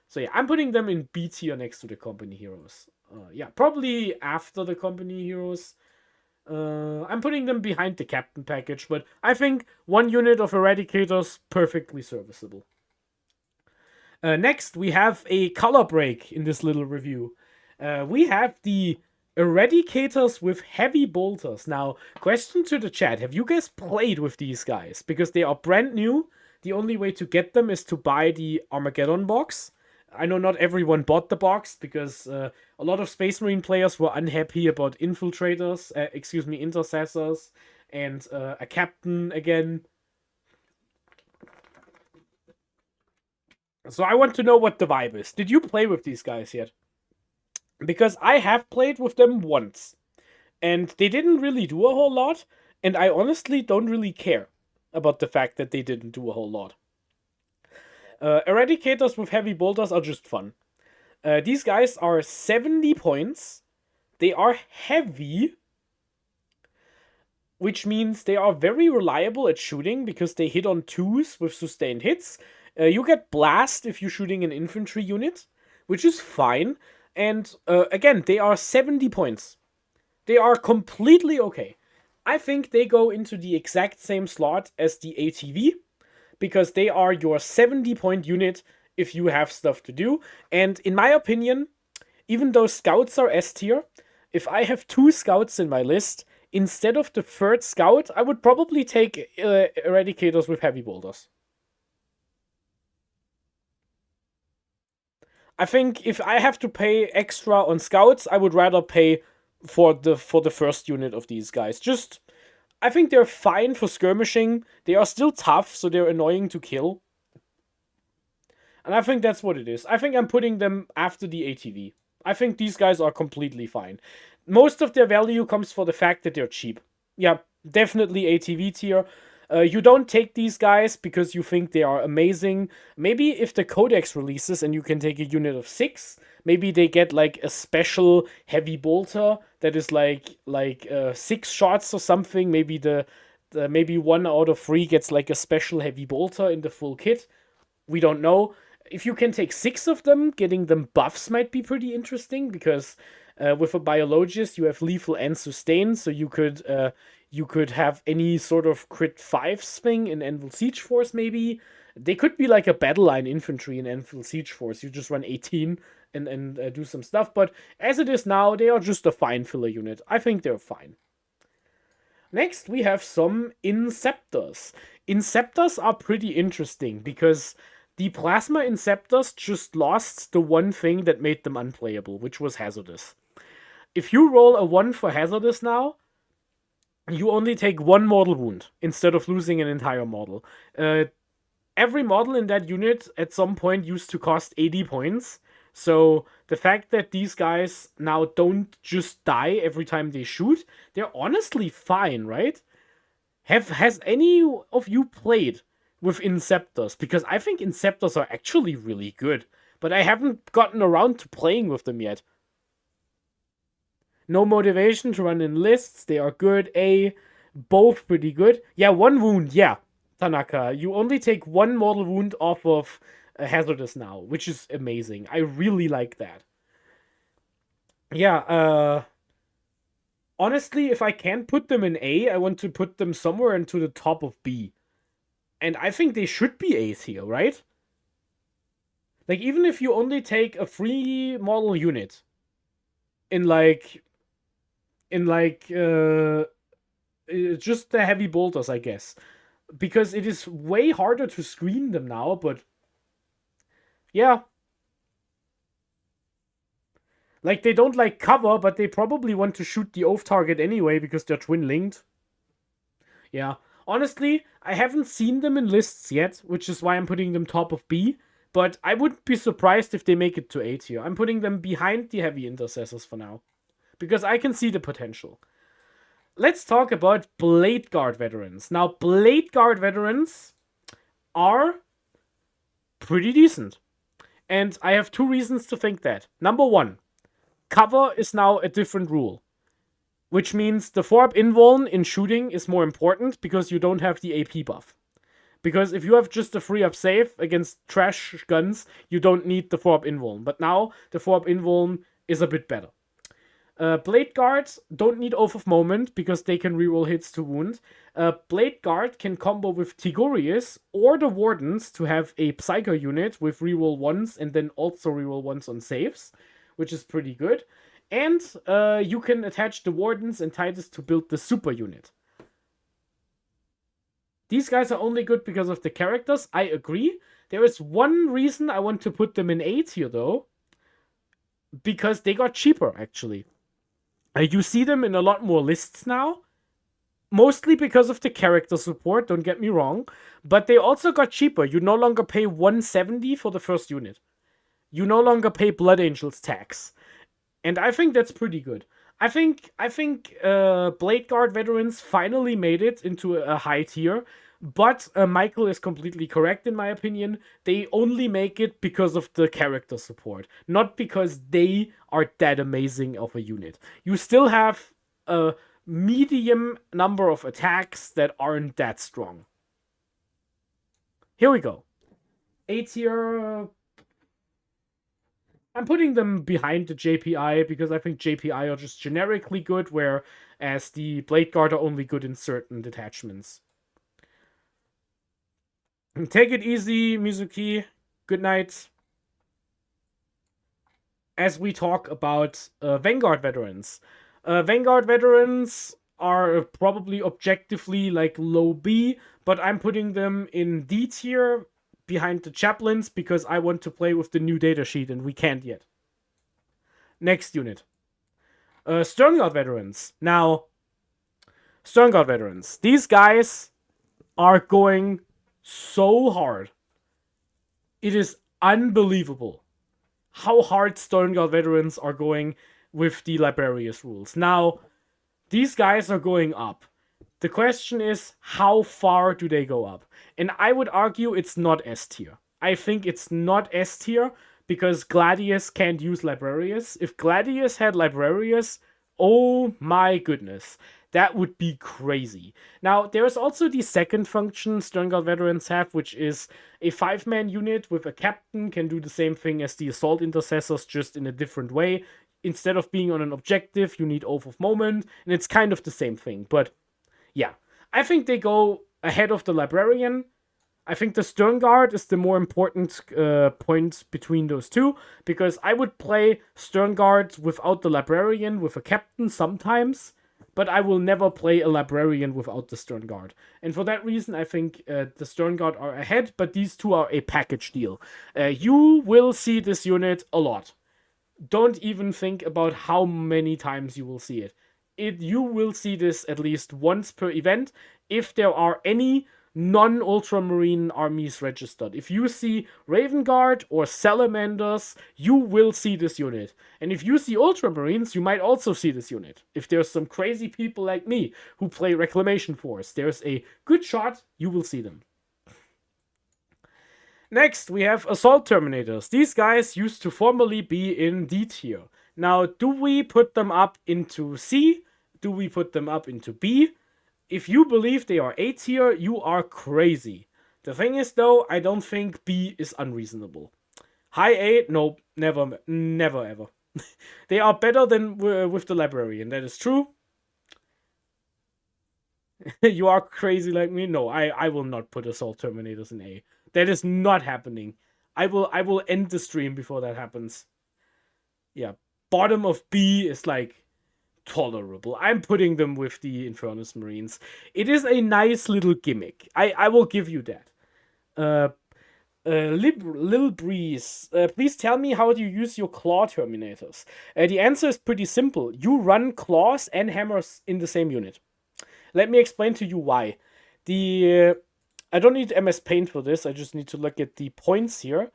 So yeah, I'm putting them in B tier next to the company heroes. Yeah, probably after the company heroes. I'm putting them behind the captain package, but I think 1 unit of Eradicators perfectly serviceable. Next, we have a color break in this little review. We have the Eradicators with heavy bolters. Now, question to the chat: have you guys played with these guys? Because they are brand new. The only way to get them is to buy the Armageddon box. I know not everyone bought the box, because a lot of Space Marine players were unhappy about infiltrators, intercessors, and a captain again. So I want to know what the vibe is. Did you play with these guys yet? Because I have played with them once, and they didn't really do a whole lot, and I honestly don't really care about the fact that they didn't do a whole lot. Eradicators with heavy bolters are just fun. These guys are 70 points. They are heavy, which means they are very reliable at shooting, because they hit on 2s with sustained hits. You get blast if you're shooting an infantry unit, which is fine. And again, they are 70 points. They are completely okay. I think they go into the exact same slot as the ATV, because they are your 70-point unit if you have stuff to do. And in my opinion, even though scouts are S tier, if I have 2 scouts in my list, instead of the 3rd scout, I would probably take eradicators with heavy boulders. I think if I have to pay extra on scouts, I would rather pay for the first unit of these guys. Just, I think they're fine for skirmishing. They are still tough, so they're annoying to kill. And I think that's what it is. I think I'm putting them after the ATV. I think these guys are completely fine. Most of their value comes for the fact that they're cheap. Yeah, definitely ATV tier. You don't take these guys because you think they are amazing. Maybe if the codex releases and you can take a unit of 6, maybe they get like a special heavy bolter that is like 6 shots or something. Maybe maybe 1 out of 3 gets like a special heavy bolter in the full kit. We don't know. If you can take 6 of them, getting them buffs might be pretty interesting, because with a biologist you have lethal and sustain, so you could have any sort of crit 5s thing in Anvil Siege Force. Maybe they could be like a battle line infantry in Anvil Siege Force. You just run 18 and do some stuff. But as it is now, they are just a fine filler unit. I think they're fine. Next, we have some Inceptors. Inceptors are pretty interesting because the Plasma Inceptors just lost the one thing that made them unplayable, which was Hazardous. If you roll a 1 for Hazardous now, you only take 1 mortal wound instead of losing an entire model. Every model in that unit at some point used to cost 80 points. So the fact that these guys now don't just die every time they shoot, they're honestly fine, right? Has any of you played with Inceptors? Because I think Inceptors are actually really good, but I haven't gotten around to playing with them yet. No motivation to run in lists. They are good. Both pretty good. Yeah, 1 wound. Yeah, Tanaka. You only take 1 mortal wound off of Hazardous now, which is amazing. I really like that. Yeah, honestly, if I can put them in A, I want to put them somewhere into the top of B. And I think they should be A tier, right? Like, even if you only take a free model unit in just the heavy bolters, I guess, because it is way harder to screen them now. But yeah, like, they don't like cover, but they probably want to shoot the oath target anyway because they're twin linked. Yeah, honestly, I haven't seen them in lists yet, which is why I'm putting them top of B. But I wouldn't be surprised if they make it to A tier. I'm putting them behind the heavy intercessors for now, because I can see the potential. Let's talk about Blade Guard veterans. Now, Blade Guard veterans are pretty decent. And I have 2 reasons to think that. Number 1, cover is now a different rule, which means the 4-up invuln in shooting is more important because you don't have the AP buff. Because if you have just a 3-up save against trash guns, you don't need the 4-up invuln. But now the 4-up invuln is a bit better. Blade Guards don't need Oath of Moment because they can reroll hits to wound. Blade Guard can combo with Tigurius or the Wardens to have a Psycho unit with reroll 1s and then also reroll 1s on saves, which is pretty good. And you can attach the Wardens and Titus to build the super unit. These guys are only good because of the characters, I agree. There is one reason I want to put them in A tier though, because they got cheaper actually. You see them in a lot more lists now, mostly because of the character support, don't get me wrong, but they also got cheaper. You no longer pay 170 for the first unit. You no longer pay Blood Angels tax. And I think that's pretty good. I think Blade Guard veterans finally made it into a high tier, but Michael is completely correct in my opinion. They only make it because of the character support, not because they are that amazing of a unit. You still have a medium number of attacks that aren't that strong. Here we go. A tier. I'm putting them behind the JPI because I think JPI are just generically good, whereas the Blade Guard are only good in certain detachments. Take it easy, Mizuki. Good night. As we talk about Vanguard veterans. Vanguard veterans are probably objectively like low B, but I'm putting them in D tier behind the chaplains because I want to play with the new datasheet and we can't yet. Next unit. Sternguard veterans. Now, Sternguard veterans. These guys are going so hard. It is unbelievable how hard Sternguard veterans are going with the Librarius rules. Now, these guys are going up. The question is, how far do they go up? And I would argue it's not S tier. I think it's not S tier because Gladius can't use Librarius. If Gladius had Librarius, oh my goodness, that would be crazy. Now, there's also the second function Sternguard veterans have, which is a 5-man unit with a captain can do the same thing as the assault intercessors, just in a different way. Instead of being on an objective, you need Oath of Moment, and it's kind of the same thing. But yeah, I think they go ahead of the Librarian. I think the Sternguard is the more important point between those two, because I would play Sternguard without the Librarian with a captain sometimes, but I will never play a Librarian without the Sternguard. And for that reason, I think the Sternguard are ahead, but these two are a package deal. You will see this unit a lot. Don't even think about how many times you will see it. You will see this at least once per event if there are any non-Ultramarine armies registered. If you see Raven Guard or Salamanders, you will see this unit. And if you see Ultramarines, you might also see this unit. If there's some crazy people like me who play Reclamation Force, there's a good shot you will see them. Next, we have Assault Terminators. These guys used to formerly be in D tier. Now, do we put them up into C? Do we put them up into B? If you believe they are A tier, you are crazy. The thing is, though, I don't think B is unreasonable. High A? Nope, never ever. They are better than with the Librarian, that is true. You are crazy like me? No, I will not put Assault Terminators in A. That is not happening. I will end the stream before that happens. Yeah, bottom of B is like tolerable. I'm putting them with the Infernus Marines. It is a nice little gimmick. I will give you that. Lil Breeze, please tell me how do you use your claw terminators? The answer is pretty simple. You run claws and hammers in the same unit. Let me explain to you why. I don't need MS Paint for this. I just need to look at the points here.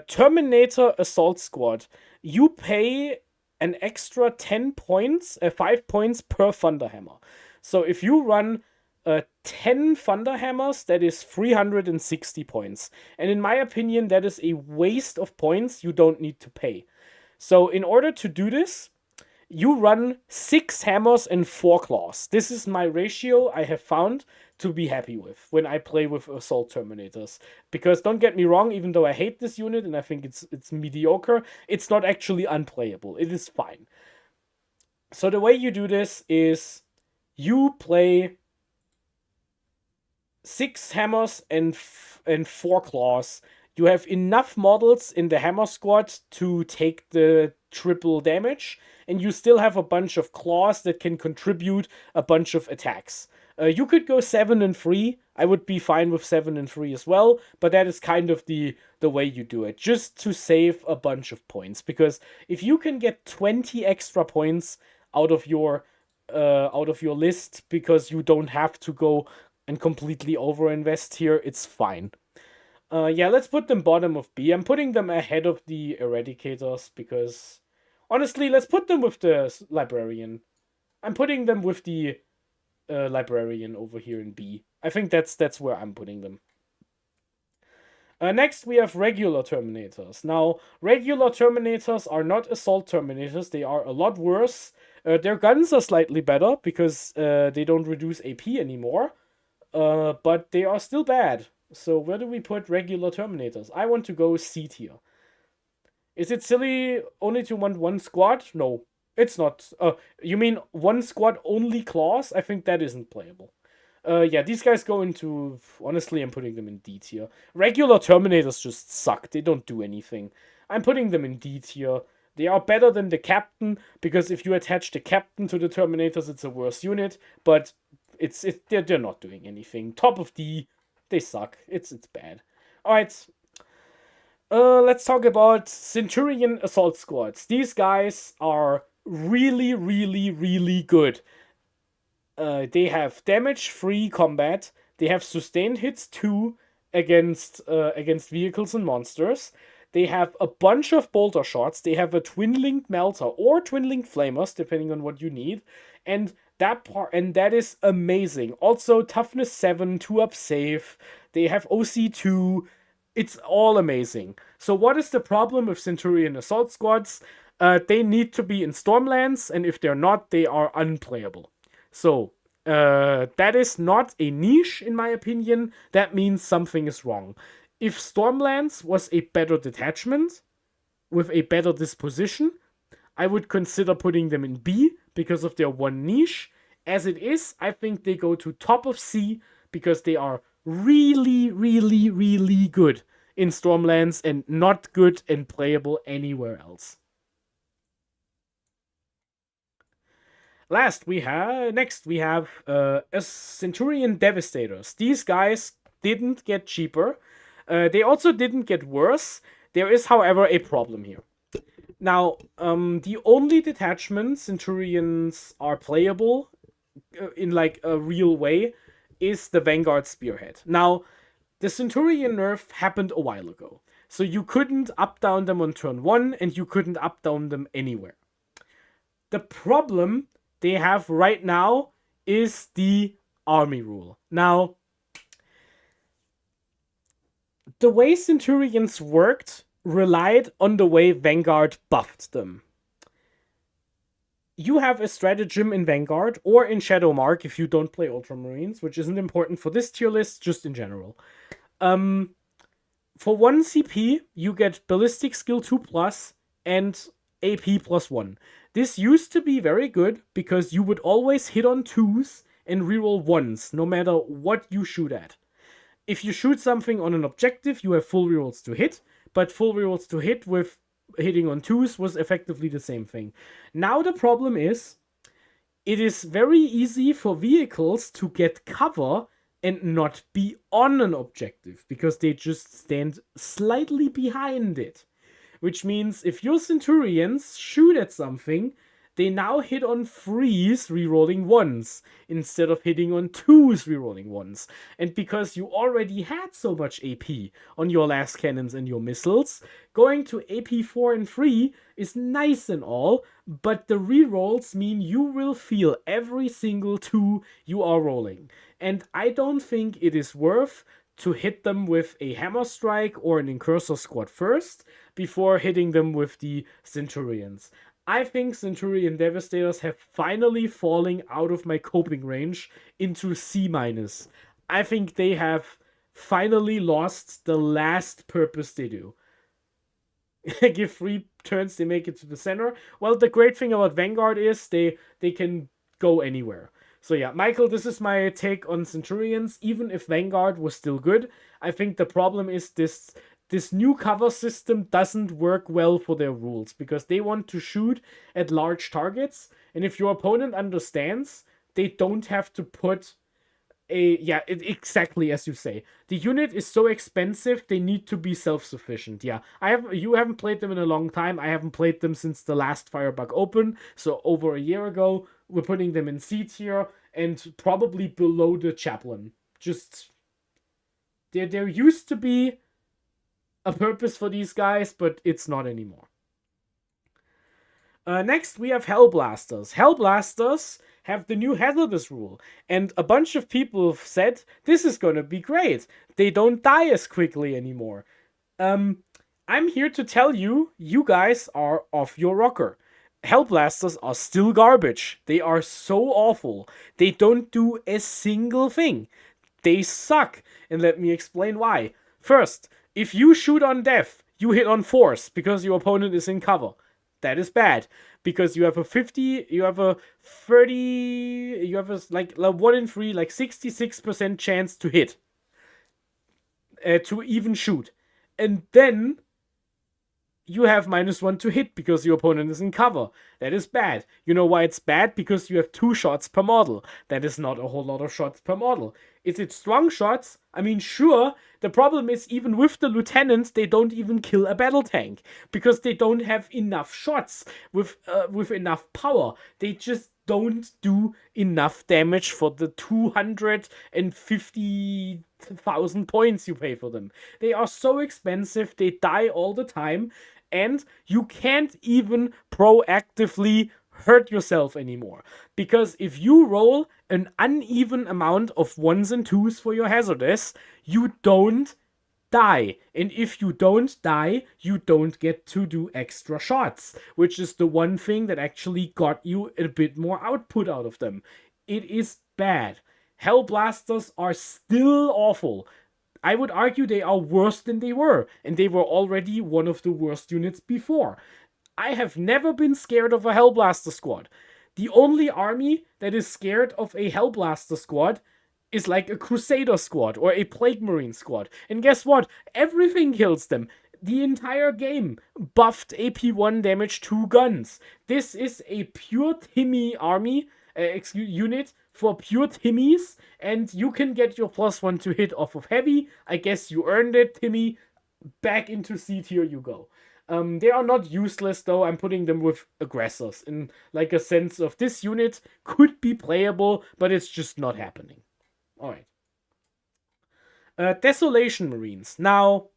Terminator Assault Squad. You pay an extra 10 points, 5 points per Thunderhammer. So if you run 10 Thunderhammers, that is 360 points. And in my opinion, that is a waste of points you don't need to pay. So in order to do this, you run 6 hammers and 4 claws. This is my ratio I have found to be happy with when I play with Assault Terminators. Because don't get me wrong, even though I hate this unit and I think it's mediocre, it's not actually unplayable. It is fine. So the way you do this is you play 6 hammers and 4 claws. You have enough models in the hammer squad to take the triple damage, and you still have a bunch of claws that can contribute a bunch of attacks. You could go 7 and 3. I would be fine with 7 and 3 as well, but that is kind of the way you do it, just to save a bunch of points. Because if you can get 20 extra points out of your list because you don't have to go and completely overinvest here, it's fine. Yeah, let's put them bottom of B. I'm putting them ahead of the Eradicators because, honestly, let's put them with the Librarian. I'm putting them with the Librarian over here in B. I think that's where I'm putting them. Next, we have regular Terminators. Now, regular Terminators are not Assault Terminators. They are a lot worse. Their guns are slightly better because they don't reduce AP anymore. But they are still bad. So where do we put regular Terminators? I want to go C tier. Is it silly only to want one squad? No, it's not. You mean one squad only claws? I think that isn't playable. Yeah, these guys go into. Honestly, I'm putting them in D tier. Regular Terminators just suck. They don't do anything. I'm putting them in D tier. They are better than the Captain because if you attach the Captain to the Terminators, it's a worse unit. But they're not doing anything. Top of D, they suck. It's bad. All right. Let's talk about Centurion Assault Squads. These guys are really, really, really good. They have damage-free combat. They have sustained hits too against vehicles and monsters. They have a bunch of bolter shots. They have a twin-linked melter or twin-linked flamers, depending on what you need. And that is amazing. Also, toughness 7, 2-up save. They have OC2. It's all amazing. So what is the problem with Centurion Assault Squads? They need to be in Stormlands, and if they're not, they are unplayable. So, that is not a niche, in my opinion. That means something is wrong. If Stormlands was a better detachment, with a better disposition, I would consider putting them in B, because of their one niche. As it is, I think they go to top of C, because they are really, really, really good in Stormlands and not good and playable anywhere else. Next we have a Centurion Devastators. These guys didn't get cheaper. They also didn't get worse. There is, however, a problem here. Now, the only detachment Centurions are playable in like a real way is the Vanguard Spearhead. Now, the Centurion nerf happened a while ago. So you couldn't up-down them on turn 1, and you couldn't up-down them anywhere. The problem they have right now is the army rule. Now, the way Centurions worked relied on the way Vanguard buffed them. You have a stratagem in Vanguard or in Shadowmark if you don't play Ultramarines, which isn't important for this tier list, just in general. For 1 CP, you get Ballistic Skill 2+, and AP +1. This used to be very good because you would always hit on 2s and reroll 1s, no matter what you shoot at. If you shoot something on an objective, you have full rerolls to hit, but full rerolls to hit with hitting on 2s was effectively the same thing. Now the problem is, it is very easy for vehicles to get cover and not be on an objective, because they just stand slightly behind it. Which means if your Centurions shoot at something, they now hit on 3s rerolling 1s, instead of hitting on 2s rerolling 1s. And because you already had so much AP on your last cannons and your missiles, going to AP 4 and 3 is nice and all, but the rerolls mean you will feel every single 2 you are rolling. And I don't think it is worth to hit them with a Hammer Strike or an Incursor Squad first, before hitting them with the Centurions. I think Centurion Devastators have finally fallen out of my coping range into C-. I think they have finally lost the last purpose they do. Give 3 turns, they make it to the center. Well, the great thing about Vanguard is they can go anywhere. So yeah, Michael, this is my take on Centurions. Even if Vanguard was still good, I think the problem is this new cover system doesn't work well for their rules, because they want to shoot at large targets, and if your opponent understands, they don't have to put exactly as you say. The unit is so expensive, they need to be self-sufficient. Yeah, you haven't played them in a long time. I haven't played them since the last Firebug Open, so over a year ago. We're putting them in C tier and probably below the Chaplain. Just there used to be a purpose for these guys, but it's not anymore. Next, we have Hellblasters. Hellblasters have the new Hazardous rule, and a bunch of people have said, this is gonna be great. They don't die as quickly anymore. I'm here to tell you, you guys are off your rocker. Hellblasters are still garbage. They are so awful. They don't do a single thing. They suck, and let me explain why. First, if you shoot on death, you hit on force because your opponent is in cover. That is bad because you have a 50, you have a 30, you have a like 1 in 3, like 66% chance to hit, to even shoot. And then you have -1 to hit because your opponent is in cover. That is bad. You know why it's bad? Because you have 2 shots per model. That is not a whole lot of shots per model. Is it strong shots? I mean, sure. The problem is, even with the lieutenants, they don't even kill a battle tank because they don't have enough shots with enough power. They just don't do enough damage for the 250,000 points you pay for them. They are so expensive, they die all the time, and you can't even proactively hurt yourself anymore. Because if you roll an uneven amount of 1s and 2s for your hazardous, you don't die. And if you don't die, you don't get to do extra shots, which is the one thing that actually got you a bit more output out of them. It is bad. Hellblasters are still awful. I would argue they are worse than they were, and they were already one of the worst units before. I have never been scared of a Hellblaster squad. The only army that is scared of a Hellblaster squad is like a Crusader squad or a Plague Marine squad. And guess what? Everything kills them. The entire game buffed AP1 damage 2 guns. This is a pure Timmy army, unit for pure Timmies, and you can get your +1 to hit off of heavy. I guess you earned it, Timmy. Back into C tier you go. They are not useless though. I'm putting them with aggressors in like a sense of this unit could be playable, but it's just not happening. Alright. Desolation Marines. Now,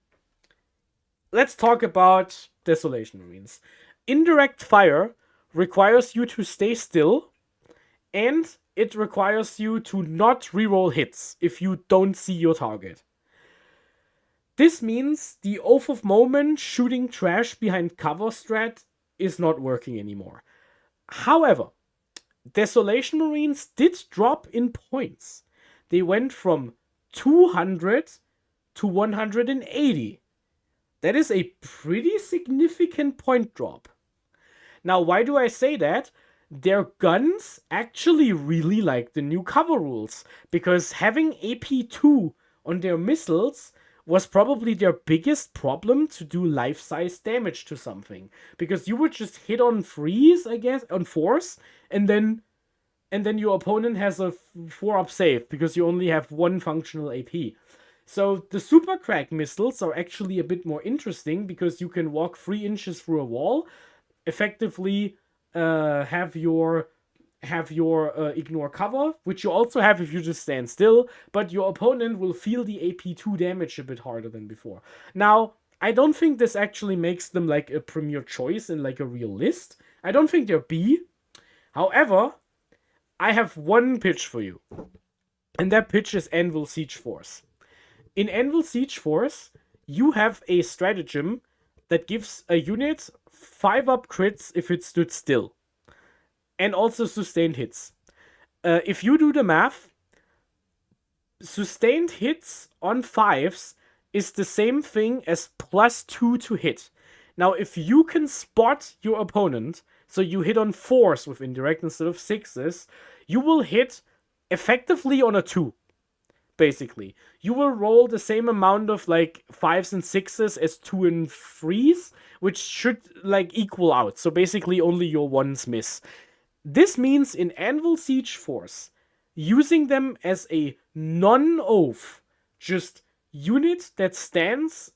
let's talk about Desolation Marines. Indirect fire requires you to stay still, and it requires you to not reroll hits if you don't see your target. This means the Oath of Moment shooting trash behind cover strat is not working anymore. However, Desolation Marines did drop in points. They went from 200 to 180. That is a pretty significant point drop. Now, why do I say that? Their guns actually really like the new cover rules, because having AP2 on their missiles was probably their biggest problem to do life-size damage to something. Because you would just hit on freeze, I guess, on force, and then your opponent has a 4-up save, because you only have 1 functional AP. So the Super Crack missiles are actually a bit more interesting, because you can walk 3 inches through a wall, effectively have your ignore cover, which you also have if you just stand still, but your opponent will feel the AP2 damage a bit harder than before. Now, I don't think this actually makes them like a premier choice in like a real list. I don't think they're B. However, I have one pitch for you, and that pitch is Anvil Siege Force. In Anvil Siege Force, you have a stratagem that gives a unit 5-up crits if it stood still, and also sustained hits. If you do the math, sustained hits on 5s is the same thing as +2 to hit. Now, if you can spot your opponent, so you hit on 4s with indirect instead of 6s, you will hit effectively on a 2. Basically, you will roll the same amount of like 5s and 6s as 2 and 3s, which should like equal out. So basically only your 1s miss. This means in Anvil Siege Force, using them as a non-oath, just unit that stands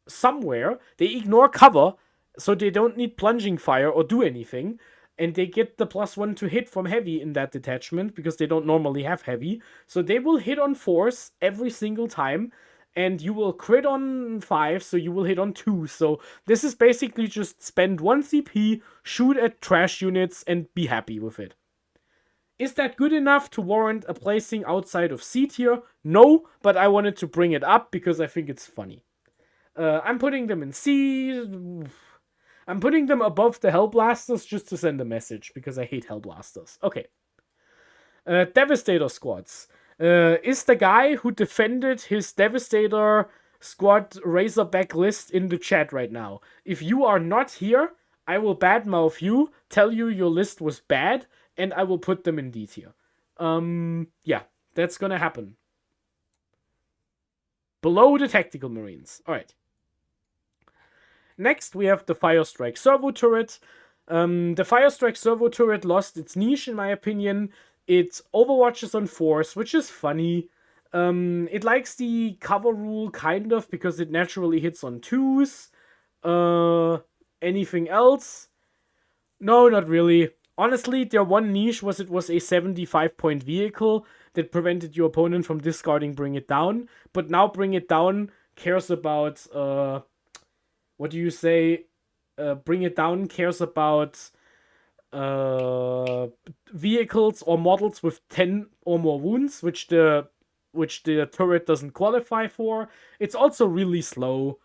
somewhere, they ignore cover, so they don't need plunging fire or do anything, and they get the +1 to hit from heavy in that detachment, because they don't normally have heavy, so they will hit on 4s every single time, and you will crit on 5, so you will hit on 2. So this is basically just spend 1 CP, shoot at trash units, and be happy with it. Is that good enough to warrant a placing outside of C tier? No, but I wanted to bring it up because I think it's funny. I'm putting them in C. I'm putting them above the Hellblasters just to send a message, because I hate Hellblasters. Okay. Devastator squads. Is the guy who defended his Devastator Squad Razorback list in the chat right now. If you are not here, I will badmouth you, tell you your list was bad, and I will put them in D tier. Yeah, that's gonna happen. Below the Tactical Marines. Alright. Next, we have the Firestrike Servo Turret. The Firestrike Servo Turret lost its niche, in my opinion. It overwatches on force, which is funny. It likes the cover rule, kind of, because it naturally hits on 2s. Anything else? No, not really. Honestly, their one niche was it was a 75-point vehicle that prevented your opponent from discarding Bring It Down. But now Bring It Down cares about... what do you say? Bring It Down cares about vehicles or models with 10 or more wounds, which the turret doesn't qualify for. It's also really slow.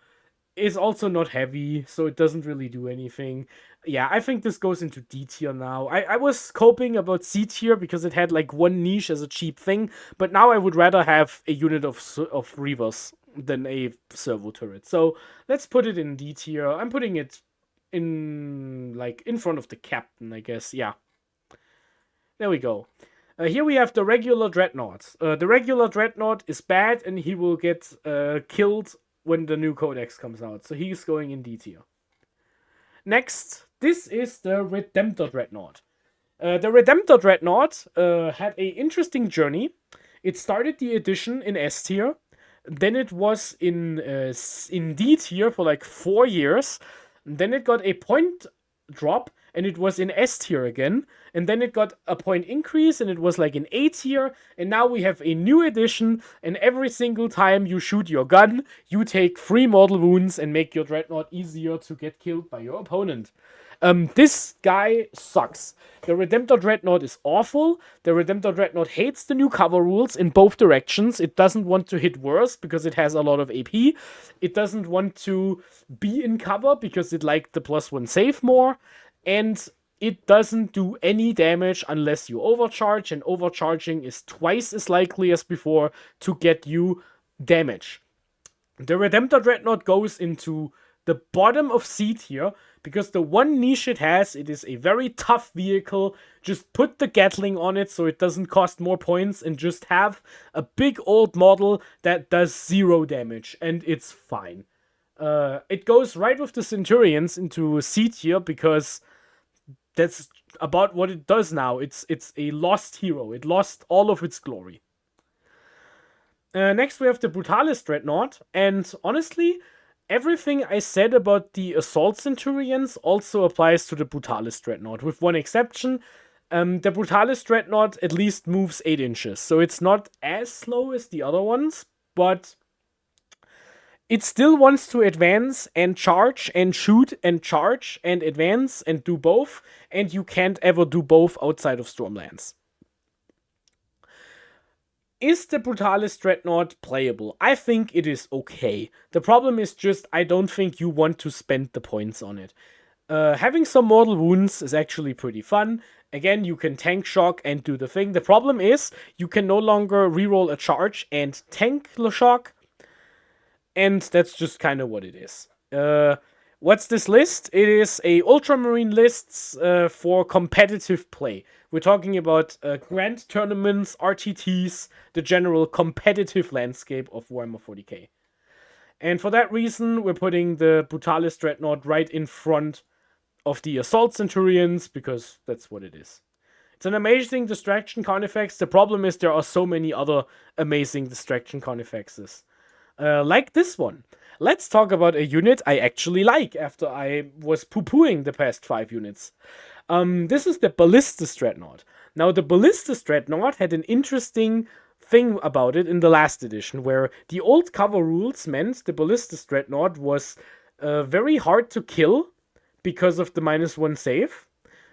It's also not heavy, so it doesn't really do anything. Yeah, I think this goes into D tier now. I was coping about C tier because it had like one niche as a cheap thing, but now I would rather have a unit of Reavers than a servo turret. So let's put it in D tier. I'm putting it in front of the captain, I guess. Yeah. There we go. Here we have the regular Dreadnought. The regular Dreadnought is bad, and he will get killed when the new codex comes out. So he's going in D tier. Next, this is the Redemptor Dreadnought. The Redemptor Dreadnought had an interesting journey. It started the edition in S tier. Then it was in D tier for like 4 years. Then it got a point drop, and it was in S tier again. And then it got a point increase, and it was like in A tier. And now we have a new edition, and every single time you shoot your gun, you take 3 mortal wounds and make your Dreadnought easier to get killed by your opponent. This guy sucks. The Redemptor Dreadnought is awful. The Redemptor Dreadnought hates the new cover rules in both directions. It doesn't want to hit worse because it has a lot of AP. It doesn't want to be in cover because it liked the +1 save more. And it doesn't do any damage unless you overcharge, and overcharging is twice as likely as before to get you damage. The Redemptor Dreadnought goes into the bottom of C tier because the one niche it has, it is a very tough vehicle. Just put the Gatling on it so it doesn't cost more points, and just have a big old model that does 0 damage, and it's fine. It goes right with the Centurions into C tier because that's about what it does now. It's a lost hero. It lost all of its glory. Next we have the Brutalis Dreadnought, and honestly, everything I said about the Assault Centurions also applies to the Brutalis Dreadnought, with one exception. The Brutalis Dreadnought at least moves 8 inches, so it's not as slow as the other ones, but it still wants to advance and charge and shoot and charge and advance and do both, and you can't ever do both outside of Stormlands. Is the Brutalis Dreadnought playable? I think it is okay. The problem is just I don't think you want to spend the points on it. Having some mortal wounds is actually pretty fun. Again, you can tank shock and do the thing. The problem is you can no longer reroll a charge and tank the shock. And that's just kind of what it is. What's this list? It is a Ultramarine lists for competitive play. We're talking about grand tournaments, RTTs, the general competitive landscape of Warhammer 40k. And for that reason, we're putting the Brutalis Dreadnought right in front of the Assault Centurions, because that's what it is. It's an amazing distraction Carnifex. The problem is there are so many other amazing distraction Carnifexes. Like this one. Let's talk about a unit I actually like after I was poo-pooing the past 5 units. This is the Ballistus Dreadnought. Now, the Ballistus Dreadnought had an interesting thing about it in the last edition, where the old cover rules meant the Ballistus Dreadnought was very hard to kill because of the -1 save,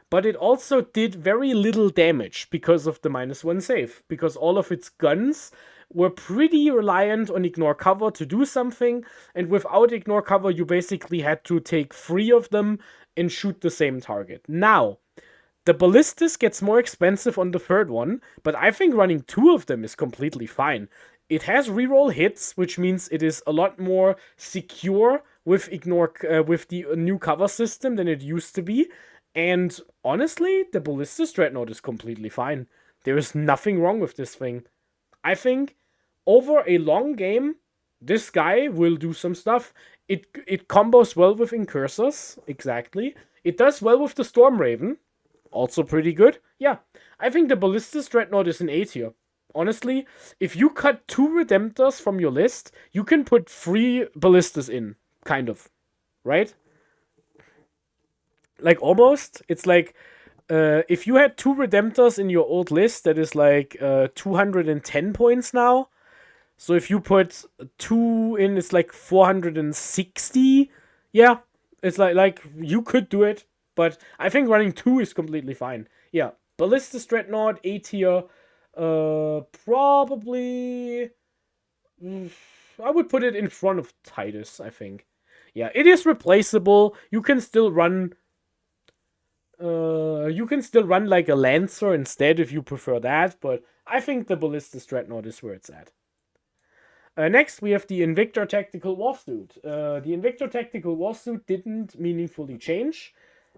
but it also did very little damage because of the -1 save, because all of its guns were pretty reliant on ignore cover to do something, and without ignore cover you basically had to take 3 of them and shoot the same target. Now, the Ballistus gets more expensive on the 3rd one, but I think running 2 of them is completely fine. It has reroll hits, which means it is a lot more secure with with the new cover system than it used to be. And honestly, the Ballistus Dreadnought is completely fine. There is nothing wrong with this thing. I think over a long game, this guy will do some stuff. It combos well with Incursors, exactly. It does well with the Stormraven, also pretty good. Yeah, I think the Ballistus Dreadnought is an A tier. Honestly, if you cut 2 Redemptors from your list, you can put 3 Ballistas in, kind of, right? Like, almost. It's like, if you had 2 Redemptors in your old list, that is like 210 points now. So if you put 2 in, it's like 460. Yeah, it's like you could do it, but I think running 2 is completely fine. Yeah, Ballistus Dreadnought, A tier. Probably. I would put it in front of Titus, I think. Yeah, it is replaceable. You can still run. Like a Lancer instead if you prefer that, but I think the Ballistus Dreadnought is where it's at. Next, we have the Invictor Tactical Warsuit. The Invictor Tactical Warsuit didn't meaningfully change.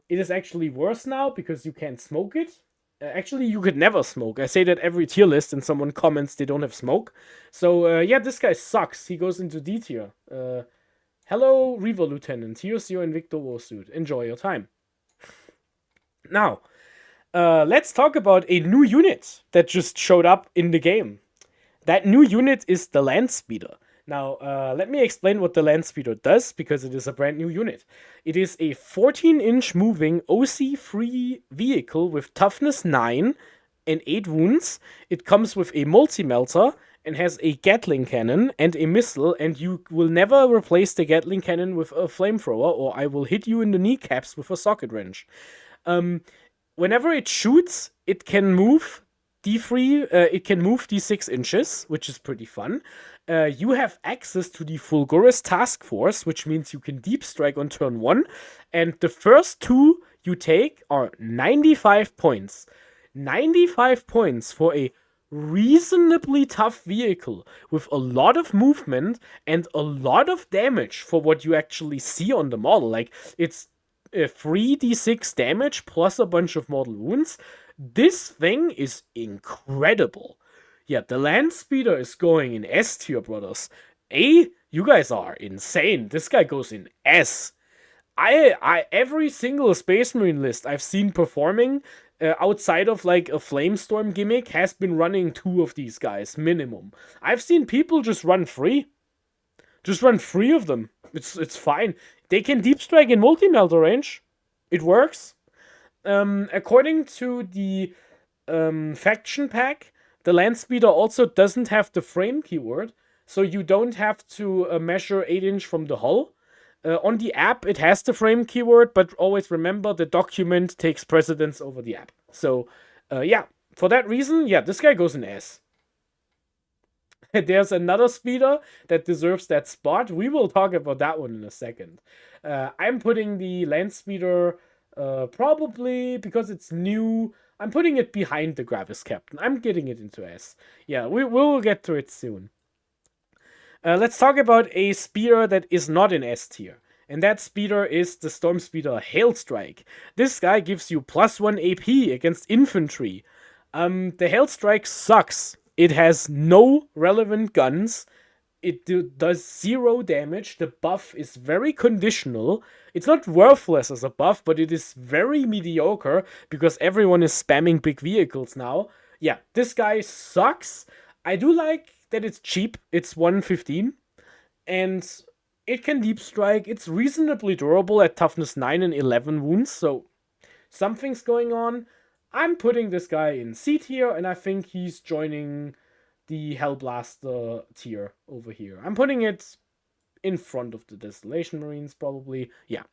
It is actually worse now because you can't smoke it. Actually, you could never smoke. I say that every tier list and someone comments they don't have smoke. So, yeah, this guy sucks. He goes into D tier. Hello, Reaver Lieutenant. Here's your Invictor Warsuit. Enjoy your time. Now, let's talk about a new unit that just showed up in the game. That new unit is the Landspeeder. Now, let me explain what the Landspeeder does, because it is a brand new unit. It is a 14-inch moving OC-free vehicle with toughness 9 and 8 wounds. It comes with a multi-melter and has a Gatling cannon and a missile, and you will never replace the Gatling cannon with a flamethrower, or I will hit you in the kneecaps with a socket wrench. Whenever it shoots, it can move it can move D6 inches, which is pretty fun. You have access to the Fulgurous Task Force, which means you can deep strike on turn 1, and the first 2 you take are 95 points. 95 points for a reasonably tough vehicle with a lot of movement and a lot of damage for what you actually see on the model. Like, it's 3d6 damage plus a bunch of mortal wounds. This thing is incredible. Yeah, the Landspeeder is going in S tier, brothers. A, you guys are insane. This guy goes in S. Every single Space Marine list I've seen performing outside of like a Flamestorm gimmick has been running 2 of these guys minimum. I've seen people just run 3. Just run 3 of them. It's fine. They can deep strike in multi-melter range. It works. According to the faction pack, the Landspeeder also doesn't have the frame keyword, so you don't have to measure 8-inch from the hull. On the app, it has the frame keyword, but always remember the document takes precedence over the app. So, yeah, for that reason, yeah, this guy goes in S. There's another speeder that deserves that spot. We will talk about that one in a second. I'm putting the Landspeeder, probably because it's new, I'm putting it behind the Gravis Captain. I'm getting it into S. Yeah, we'll get to it soon. Let's talk about a speeder that is not in S tier. And that speeder is the Storm Speeder Hailstrike. This guy gives you +1 AP against infantry. The Hailstrike sucks. It has no relevant guns. It does 0 damage. The buff is very conditional. It's not worthless as a buff, but it is very mediocre because everyone is spamming big vehicles now. Yeah, this guy sucks. I do like that it's cheap. It's 115. And it can deep strike. It's reasonably durable at toughness 9 and 11 wounds, so something's going on. I'm putting this guy in C tier, and I think he's joining the Hellblaster tier over here. I'm putting it in front of the Desolation Marines, probably. Yeah,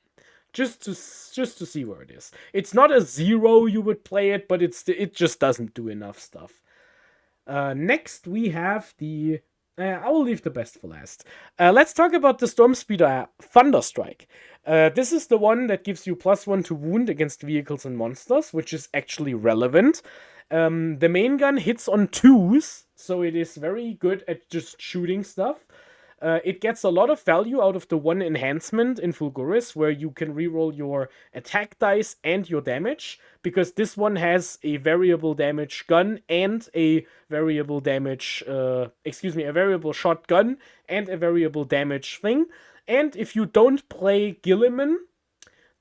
just to see where it is. It's not a 0 you would play it, but it just doesn't do enough stuff. Next, we have the I will leave the best for last. Let's talk about the Stormspeeder Thunderstrike. This is the one that gives you +1 to wound against vehicles and monsters, which is actually relevant. The main gun hits on 2s, so it is very good at just shooting stuff. It gets a lot of value out of the 1 enhancement in Fulguris, where you can reroll your attack dice and your damage, because this one has a variable damage gun and a variable damage, a variable shotgun and a variable damage thing. And if you don't play Gilliman,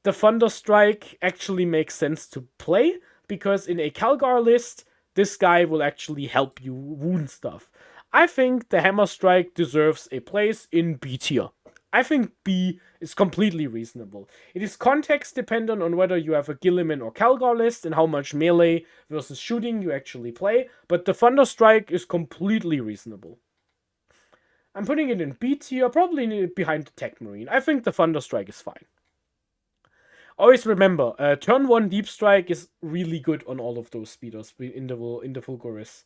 the Thunderstrike actually makes sense to play, because in a Calgar list, this guy will actually help you wound stuff. I think the Hammerstrike deserves a place in B tier. I think B is completely reasonable. It is context dependent on whether you have a Gilliman or Calgar list and how much melee versus shooting you actually play, but the Thunderstrike is completely reasonable. I'm putting it in B tier, probably behind the Tech Marine. I think the Thunderstrike is fine. Always remember, turn 1 Deep Strike is really good on all of those speeders in the Fulguris.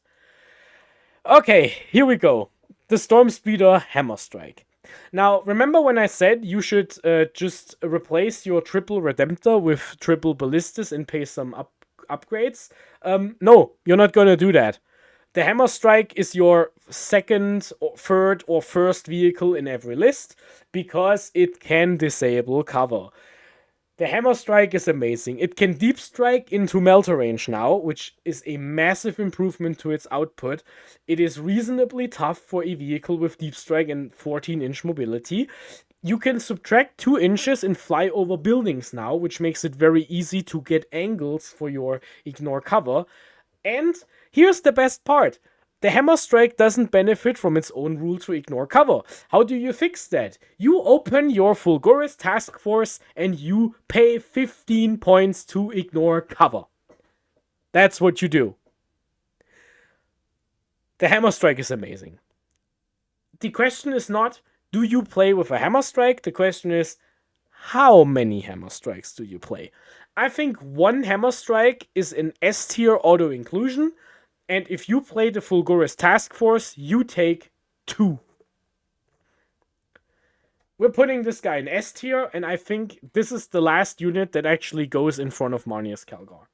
Okay, here we go. The Stormspeeder Hammerstrike. Now, remember when I said you should just replace your triple Redemptor with triple Ballistas and pay some upgrades? No, you're not gonna do that. The Hammerstrike is your second, or third, or first vehicle in every list, because it can disable cover. The Hammerstrike is amazing. It can deep strike into melter range now, which is a massive improvement to its output. It is reasonably tough for a vehicle with deep strike and 14-inch mobility. You can subtract 2 inches and fly over buildings now, which makes it very easy to get angles for your ignore cover. And here's the best part. The Hammerstrike doesn't benefit from its own rule to ignore cover. How do you fix that? You open your Fulguris task force and you pay 15 points to ignore cover. That's what you do. The Hammerstrike is amazing. The question is not, do you play with a Hammerstrike? The question is, how many Hammerstrikes do you play? I think 1 Hammerstrike is an S tier auto-inclusion. And if you play the Fulguris Task Force, you take 2. We're putting this guy in S tier, and I think this is the last unit that actually goes in front of Marnius Calgar.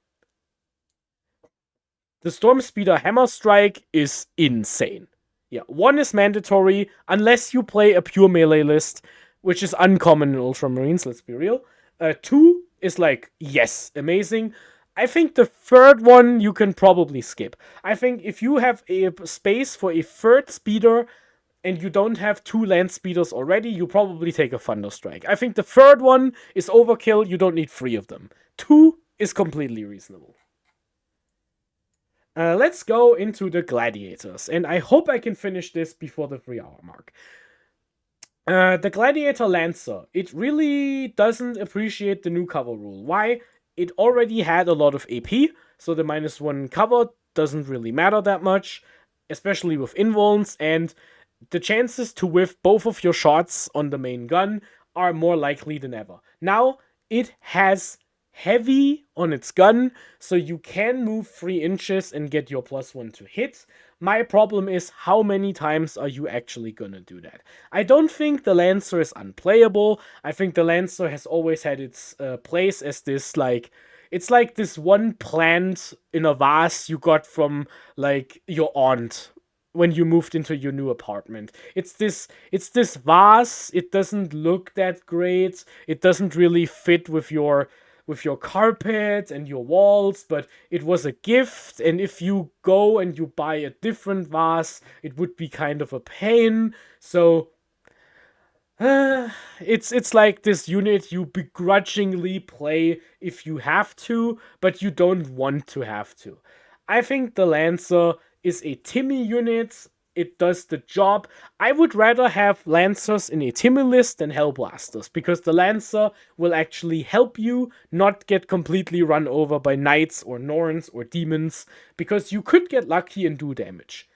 The Stormspeeder Hammerstrike is insane. Yeah, 1 is mandatory, unless you play a pure melee list, which is uncommon in Ultramarines, let's be real. 2 is like, yes, amazing. I think the third one you can probably skip. I think if you have a space for a third speeder and you don't have 2 land speeders already, you probably take a Thunderstrike. I think the third one is overkill, you don't need 3 of them. 2 is completely reasonable. Let's go into the Gladiators, and I hope I can finish this before the 3-hour mark. The Gladiator Lancer, it really doesn't appreciate the new cover rule. Why? It already had a lot of AP, so the -1 cover doesn't really matter that much, especially with invulns, and the chances to whiff both of your shots on the main gun are more likely than ever. Now, it has heavy on its gun, so you can move 3 inches and get your +1 to hit. My problem is, how many times are you actually gonna do that? I don't think the Lancer is unplayable. I think the Lancer has always had its place as this, like, it's like this one plant in a vase you got from, like, your aunt when you moved into your new apartment. It's this vase. It doesn't look that great. It doesn't really fit with your carpet and your walls, but it was a gift, and if you go and you buy a different vase, it would be kind of a pain. So it's like this unit you begrudgingly play if you have to, but you don't want to have to. I think the Lancer is a Timmy unit. It does the job. I would rather have Lancers in a Timmy list than Hellblasters, because the Lancer will actually help you not get completely run over by Knights or Norns or Demons, because you could get lucky and do damage.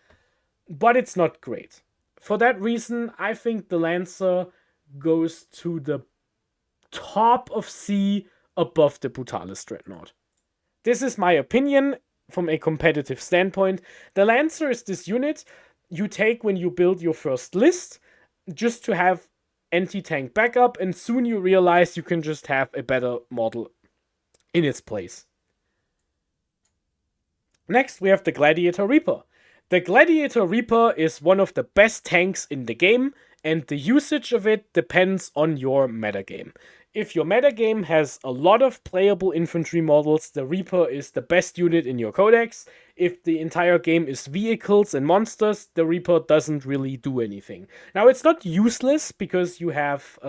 But it's not great. For that reason, I think the Lancer goes to the top of C above the Brutalis Dreadnought. This is my opinion from a competitive standpoint. The Lancer is this unit. you take when you build your first list, just to have anti-tank backup, and soon you realize you can just have a better model in its place. Next, we have the Gladiator Reaper. The Gladiator Reaper is one of the best tanks in the game, and the usage of it depends on your metagame. If your metagame has a lot of playable infantry models, the Reaper is the best unit in your codex. If the entire game is vehicles and monsters, the Reaper doesn't really do anything. Now, it's not useless because you have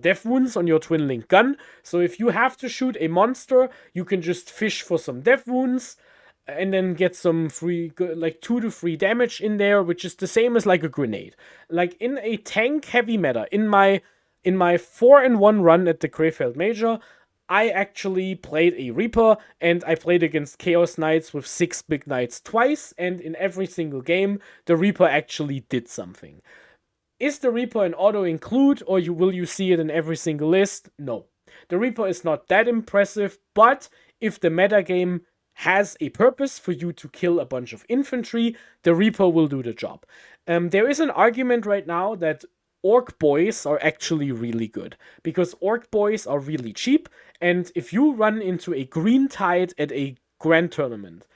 death wounds on your twin link gun. So if you have to shoot a monster, you can just fish for some death wounds and then get some free, like 2 to 3 damage in there, which is the same as like a grenade. Like in a tank heavy meta, in my 4-in-1 run at the Krefeld Major, I actually played a Reaper, and I played against Chaos Knights with 6 big knights twice, and in every single game, the Reaper actually did something. Is the Reaper an auto-include, or will you see it in every single list? No. The Reaper is not that impressive, but if the metagame has a purpose for you to kill a bunch of infantry, the Reaper will do the job. There is an argument right now that Orc Boys are actually really good, because Orc Boys are really cheap, and if you run into a Green Tide at a Grand Tournament,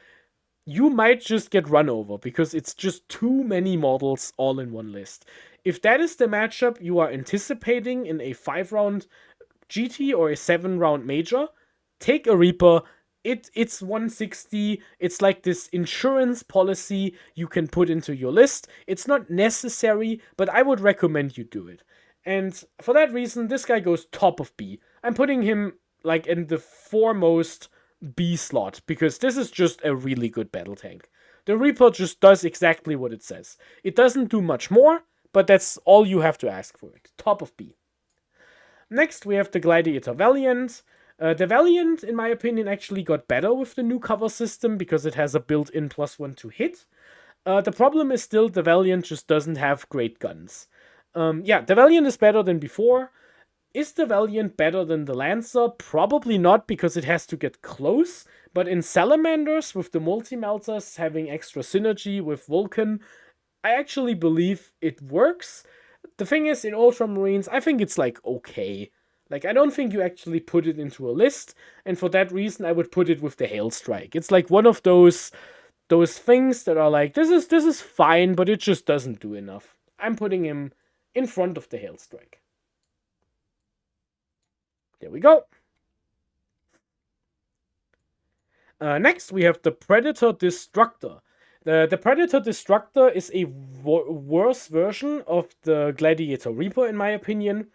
you might just get run over, because it's just too many models all in one list. If that is the matchup you are anticipating in a 5-round GT or a 7-round Major, take a Reaper. It's 160. It's like this insurance policy you can put into your list. It's not necessary, but I would recommend you do it. And for that reason, this guy goes top of B. I'm putting him like in the foremost B slot, because this is just a really good battle tank. The Reaper just does exactly what it says. It doesn't do much more, but that's all you have to ask for it. Top of B. Next, we have the Gladiator Valiant. The Valiant, in my opinion, actually got better with the new cover system because it has a built-in +1 to hit. The problem is still the Valiant just doesn't have great guns. Yeah, the Valiant is better than before. Is the Valiant better than the Lancer? Probably not, because it has to get close. But in Salamanders, with the multi-melters having extra synergy with Vulcan, I actually believe it works. The thing is, in Ultramarines, I think it's like okay. Like, I don't think you actually put it into a list, and for that reason, I would put it with the Hail Strike. It's like one of those things that are like, this is fine, but it just doesn't do enough. I'm putting him in front of the Hail Strike. There we go. Next, we have the Predator Destructor. The Predator Destructor is a worse version of the Gladiator Reaper, in my opinion.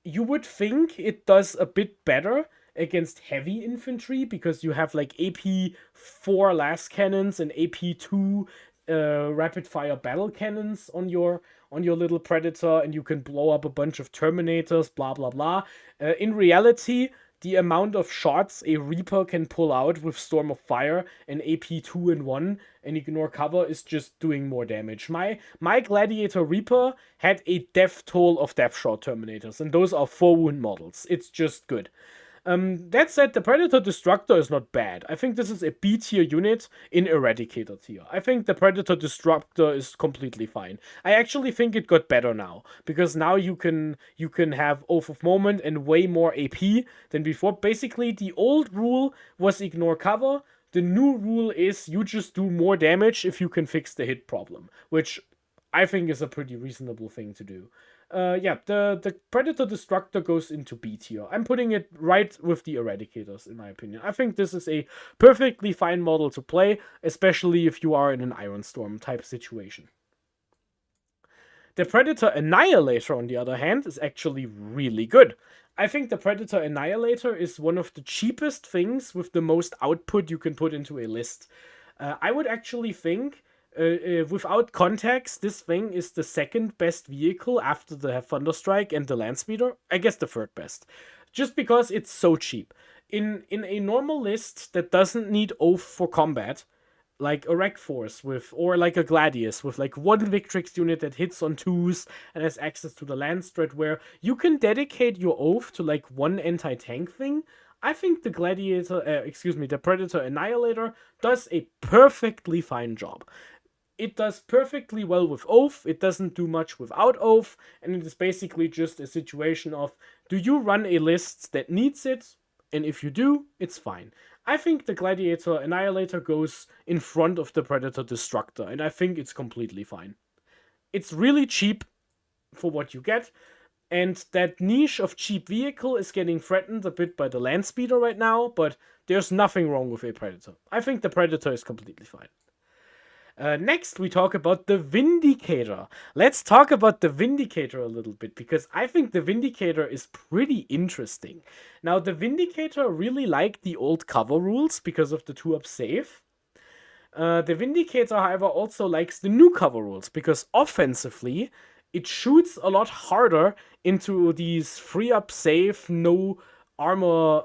You would think it does a bit better against heavy infantry, because you have like AP4 las cannons and AP2 rapid fire battle cannons on your little Predator, and you can blow up a bunch of Terminators, blah blah blah. In reality, the amount of shots a Reaper can pull out with Storm of Fire and AP 2-in-1 and ignore cover is just doing more damage. My Gladiator Reaper had a death toll of Death Shot Terminators, and those are 4-wound models. It's just good. That said, the Predator Destructor is not bad. I think this is a B tier unit in Eradicator tier. I think the Predator Destructor is completely fine. I actually think it got better now, because now you can have Oath of Moment and way more AP than before. Basically, the old rule was ignore cover. The new rule is you just do more damage if you can fix the hit problem, which I think is a pretty reasonable thing to do. Yeah, the Predator Destructor goes into B tier. I'm putting it right with the Eradicators, in my opinion. I think this is a perfectly fine model to play, especially if you are in an Iron Storm type situation. The Predator Annihilator, on the other hand, is actually really good. I think the Predator Annihilator is one of the cheapest things with the most output you can put into a list. I would actually think, without context, this thing is the second best vehicle after the Thunderstrike and the Landspeeder. I guess the third best. Just because it's so cheap. In a normal list that doesn't need Oath for combat, like a Wreck Force or like a Gladius with like one Victrix unit that hits on 2s and has access to the land strat, where you can dedicate your Oath to like one anti-tank thing, I think the the Predator Annihilator does a perfectly fine job. It does perfectly well with Oath, it doesn't do much without Oath, and it is basically just a situation of, do you run a list that needs it? And if you do, it's fine. I think the Gladiator Annihilator goes in front of the Predator Destructor, and I think it's completely fine. It's really cheap for what you get, and that niche of cheap vehicle is getting threatened a bit by the Land Speeder right now, but there's nothing wrong with a Predator. I think the Predator is completely fine. Next, we talk about the Vindicator. Let's talk about the Vindicator a little bit, because I think the Vindicator is pretty interesting. Now, the Vindicator really liked the old cover rules because of the 2-up save. The Vindicator, however, also likes the new cover rules, because offensively, it shoots a lot harder into these 3-up save, no armor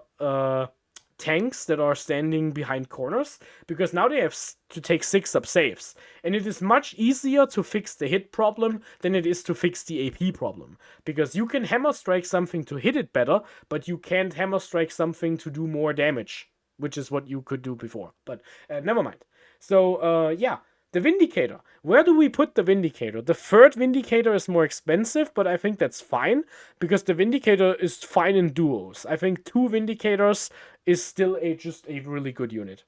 tanks that are standing behind corners, because now they have to take 6-up saves, and it is much easier to fix the hit problem than it is to fix the AP problem, because you can hammer strike something to hit it better, but you can't hammer strike something to do more damage, which is what you could do before, but never mind. So yeah, the Vindicator. Where do we put the Vindicator? The third Vindicator is more expensive, but I think that's fine, because the Vindicator is fine in duos. I think 2 Vindicators is still just a really good unit.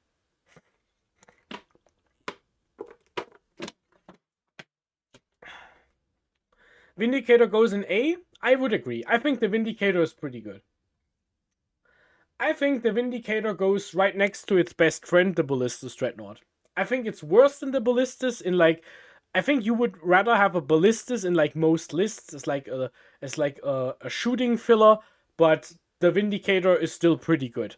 Vindicator goes in A? I would agree. I think the Vindicator is pretty good. I think the Vindicator goes right next to its best friend, the Ballistus Dreadnought. I think it's worse than the Ballistus in, like, I think you would rather have a Ballistus in, like, most lists as like a shooting filler, but the Vindicator is still pretty good.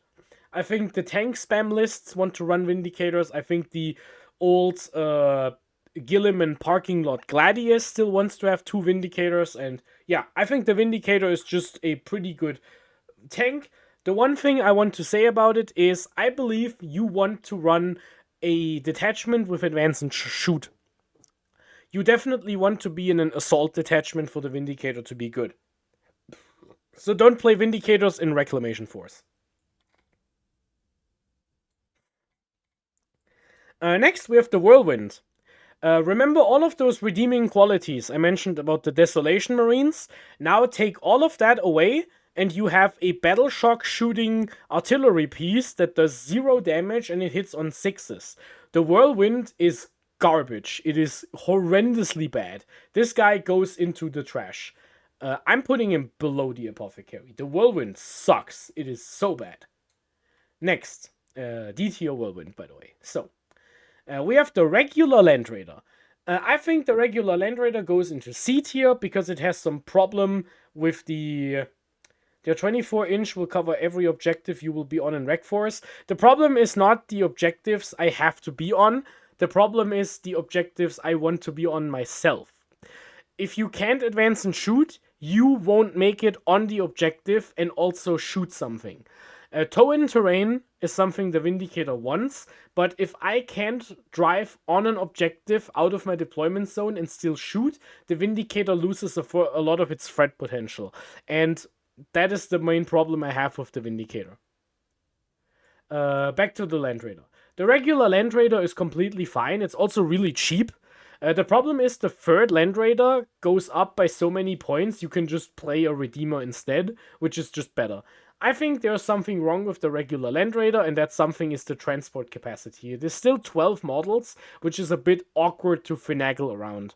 I think the tank spam lists want to run Vindicators. I think the old Gillim and Parking Lot Gladius still wants to have 2 Vindicators, and yeah, I think the Vindicator is just a pretty good tank. The one thing I want to say about it is, I believe you want to run a detachment with advance and shoot. You definitely want to be in an assault detachment for the Vindicator to be good. So don't play Vindicators in Reclamation Force. Next, we have the Whirlwind. Remember all of those redeeming qualities I mentioned about the Desolation Marines? Now take all of that away, and you have a Battle Shock shooting artillery piece that does 0 damage and it hits on 6s. The Whirlwind is garbage. It is horrendously bad. This guy goes into the trash. I'm putting him below the Apothecary. The Whirlwind sucks. It is so bad. Next, D-tier Whirlwind, by the way. So, we have the regular Land Raider. I think the regular Land Raider goes into C tier because it has some problem with the 24-inch will cover every objective you will be on in Rec Force. The problem is not the objectives I have to be on. The problem is the objectives I want to be on myself. If you can't advance and shoot, you won't make it on the objective and also shoot something. Tow-in terrain is something the Vindicator wants, but if I can't drive on an objective out of my deployment zone and still shoot, the Vindicator loses a lot of its threat potential. And that is the main problem I have with the Vindicator. Back to the Land Raider. The regular Land Raider is completely fine. It's also really cheap. The problem is the third Land Raider goes up by so many points, you can just play a Redeemer instead, which is just better. I think there's something wrong with the regular Land Raider, and that something is the transport capacity. There's still 12 models, which is a bit awkward to finagle around.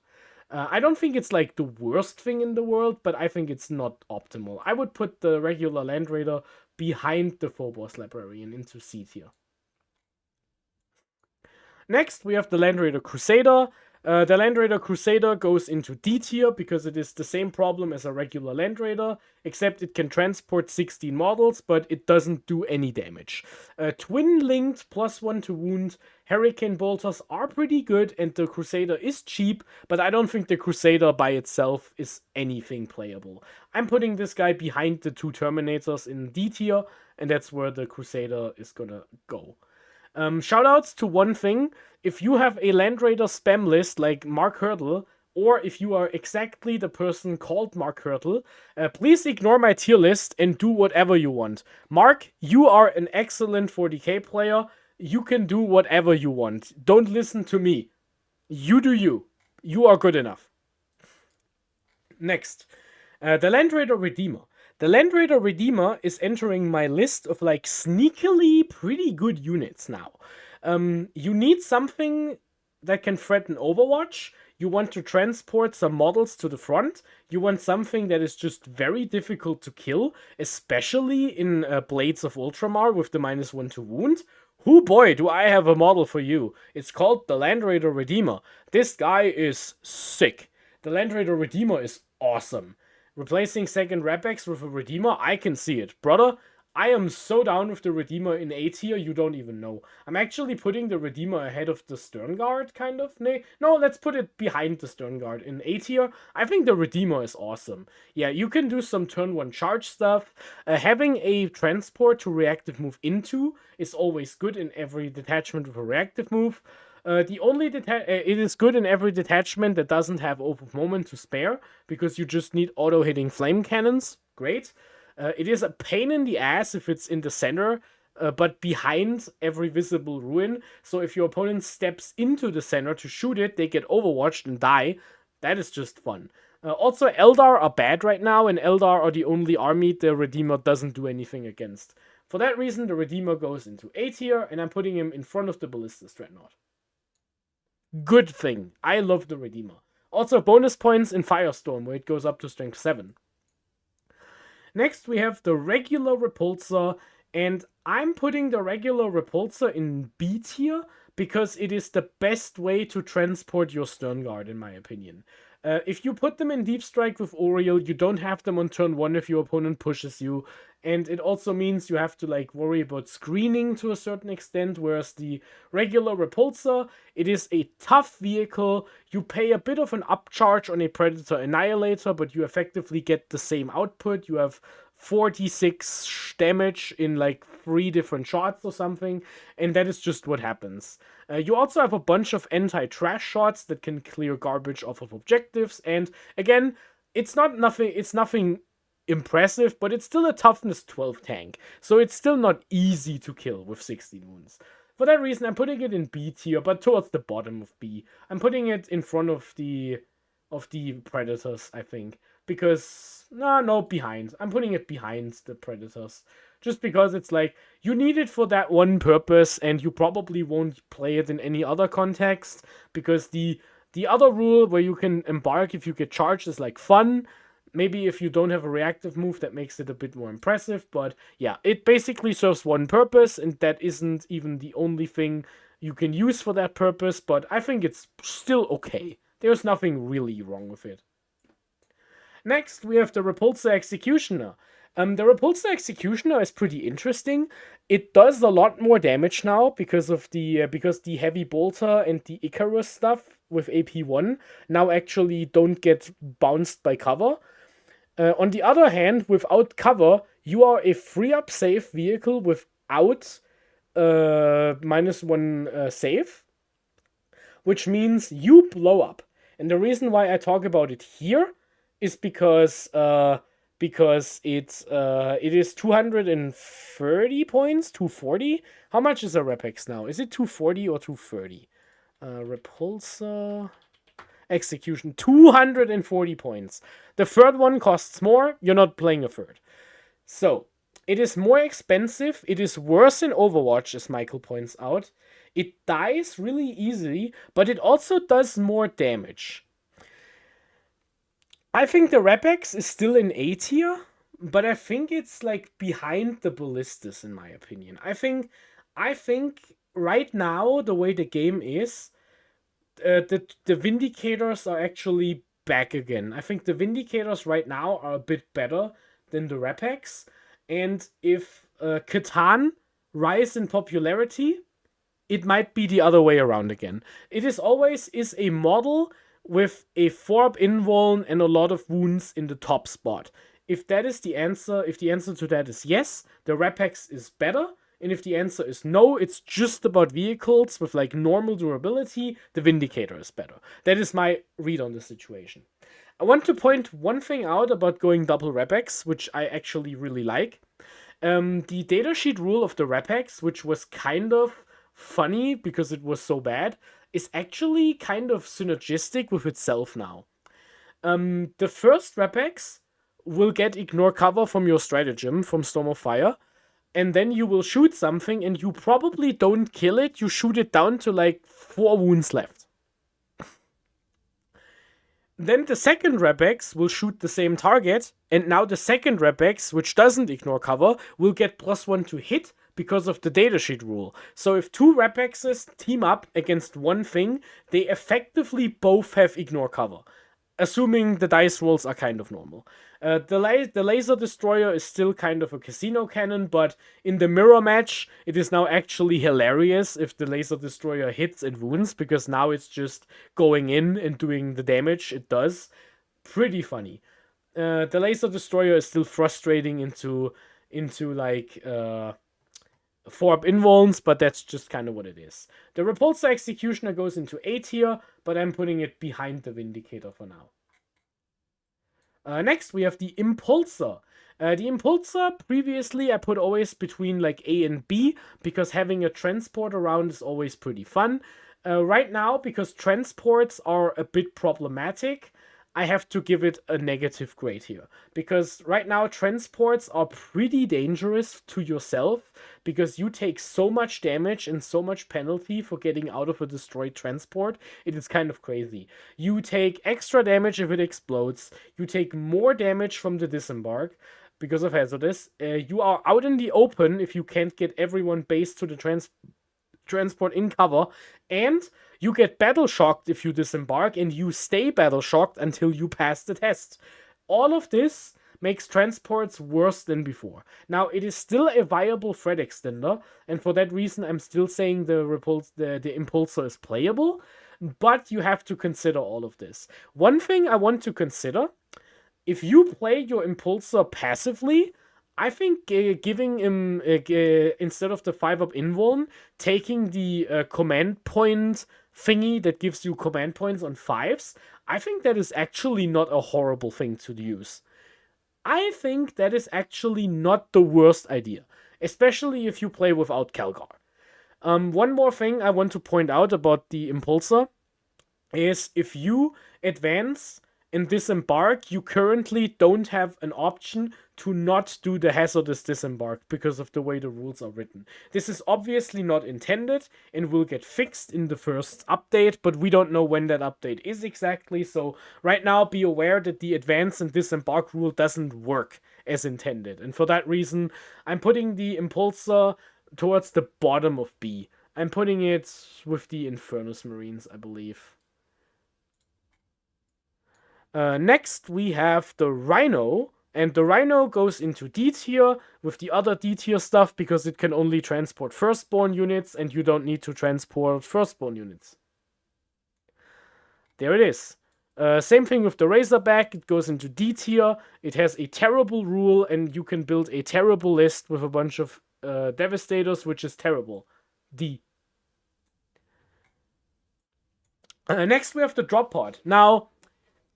I don't think it's like the worst thing in the world, but I think it's not optimal. I would put the regular Land Raider behind the Phobos Librarian into C tier. Next, we have the Land Raider Crusader. The Land Raider Crusader goes into D tier because it is the same problem as a regular Land Raider, except it can transport 16 models, but it doesn't do any damage. Twin-linked +1 to wound Hurricane Bolters are pretty good, and the Crusader is cheap, but I don't think the Crusader by itself is anything playable. I'm putting this guy behind the 2 Terminators in D tier, and that's where the Crusader is gonna go. Shoutouts to one thing. If you have a Land Raider spam list like Mark Hurdle, or if you are exactly the person called Mark Hurtle, please ignore my tier list and do whatever you want. Mark, you are an excellent 40k player. You can do whatever you want. Don't listen to me. You do you. You are good enough. Next, the Land Raider Redeemer. The Land Raider Redeemer is entering my list of like sneakily pretty good units now. You need something that can threaten Overwatch. You want to transport some models to the front. You want something that is just very difficult to kill, especially in Blades of Ultramar with the -1 to wound. Oh boy, do I have a model for you. It's called the Land Raider Redeemer. This guy is sick. The Land Raider Redeemer is awesome. Replacing second Repex with a Redeemer, I can see it. Brother, I am so down with the Redeemer in A tier, you don't even know. I'm actually putting the Redeemer ahead of the Sternguard, kind of. No, let's put it behind the Sternguard. In A tier, I think the Redeemer is awesome. Yeah, you can do some turn 1 charge stuff. Having a transport to reactive move into is always good in every detachment with a reactive move. It is good in every detachment that doesn't have open moment to spare, because you just need auto-hitting flame cannons. Great. It is a pain in the ass if it's in the center, but behind every visible ruin. So if your opponent steps into the center to shoot it, they get overwatched and die. That is just fun. Also, Eldar are bad right now, and Eldar are the only army the Redeemer doesn't do anything against. For that reason, the Redeemer goes into A tier, and I'm putting him in front of the Ballistas Dreadnought. Good thing. I love the Redeemer. Also, bonus points in Firestorm, where it goes up to strength 7. Next, we have the regular Repulsor, and I'm putting the regular Repulsor in B tier because it is the best way to transport your Sternguard, in my opinion. If you put them in Deep Strike with Oriel, you don't have them on turn 1 if your opponent pushes you, and it also means you have to like worry about screening to a certain extent, whereas the regular Repulsor, it is a tough vehicle. You pay a bit of an upcharge on a Predator Annihilator, but you effectively get the same output. You have 46 damage in like 3 different shots or something, and that is just what happens. You also have a bunch of anti-trash shots that can clear garbage off of objectives, and again, it's nothing impressive, but it's still a toughness 12 tank, so it's still not easy to kill with 16 wounds. For that reason, I'm putting it in B tier, but towards the bottom of B. I'm putting it in front of the Predators, I think. Because, no, behind. I'm putting it behind the Predators. Just because it's like, you need it for that one purpose, and you probably won't play it in any other context. Because the other rule where you can embark if you get charged is like fun. Maybe if you don't have a reactive move, that makes it a bit more impressive. But yeah, it basically serves one purpose, and that isn't even the only thing you can use for that purpose. But I think it's still okay. There's nothing really wrong with it. Next, we have the Repulsor Executioner. The Repulsor Executioner is pretty interesting. It does a lot more damage now because the Heavy Bolter and the Icarus stuff with AP1 now actually don't get bounced by cover. On the other hand, without cover, you are a free-up safe vehicle without -1 save, which means you blow up. And the reason why I talk about it here is because it is 230 points, 240. How much is a Repex now? Is it 240 or 230? Repulsor Execution, 240 points. The third one costs more. You're not playing a third. So, it is more expensive. It is worse in Overwatch, as Michael points out. It dies really easily, but it also does more damage. I think the Repex is still in A tier, but I think it's like behind the Ballistas in my opinion. I think right now the way the game is, the Vindicators are actually back again. I think the Vindicators right now are a bit better than the Repex, and if Catan rise in popularity, it might be the other way around again. It is always a model with a 4-up invuln and a lot of wounds in the top spot. If that is the answer, if the answer to that is yes, the Repex is better. And if the answer is no, it's just about vehicles with like normal durability, the Vindicator is better. That is my read on the situation. I want to point one thing out about going double Repex, which I actually really like. The datasheet rule of the Repex, which was kind of funny because it was so bad, is actually kind of synergistic with itself now. The first Repex will get ignore cover from your stratagem from Storm of Fire, and then you will shoot something and you probably don't kill it, you shoot it down to like 4 wounds left. Then the second Repex will shoot the same target, and now the second Repex, which doesn't ignore cover, will get +1 to hit because of the datasheet rule. So if 2 Repexes team up against one thing, they effectively both have ignore cover, assuming the dice rolls are kind of normal. The laser destroyer is still kind of a casino cannon, but in the mirror match, it is now actually hilarious if the laser destroyer hits and wounds, because now it's just going in and doing the damage it does. Pretty funny. The laser destroyer is still frustrating into like 4-up invulns, but that's just kind of what it is. The Repulsor Executioner goes into A tier, but I'm putting it behind the Vindicator for now. Next, we have the Impulsor. The Impulsor, previously I put always between like A and B, because having a transport around is always pretty fun. Right now, because transports are a bit problematic, I have to give it a negative grade here. Because right now, transports are pretty dangerous to yourself, because you take so much damage and so much penalty for getting out of a destroyed transport. It is kind of crazy. You take extra damage if it explodes. You take more damage from the disembark because of hazardous. You are out in the open if you can't get everyone based to the transport in cover, and you get battle shocked if you disembark, and you stay battle shocked until you pass the test. All of this makes transports worse than before. Now, it is still a viable threat extender, and for that reason I'm still saying the Impulsor is playable, but you have to consider all of this. One thing I want to consider, if you play your Impulsor passively, I think giving him, instead of the 5-up invuln, taking the command point thingy that gives you command points on 5s, I think that is actually not a horrible thing to use. I think that is actually not the worst idea, especially if you play without Calgar. One more thing I want to point out about the Impulsor is if you advance and disembark, you currently don't have an option to not do the hazardous disembark because of the way the rules are written. This is obviously not intended and will get fixed in the first update, but we don't know when that update is exactly, so right now be aware that the advance and disembark rule doesn't work as intended, and for that reason I'm putting the Impulsor towards the bottom of B. I'm putting it with the Infernus Marines, I believe. Next, we have the Rhino, and the Rhino goes into D tier with the other D tier stuff because it can only transport firstborn units, and you don't need to transport firstborn units. There it is. Same thing with the Razorback, it goes into D tier, it has a terrible rule, and you can build a terrible list with a bunch of Devastators, which is terrible. D. Next, we have the Drop Pod. Now,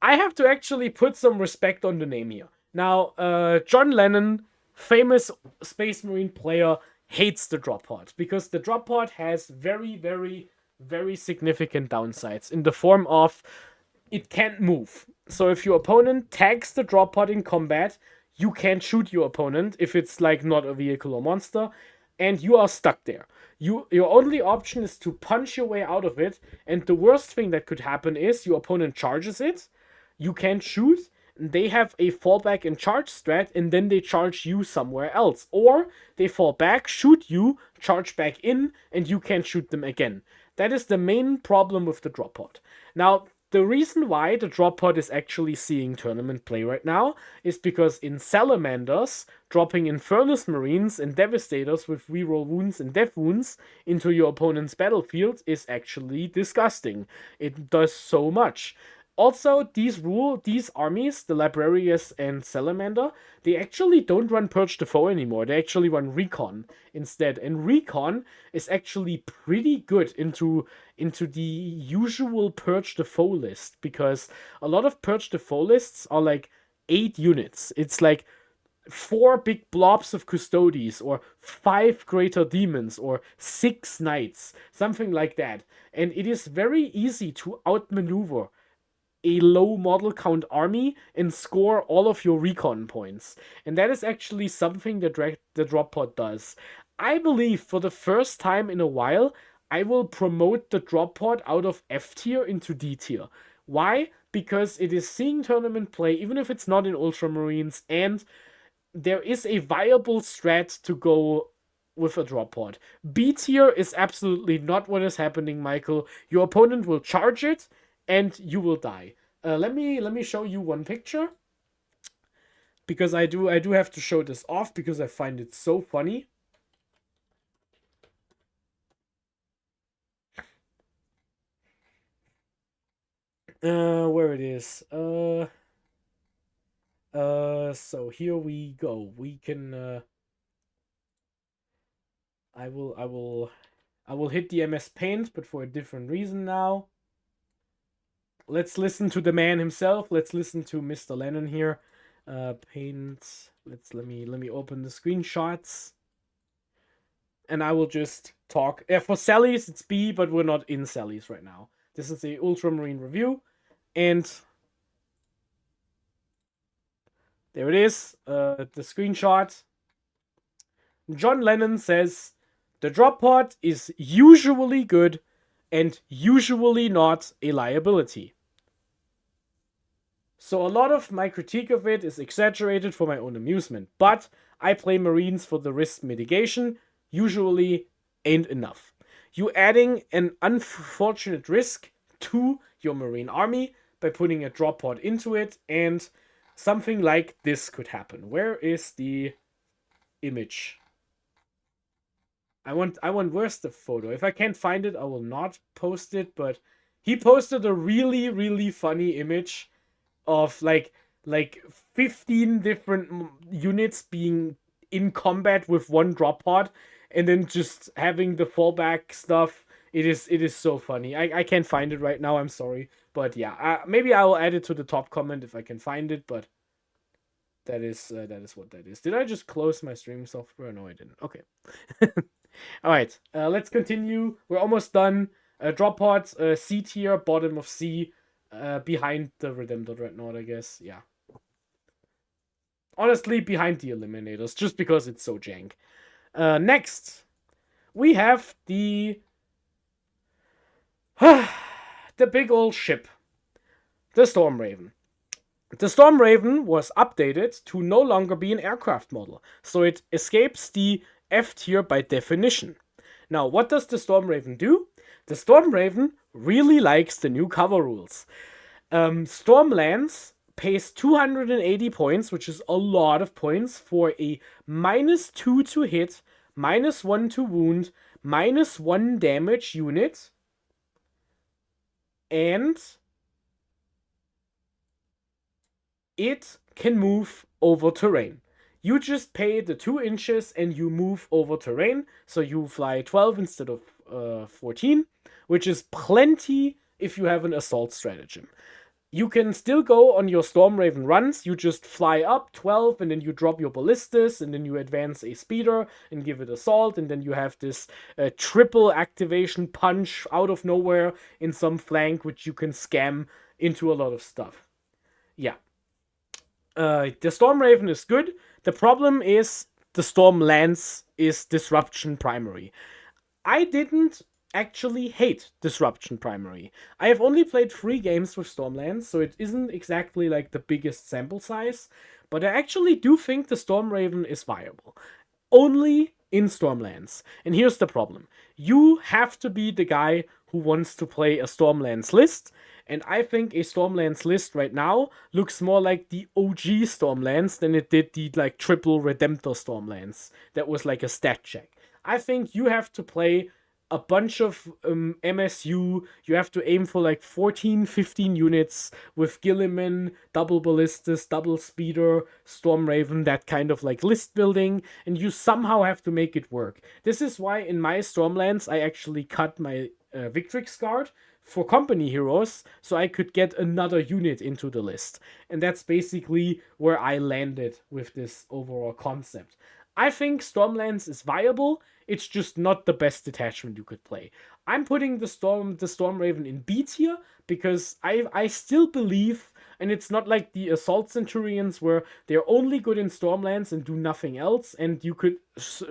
I have to actually put some respect on the name here. Now, John Lennon, famous Space Marine player, hates the Drop Pod because the Drop Pod has very, very, very significant downsides in the form of it can't move. So if your opponent tags the Drop Pod in combat, you can't shoot your opponent if it's like not a vehicle or monster, and you are stuck there. Your only option is to punch your way out of it, and the worst thing that could happen is your opponent charges it, you can't shoot, they have a fallback and charge strat, and then they charge you somewhere else. Or they fall back, shoot you, charge back in, and you can't shoot them again. That is the main problem with the Drop Pod. Now, the reason why the Drop Pod is actually seeing tournament play right now is because in Salamanders, dropping Infernus Marines and Devastators with reroll wounds and death wounds into your opponent's battlefield is actually disgusting. It does so much. Also, these armies, the Librarius and Salamander, they actually don't run Purge the Foe anymore. They actually run Recon instead. And Recon is actually pretty good into the usual Purge the Foe list, because a lot of Purge the Foe lists are like 8 units. It's like 4 big blobs of Custodes, or 5 greater demons, or 6 knights, something like that. And it is very easy to outmaneuver a low model count army and score all of your recon points. And that is actually something that the drop pod does. I believe for the first time in a while, I will promote the drop pod out of F tier into D tier. Why? Because it is seeing tournament play, even if it's not in Ultramarines, and there is a viable strat to go with a drop pod. B tier is absolutely not what is happening, Michael. Your opponent will charge it, and you will die. Let me show you one picture, because I do have to show this off because I find it so funny. Where it is. So here we go. We can. I will hit the MS Paint, but for a different reason now. Let's listen to the man himself. Let's listen to Mr. Lennon here. Paint. Let me open the screenshots. And I will just talk. For Sally's, it's B, but we're not in Sally's right now. This is the Ultramarine review. And there it is. The screenshot. John Lennon says, the drop pod is usually good and usually not a liability. So a lot of my critique of it is exaggerated for my own amusement, but I play Marines for the risk mitigation, usually ain't enough. You adding an unfortunate risk to your Marine army by putting a drop pod into it, and something like this could happen. Where is the image? I want where's the photo? If I can't find it, I will not post it, but he posted a really, really funny image of like 15 different units being in combat with one drop pod, and then just having the fallback stuff. It is so funny. I can't find it right now, I'm sorry. But yeah, maybe I will add it to the top comment if I can find it, but that is what that is. Did I just close my streaming software? No, I didn't. Okay. Alright, let's continue. We're almost done. Drop pods, C tier, bottom of C, behind the Redemptor Dreadnought, I guess. Yeah. Honestly, behind the Eliminators, just because it's so jank. Next, we have the big old ship, the Stormraven. The Stormraven was updated to no longer be an aircraft model, so it escapes the F tier by definition. Now, what does the Stormraven do? The Stormraven really likes the new cover rules. Stormlands pays 280 points, which is a lot of points, for a -2 to hit, -1 to wound, -1 damage unit, and it can move over terrain. You just pay the 2 inches and you move over terrain, so you fly 12 instead of 14, which is plenty if you have an assault stratagem. You can still go on your Stormraven runs. You just fly up 12 and then you drop your ballistas and then you advance a speeder and give it assault, and then you have this triple activation punch out of nowhere in some flank, which you can scam into a lot of stuff. Yeah. The Stormraven is good. The problem is the Stormlands is Disruption primary. I didn't actually hate Disruption primary. I have only played 3 games with Stormlands, so it isn't exactly like the biggest sample size, but I actually do think the Stormraven is viable. Only in Stormlands. And here's the problem. You have to be the guy who wants to play a Stormlands list, and I think a Stormlands list right now looks more like the OG Stormlands than it did the like triple Redemptor Stormlands. That was like a stat check. I think you have to play a bunch of MSU. You have to aim for like 14, 15 units with Gilliman, double ballistas, double speeder, Stormraven, that kind of like list building, and you somehow have to make it work. This is why in my Stormlands I actually cut my Victrix card for company heroes so I could get another unit into the list. And that's basically where I landed with this overall concept. I think Stormlands is viable. It's just not the best detachment you could play. I'm putting the Stormraven in B tier because I still believe, and it's not like the Assault Centurions where they're only good in Stormlands and do nothing else, and you could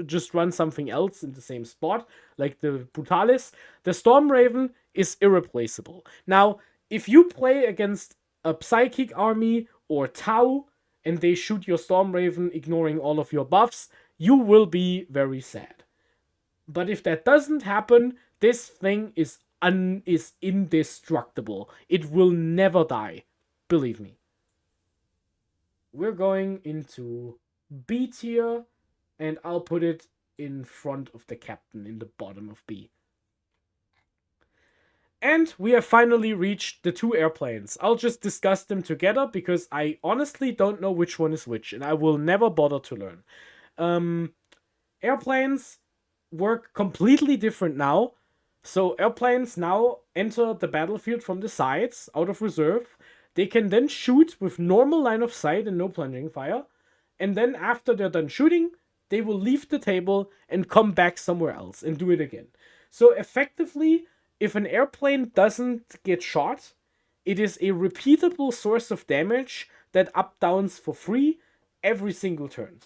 just run something else in the same spot, like the Brutalis. The Stormraven is irreplaceable. Now, if you play against a Psychic army or Tau, and they shoot your Stormraven ignoring all of your buffs, you will be very sad. But if that doesn't happen, this thing is indestructible. It will never die. Believe me. We're going into B tier, and I'll put it in front of the captain in the bottom of B. And we have finally reached the two airplanes. I'll just discuss them together because I honestly don't know which one is which, and I will never bother to learn. Airplanes work completely different now. So airplanes now enter the battlefield from the sides, out of reserve. They can then shoot with normal line of sight and no plunging fire. And then after they're done shooting, they will leave the table and come back somewhere else and do it again. So effectively, if an airplane doesn't get shot, it is a repeatable source of damage that up-downs for free every single turn.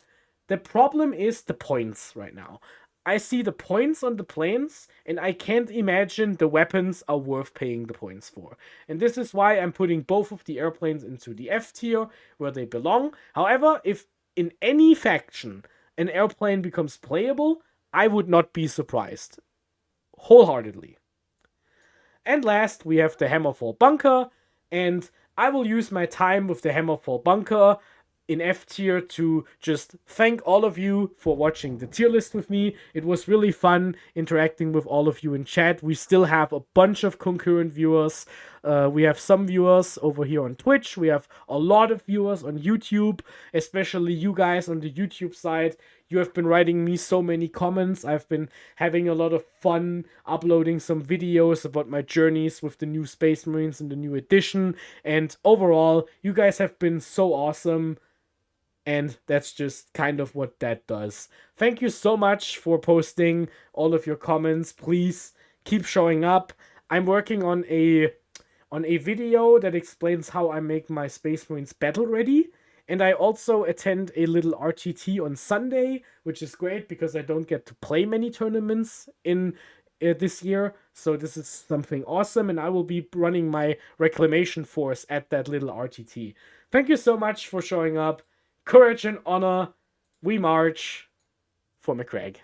The problem is the points right now. I see the points on the planes, and I can't imagine the weapons are worth paying the points for. And this is why I'm putting both of the airplanes into the F tier, where they belong. However, if in any faction an airplane becomes playable, I would not be surprised. Wholeheartedly. And last, we have the Hammerfall Bunker, and I will use my time with the Hammerfall Bunker in F tier to just thank all of you for watching the tier list with me. It was really fun interacting with all of you in chat. We still have a bunch of concurrent viewers. We have some viewers over here on Twitch. We have a lot of viewers on YouTube, especially you guys on the YouTube side. You have been writing me so many comments. I've been having a lot of fun uploading some videos about my journeys with the new Space Marines and the new edition. And overall, you guys have been so awesome. And that's just kind of what that does. Thank you so much for posting all of your comments. Please keep showing up. I'm working on a video that explains how I make my Space Marines battle ready. And I also attend a little RTT on Sunday, which is great because I don't get to play many tournaments in this year. So this is something awesome, and I will be running my Reclamation Force at that little RTT. Thank you so much for showing up. Courage and honor, we march for McCraig.